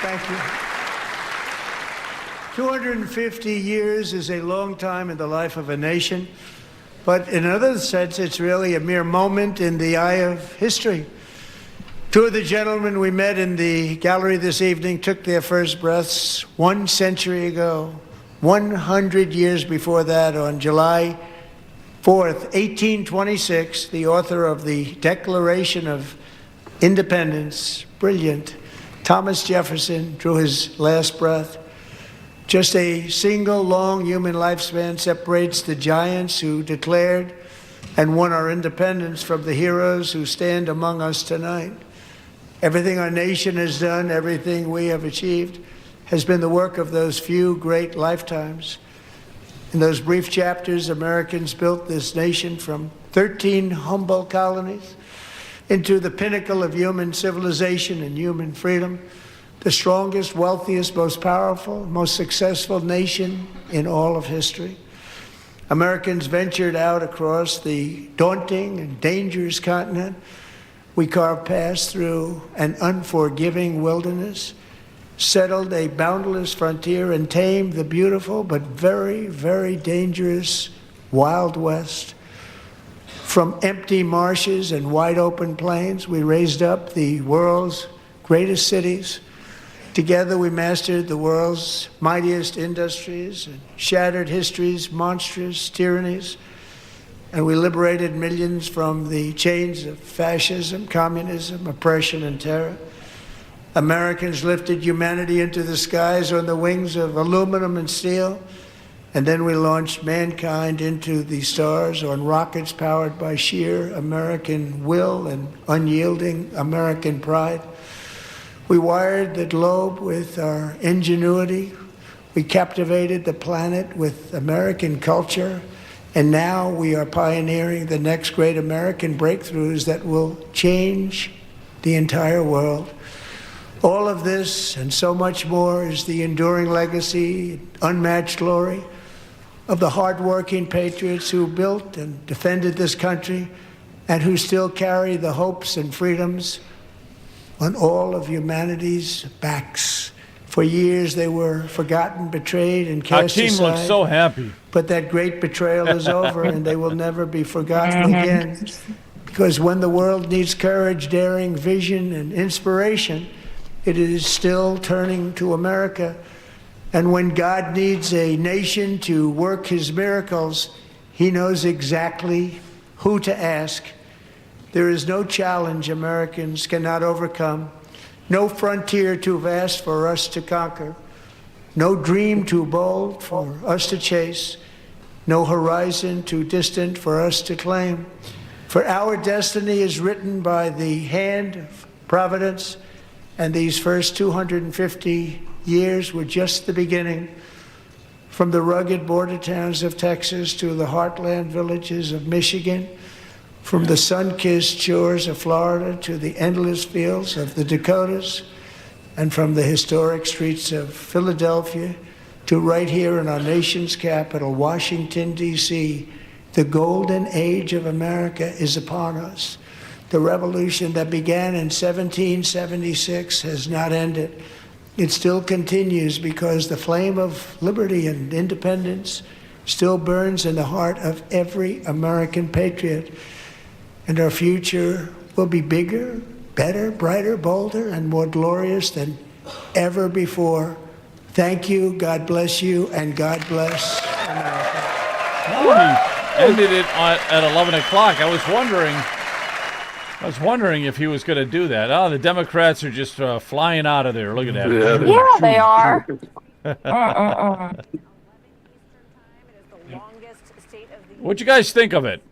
Thank you. 250 years is a long time in the life of a nation, but in another sense, it's really a mere moment in the eye of history. Two of the gentlemen we met in the gallery this evening took their first breaths 1 century ago, 100 years before that, on July 4th, 1826, the author of the Declaration of Independence, brilliant, Thomas Jefferson, drew his last breath. Just a single long human lifespan separates the giants who declared and won our independence from the heroes who stand among us tonight. Everything our nation has done, everything we have achieved, has been the work of those few great lifetimes. In those brief chapters, Americans built this nation from 13 humble colonies into the pinnacle of human civilization and human freedom, the strongest, wealthiest, most powerful, most successful nation in all of history. Americans ventured out across the daunting and dangerous continent. We carved paths through an unforgiving wilderness, settled a boundless frontier, and tamed the beautiful but very, very dangerous Wild West. From empty marshes and wide open plains, we raised up the world's greatest cities. Together we mastered the world's mightiest industries and shattered history's monstrous tyrannies. And we liberated millions from the chains of fascism, communism, oppression, and terror. Americans lifted humanity into the skies on the wings of aluminum and steel. And then we launched mankind into the stars on rockets powered by sheer American will and unyielding American pride. We wired the globe with our ingenuity. We captivated the planet with American culture. And now we are pioneering the next great American breakthroughs that will change the entire world. All of this and so much more is the enduring legacy, unmatched glory of the hardworking patriots who built and defended this country and who still carry the hopes and freedoms on all of humanity's backs. For years they were forgotten, betrayed, and cast Our team aside. looks so happy. But that great betrayal is over, and they will never be forgotten again. Because when the world needs courage, daring, vision, and inspiration, it is still turning to America. And when God needs a nation to work his miracles, he knows exactly who to ask. There is no challenge Americans cannot overcome, no frontier too vast for us to conquer, no dream too bold for us to chase, no horizon too distant for us to claim. For our destiny is written by the hand of providence, and these first 250 years were just the beginning. From the rugged border towns of Texas to the heartland villages of Michigan, from the sun-kissed shores of Florida to the endless fields of the Dakotas, and from the historic streets of Philadelphia to right here in our nation's capital, Washington, D.C., the golden age of America is upon us. The revolution that began in 1776 has not ended. It still continues because the flame of liberty and independence still burns in the heart of every American patriot. And our future will be bigger, better, brighter, bolder, and more glorious than ever before. Thank you, God bless you, and God bless America. Well, he ended it at 11 o'clock. I was wondering if he was going to do that. Oh, the Democrats are just flying out of there. Look at that. Yeah, they are. What'd you guys think of it,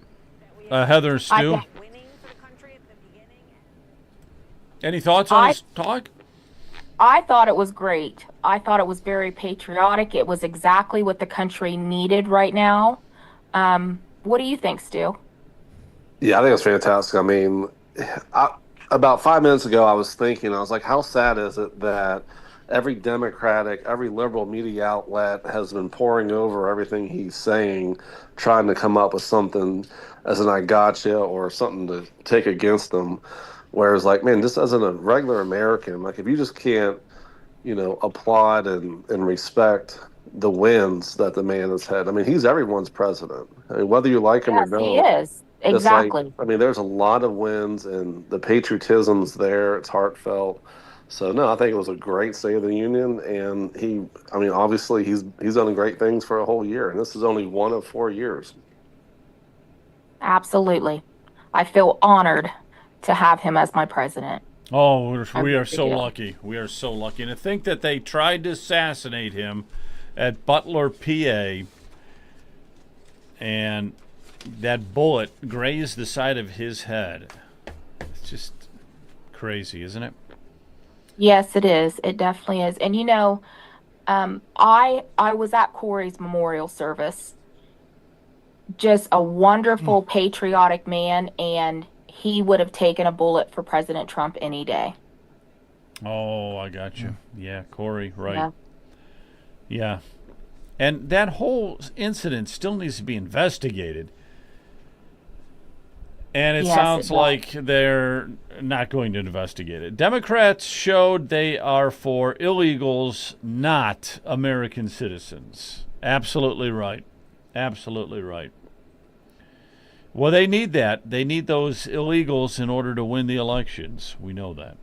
Heather and Stu? Any thoughts on this talk? I thought it was great. I thought it was very patriotic. It was exactly what the country needed right now. What do you think, Stu? Yeah, I think it's fantastic. I mean, about 5 minutes ago, I was thinking, I was like, how sad is it that every Democratic, every liberal media outlet has been pouring over everything he's saying, trying to come up with something as an I gotcha or something to take against him. Whereas, like, man, just as a regular American, like, if you just can't, applaud and respect the wins that the man has had. I mean, he's everyone's president. I mean, whether you like him or not. He is. Exactly. There's a lot of wins, and the patriotism's there. It's heartfelt. So, no, I think it was a great State of the Union, and obviously he's done great things for a whole year, and this is only one of 4 years. Absolutely. I feel honored to have him as my president. Oh, we are so lucky. We are so lucky. And to think that they tried to assassinate him at Butler, PA, and that bullet grazed the side of his head. It's just crazy, isn't it? Yes, it is. It definitely is. And I was at Corey's memorial service. Just a wonderful, patriotic man, and he would have taken a bullet for President Trump any day. Oh, I got you. Yeah, Corey, right. Yeah. Yeah. And that whole incident still needs to be investigated. And it Yes, sounds it does. like they're not going to investigate it. Democrats showed they are for illegals, not American citizens. Absolutely right. Absolutely right. Well, they need that. They need those illegals in order to win the elections. We know that.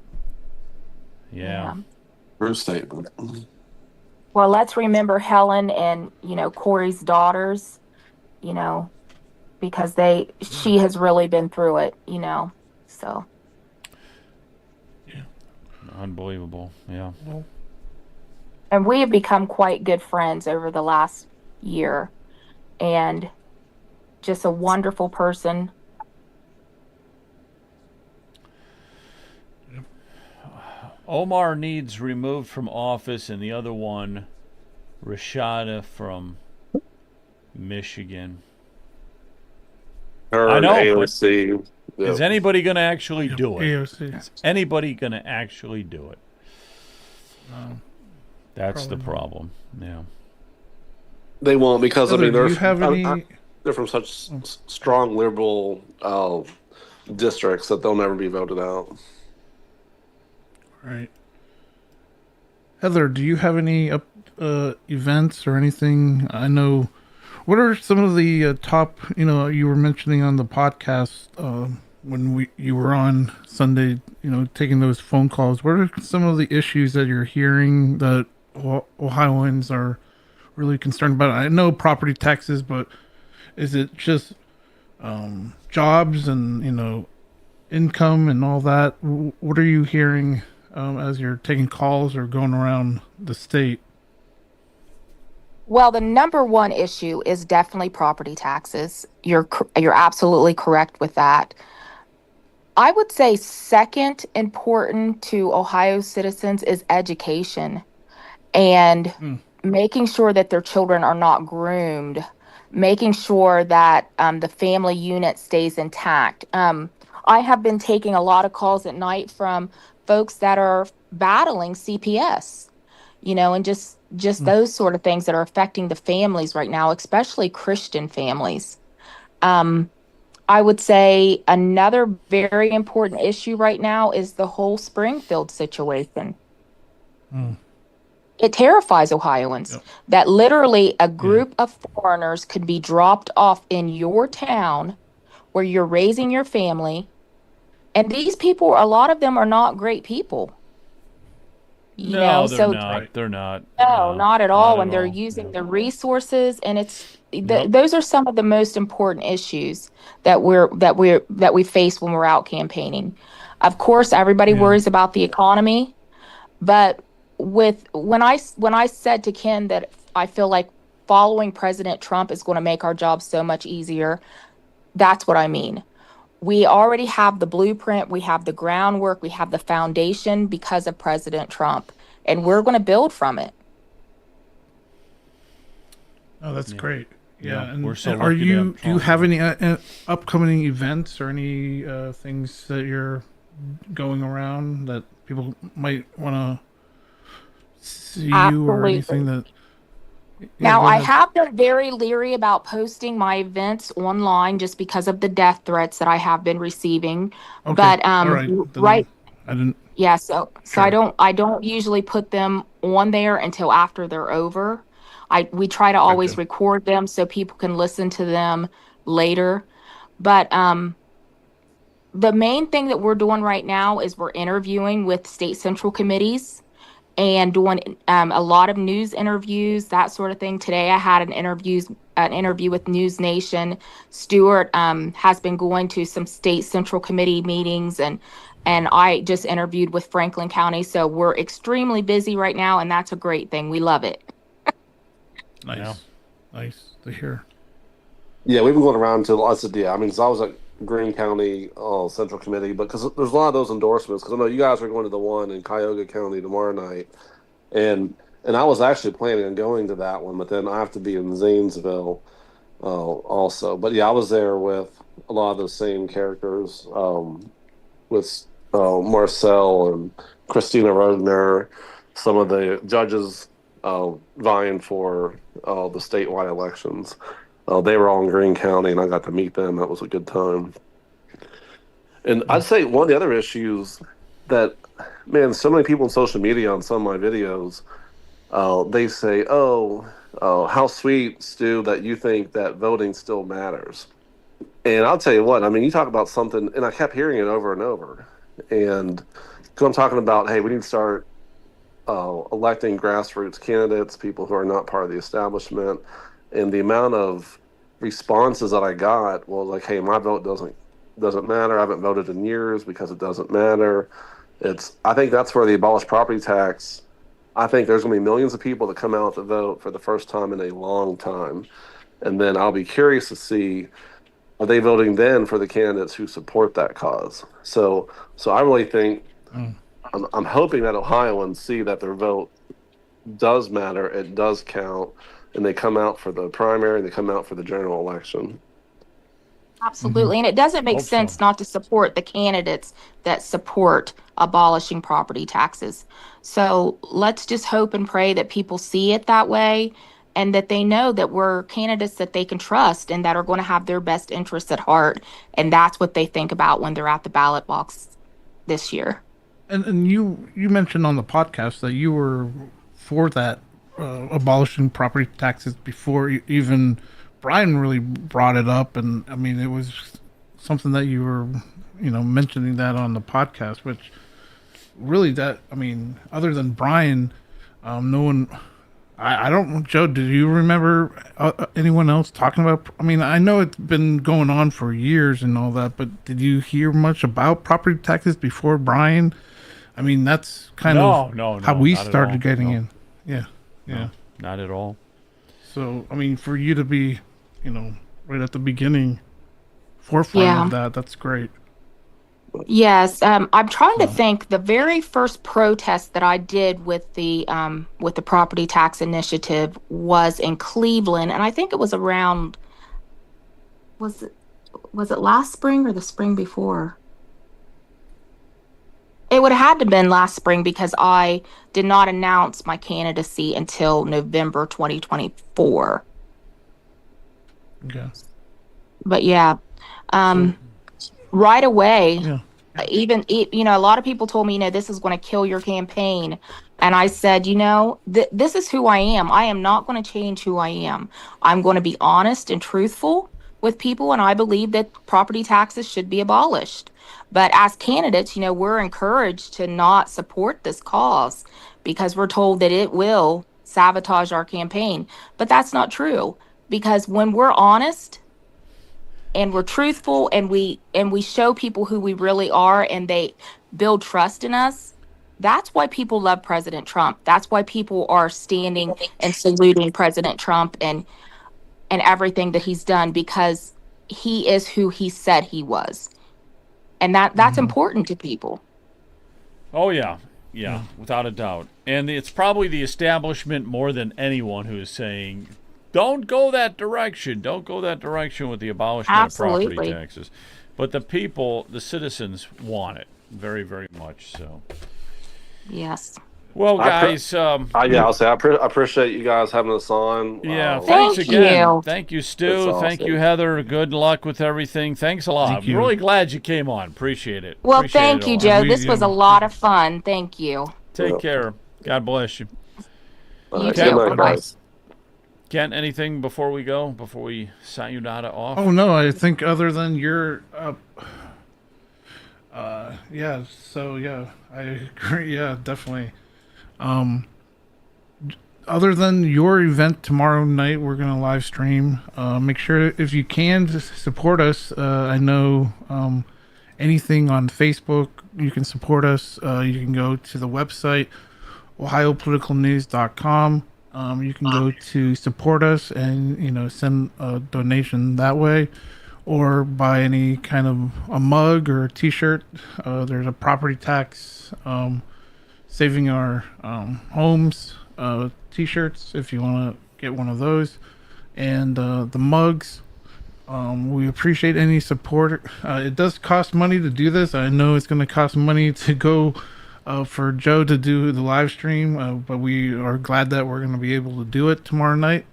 Yeah. True statement. Well, let's remember Helen and, Corey's daughters, because she has really been through it, so. Unbelievable. Yeah. And we have become quite good friends over the last year, and just a wonderful person. Omar needs removed from office, and the other one, Rashada from Michigan. Her I know, and but AOC. is anybody going to actually do it? AOC. Is anybody going to actually do it? That's the Probably not. problem. Yeah. They won't because Heather, do they're you have any? they're from such strong liberal districts that they'll never be voted out. Right. Heather, do you have any events or anything? I know. What are some of the top? You were mentioning on the podcast when you were on Sunday. Taking those phone calls. What are some of the issues that you're hearing that Ohioans are really concerned about? I know property taxes, but is it just jobs and income and all that? What are you hearing as you're taking calls or going around the state? Well, the number one issue is definitely property taxes. You're absolutely correct with that. I would say second important to Ohio citizens is education and making sure that their children are not groomed, making sure that the family unit stays intact. I have been taking a lot of calls at night from folks that are battling CPS, and just those sort of things that are affecting the families right now, especially Christian families. I would say another very important issue right now is the whole Springfield situation. It terrifies Ohioans that literally a group of foreigners could be dropped off in your town where you're raising your family. And these people, a lot of them are not great people. No, they're not. They're not. No, not at all. not And at they're all. using the resources, and those are some of the most important issues that we face when we're out campaigning. Of course, everybody worries about the economy, but when I said to Ken that I feel like following President Trump is going to make our job so much easier, that's what I mean. We already have the blueprint, we have the groundwork, we have the foundation because of President Trump, and we're going to build from it. Oh, that's great. Yeah, and, we're so and are lucky to you? have Do you Trump. have any upcoming events or any things that you're going around that people might want to see you or Absolutely. anything that? Yeah, Now, go I ahead. have been very leery about posting my events online just because of the death threats that I have been receiving. Okay, But all right. Then right, I didn't. yeah, so Sure. I don't usually put them on there until after they're over. We try to always Okay. record them so people can listen to them later. But the main thing that we're doing right now is we're interviewing with state central committees and doing a lot of news interviews, that sort of thing. Today I had an interview with News Nation. Stuart has been going to some state central committee meetings, and I just interviewed with Franklin County. So we're extremely busy right now, and that's a great thing. We love it. Nice, Yeah. nice to hear. Yeah, we've been going around to lots of I mean, 'cause I was at Greene County Central Committee, but because there's a lot of those endorsements. Because I know you guys are going to the one in Cuyahoga County tomorrow night, and and I was actually planning on going to that one, but then I have to be in Zanesville also. But yeah, I was there with a lot of the same characters, with Marcel and Christina Rodner, some of the judges vying for the statewide elections. They were all in Greene County, and I got to meet them. That was a good time. And I'd say one of the other issues that, man, so many people on social media on some of my videos, they say, how sweet, Stu, that you think that voting still matters. And I'll tell you what, I mean, you talk about something, and I kept hearing it over and over. And because I'm talking about, hey, we need to start electing grassroots candidates, people who are not part of the establishment. And the amount of responses that I got was like, hey, my vote doesn't matter. I haven't voted in years because it doesn't matter. I think that's where the abolished property tax, I think there's going to be millions of people that come out to vote for the first time in a long time. And then I'll be curious to see, are they voting then for the candidates who support that cause? So I really think, I'm hoping that Ohioans see that their vote does matter, it does count, and they come out for the primary, and they come out for the general election. Absolutely. And it doesn't make sense not to support the candidates that support abolishing property taxes. So let's just hope and pray that people see it that way, and that they know that we're candidates that they can trust and that are going to have their best interests at heart. And that's what they think about when they're at the ballot box this year. And you mentioned on the podcast that you were for that abolishing property taxes before even Brian really brought it up. And I mean, it was something that you were, mentioning that on the podcast, which really other than Brian, no one, I don't, Joe, did you remember anyone else talking about, I know it's been going on for years and all that, but did you hear much about property taxes before Brian? That's kind of how we started getting in. Yeah. Yeah. Not at all. So, for you to be, right at the beginning, forefront of that's great. Yes, I'm trying to think. The very first protest that I did with the property tax initiative was in Cleveland, and I think it was around. Was it last spring or the spring before? It would have had to have been last spring because I did not announce my candidacy until November 2024. Okay. But yeah, right away, even, a lot of people told me, this is going to kill your campaign. And I said, this is who I am. I am not going to change who I am. I'm going to be honest and truthful with people. And I believe that property taxes should be abolished. But as candidates, we're encouraged to not support this cause because we're told that it will sabotage our campaign. But that's not true, because when we're honest and we're truthful and we show people who we really are and they build trust in us, that's why people love President Trump. That's why people are standing and saluting President Trump and everything that he's done, because he is who he said he was. And that's important to people. Oh, yeah. Yeah, without a doubt. And it's probably the establishment more than anyone who is saying, don't go that direction. Don't go that direction with the abolishment of property taxes. But the people, the citizens, want it very, very much so. Yes. Well, guys. I'll say I appreciate you guys having us on. Yeah, thanks again. You. Thank you, Stu. Awesome. Thank you, Heather. Good luck with everything. Thanks a lot. I'm really glad you came on. Appreciate it. Well, thank you, Joe. This was a lot of fun. Thank you. Take care. God bless you. You too. Bye-bye. Kent, anything before we go? Before we sayonara off? Oh, no. I think other than your... I agree. Yeah, definitely. Other than your event tomorrow night, we're going to live stream. Make sure, if you can, to support us. I know anything on Facebook, you can support us. You can go to the website, ohiopoliticalnews.com. You can go to support us and, send a donation that way, or buy any kind of a mug or a t-shirt. There's a property tax, saving our homes t-shirts if you want to get one of those, and the mugs. We appreciate any support. It does cost money to do this. I know it's going to cost money to go for Joe to do the live stream, but we are glad that we're going to be able to do it tomorrow night.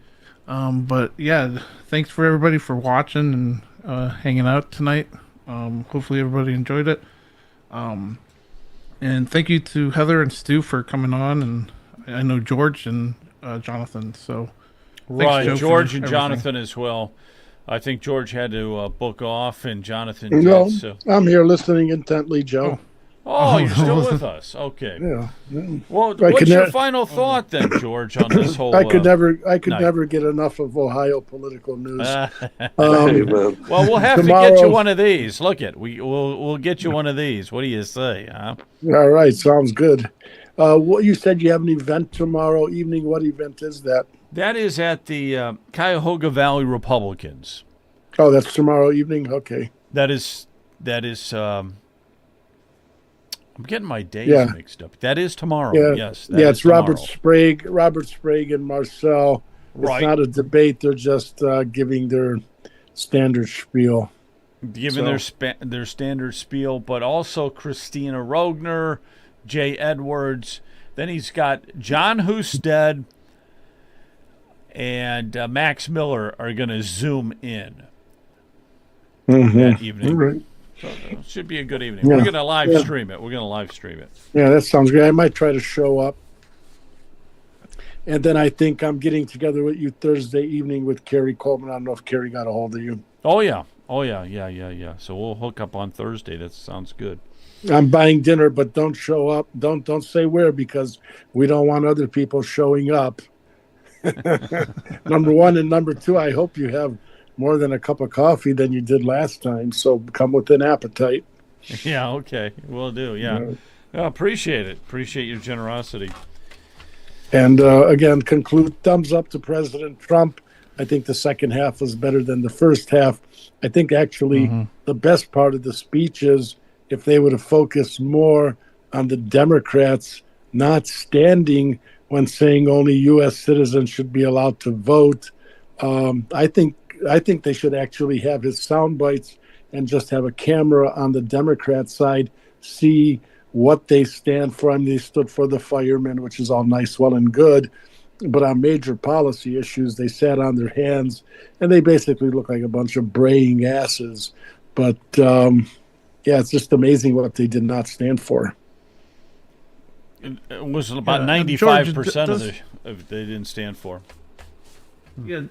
But yeah, thanks for everybody for watching and hanging out tonight. Hopefully everybody enjoyed it. And thank you to Heather and Stu for coming on, and I know George and Jonathan. So right, Joe, George and everything. Jonathan as well. I think George had to book off, and Jonathan No, did. So. I'm here listening intently, Joe. Oh, you're still with us. Okay. Yeah. Well, what's your final thought then, George, on this whole? I could night? never get enough of Ohio political news. Well, we'll have to get you one of these. Look it, we'll get you one of these. What do you say, huh? All right, sounds good. What you said you have an event tomorrow evening. What event is that? That is at the Cuyahoga Valley Republicans. Oh, that's tomorrow evening. Okay. That is. I'm getting my days mixed up. That is tomorrow. Yeah. Yes. It's Robert Sprague and Marcel. Right. It's not a debate. They're just giving their standard spiel. Giving their standard spiel, but also Christina Rogner, Jay Edwards. Then he's got John Husted and Max Miller are going to zoom in that evening. All right. So it should be a good evening. Yeah. We're going to live stream it. Yeah, that sounds great. I might try to show up. And then I think I'm getting together with you Thursday evening with Kerry Coleman. I don't know if Kerry got a hold of you. Oh, yeah. So we'll hook up on Thursday. That sounds good. I'm buying dinner, but don't show up. Don't say where, because we don't want other people showing up. Number one, and number two, I hope you have more than a cup of coffee than you did last time. So come with an appetite. Yeah, okay. Will do, yeah. Appreciate it. Appreciate your generosity. And again, conclude thumbs up to President Trump. I think the second half was better than the first half. I think actually the best part of the speech is if they would have focused more on the Democrats not standing when saying only U.S. citizens should be allowed to vote. I think they should actually have his sound bites and just have a camera on the Democrat side, see what they stand for. I mean, they stood for the firemen, which is all nice, well, and good. But on major policy issues, they sat on their hands, and they basically look like a bunch of braying asses. But, it's just amazing what they did not stand for. It was about 95% of they didn't stand for. Yeah.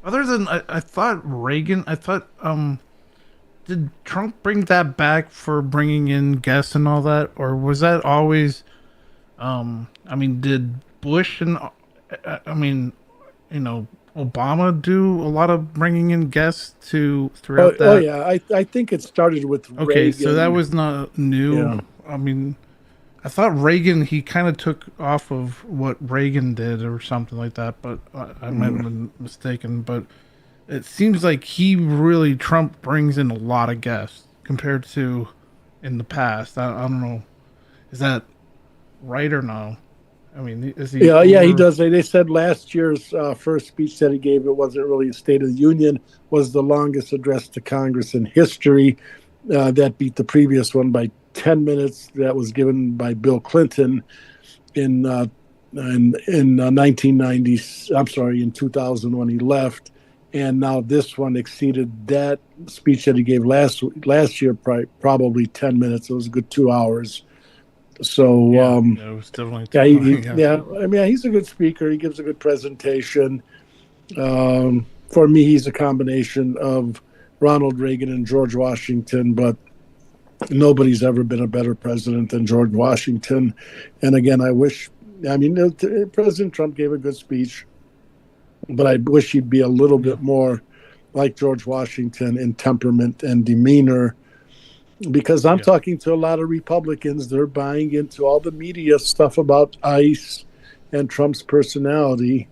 Other than I thought Reagan, did Trump bring that back for bringing in guests and all that, or was that always? Did Bush and Obama do a lot of bringing in guests throughout that? Oh yeah, I think it started with Reagan. So that was not new. Yeah. I thought Reagan, he kind of took off of what Reagan did or something like that, but I might have been mistaken. But it seems like Trump brings in a lot of guests compared to in the past. I don't know. Is that right or no? Is he? Yeah, he does. They said last year's first speech that he gave, it wasn't really a State of the Union, was the longest address to Congress in history. That beat the previous one by 10 minutes. That was given by Bill Clinton in 1990. I'm sorry, in 2000 when he left, and now this one exceeded that speech that he gave last year probably 10 minutes. It was a good 2 hours. So it was definitely he's a good speaker. He gives a good presentation. For me, he's a combination of Ronald Reagan and George Washington, but nobody's ever been a better president than George Washington. And again, President Trump gave a good speech, but I wish he'd be a little bit more like George Washington in temperament and demeanor, because I'm talking to a lot of Republicans. They're buying into all the media stuff about ICE and Trump's personality.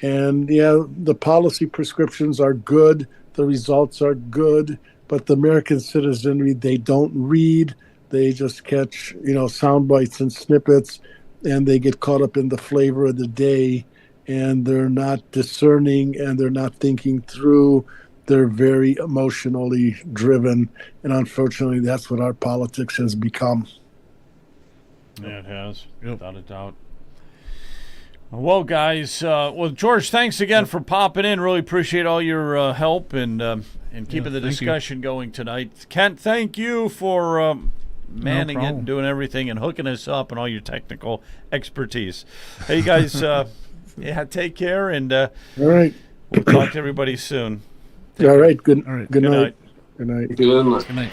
And the policy prescriptions are good. The results are good, but the American citizenry, they don't read. They just catch, sound bites and snippets. and they get caught up in the flavor of the day, and they're not discerning, and they're not thinking through. They're very emotionally driven, and unfortunately, that's what our politics has become. Yeah, it has, without a doubt. Well, guys, George, thanks again for popping in. Really appreciate all your help and keeping the discussion going tonight. Kent, thank you for manning it and doing everything and hooking us up and all your technical expertise. Hey, guys, take care, and all right, we'll talk to everybody soon. All right, good night. Good night. Good night. Good night.